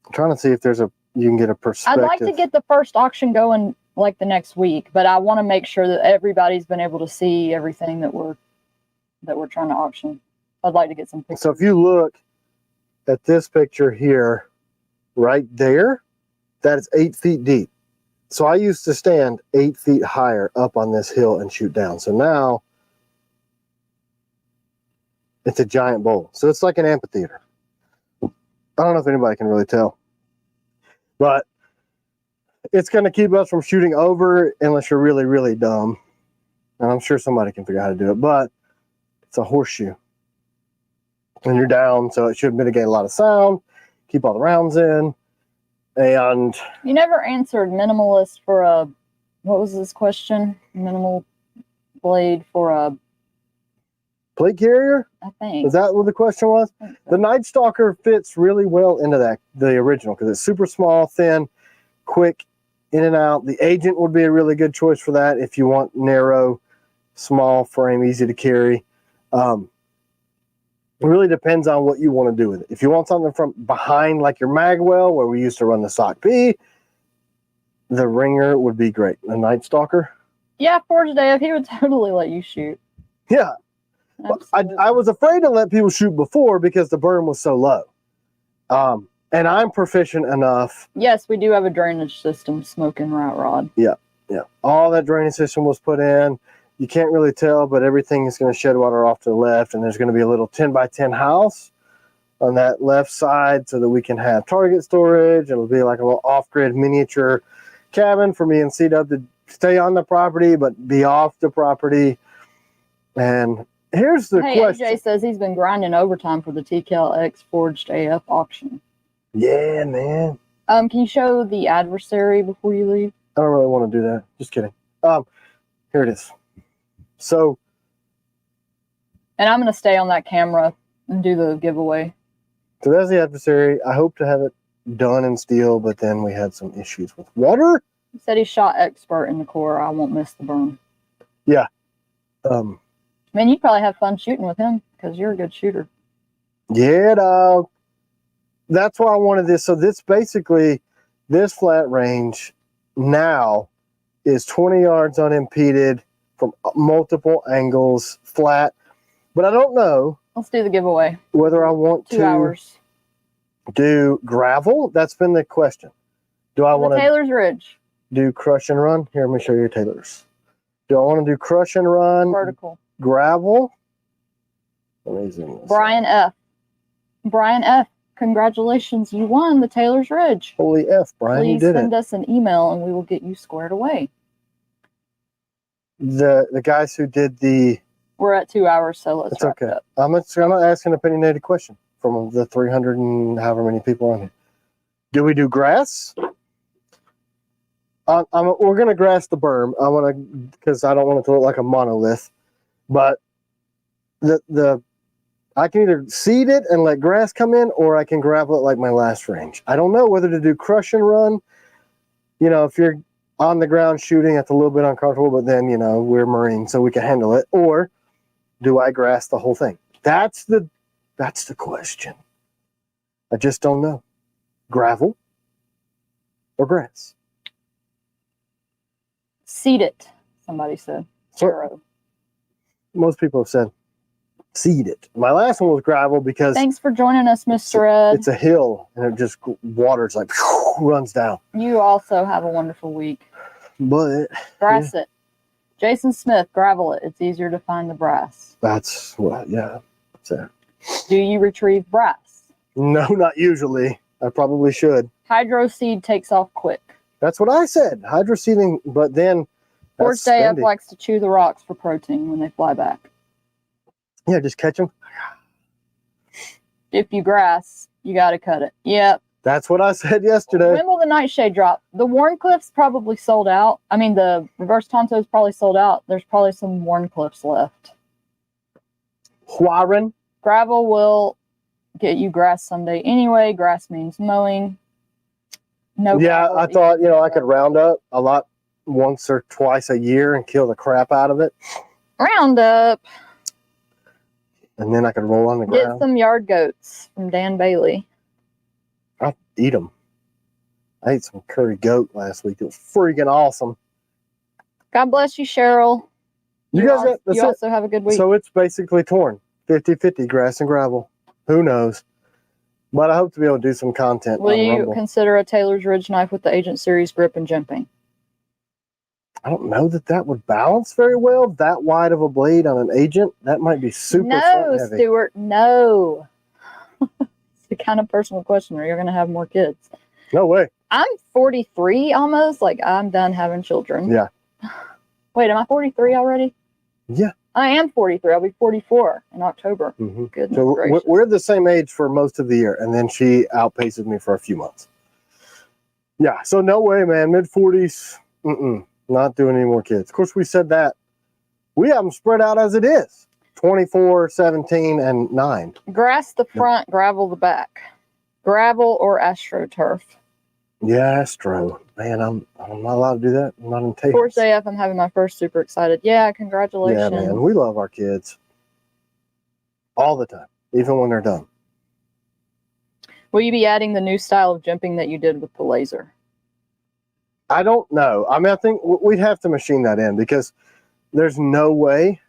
I'm trying to see if there's you can get a perspective. I'd like to get the first auction going like the next week, but I want to make sure that everybody's been able to see everything that we're trying to auction. I'd like to get some pictures. So if you look at this picture here, right there, that is 8 feet deep. So I used to stand 8 feet higher up on this hill and shoot down. So now it's a giant bowl. So it's like an amphitheater. I don't know if anybody can really tell, but it's going to keep us from shooting over unless you're really, really dumb. And I'm sure somebody can figure out how to do it, but it's a horseshoe. And you're down, so it should mitigate a lot of sound, keep all the rounds in. And you never answered minimalist for a, what was this question? Minimal blade for a plate carrier? I think. Is that what the question was? So. The Night Stalker fits really well into that, the original, because it's super small, thin, quick, in and out. The Agent would be a really good choice for that if you want narrow, small frame, easy to carry. It really depends on what you want to do with it. If you want something from behind, like your Magwell, where we used to run the Sock P, the Ringer would be great. The Night Stalker. Yeah, Forge Dave, he would totally let you shoot. Yeah. I was afraid to let people shoot before because the berm was so low. And I'm proficient enough. Yes, we do have a drainage system, smoking rat rod. Yeah, yeah. All that drainage system was put in. You can't really tell, but everything is going to shed water off to the left, and there's going to be a little 10 by 10 house on that left side so that we can have target storage. It'll be like a little off-grid miniature cabin for me and C-Dub to stay on the property, but be off the property. And here's the Hey, question. AJ says he's been grinding overtime for the T.Kell X Forged AF auction. Yeah, man. Can you show the adversary before you leave? I don't really want to do that. Just kidding. Here it is. So, And I'm gonna stay on that camera and do the giveaway. so that's the adversary. I hope to have it done in steel, but then we had some issues with water. He said he shot expert in the core. I won't miss the burn. Yeah. Man, you'd probably have fun shooting with him because you're a good shooter. Yeah, dog. That's why I wanted this. So this basically, this flat range now is 20 yards unimpeded from multiple angles, flat. But I don't know Let's do the giveaway. whether I want 2 to hours. do gravel. That's been the question. Do I want to Taylor's Ridge. do crush and run? Here, let me show you Taylor's. Do I want to do crush and run Vertical. gravel? Let me zoom this Brian F. Brian F. Congratulations, you won the Taylor's Ridge. Holy F, Brian, you Please did send it. us an email and we will get you squared away. The guys who did the... We're at 2 hours, so let's It's wrap okay. it up. I'm not asking an opinionated question from the 300 and however many people on here. Do we do grass? We're going to grass the berm. I want to, because I don't want it to look like a monolith. But I can either seed it and let grass come in, or I can gravel it like my last range. I don't know whether to do crush and run. You know, if you're on the ground shooting, it's a little bit uncomfortable, but then, you know, we're Marine, so we can handle it. Or do I grass the whole thing? That's the question. I just don't know. Gravel or grass? Seed it, somebody said. Zero. Most people have said seed it. My last one was gravel because Thanks for joining us, Mr. Ed. it's a hill and it just water's like runs down. You also have a wonderful week. But Grass it. Jason Smith, gravel it. It's easier to find the brass. that's what, yeah. So, Do you retrieve brass? no, not usually. I probably should. Hydro seed takes off quick. That's what I said. Hydroseeding, but then Forged AF likes to chew the rocks for protein when they fly back. Yeah, just catch them. If you grass, you got to cut it. Yep. That's what I said yesterday. When will the Nightshade drop? The Warncliffe's probably sold out. I mean, the Reverse Tonto's probably sold out. There's probably some Warncliffes left. Warren. Gravel will get you grass someday anyway. Grass means mowing. No. Yeah, gravel I thought, you know, I could round up a lot once or twice a year and kill the crap out of it. Roundup. And then I could roll on the Get ground. some yard goats from Dan Bailey. I'll eat them. I ate some curry goat last week. It was freaking awesome. God bless you, Cheryl. You guys got, that's you it. also have a good week. So it's basically torn. 50-50 grass and gravel. Who knows? But I hope to be able to do some content Will on you Rumble. consider a Taylor's Ridge knife with the Agent Series grip and jimping? I don't know that would balance very well. That wide of a blade on an Agent, that might be super No, front heavy. Stuart, no. It's the kind of personal question where you're going to have more kids. No way. I'm 43 almost. Like, I'm done having children. Yeah. Wait, am I 43 already? Yeah. I am 43. I'll be 44 in October. Mm-hmm. Goodness So gracious. we're the same age for most of the year, and then she outpaces me for a few months. Yeah, so no way, man. Mid-40s, not doing any more kids. Of course, we said that. We have them spread out as it is. 24, 17, and 9. Grass the front, gravel the back. Gravel or AstroTurf. Yeah, Astro. Man, I'm not allowed to do that. I'm not in Texas. Forged AF, I'm having my first. Super excited. Yeah, congratulations. Yeah, man. We love our kids. All the time. Even when they're done. Will you be adding the new style of jumping that you did with the laser? I don't know. I mean, I think we'd have to machine that in because there's no way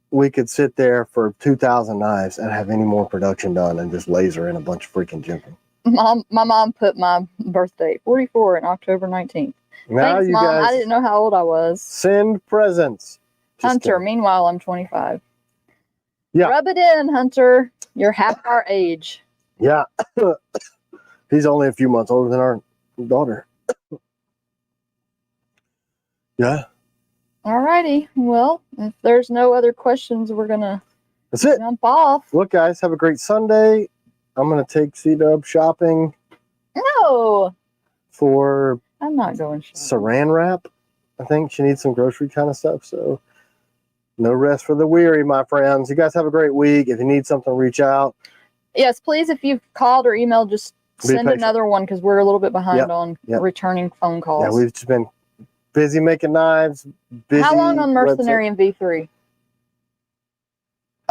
we could sit there for 2,000 knives and have any more production done and just laser in a bunch of freaking jumping. My mom put my birthday, 44, in October 19th. Now Thanks, you Mom. guys I didn't know how old I was. send presents. Just Hunter, kidding. meanwhile, I'm 25. Yeah. Rub it in, Hunter. You're half our age. Yeah. He's only a few months older than our daughter. Yeah. Alrighty. Well, if there's no other questions, we're going to That's it. Jump off. Look, guys, have a great Sunday. I'm going to take C-Dub shopping No, for I'm not going shopping. saran wrap. I think she needs some grocery kind of stuff. So no rest for the weary, my friends. You guys have a great week. If you need something, reach out. Yes, please, if you've called or emailed, just send patient. another one because we're a little bit behind on returning phone calls. Yeah, we've just been busy making knives. Busy. How long on Mercenary and V3?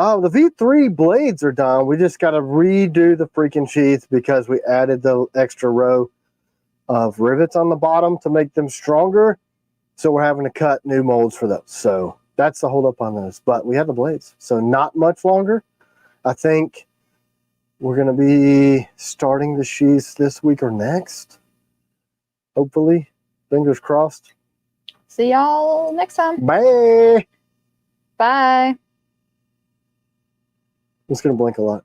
Oh, the V3 blades are done. We just got to redo the freaking sheath because we added the extra row of rivets on the bottom to make them stronger. So we're having to cut new molds for those. So that's the hold up on those. But we have the blades. So not much longer. I think we're going to be starting the sheaths this week or next. Hopefully. Fingers crossed. See y'all next time. Bye. Bye. I'm just going to blink a lot.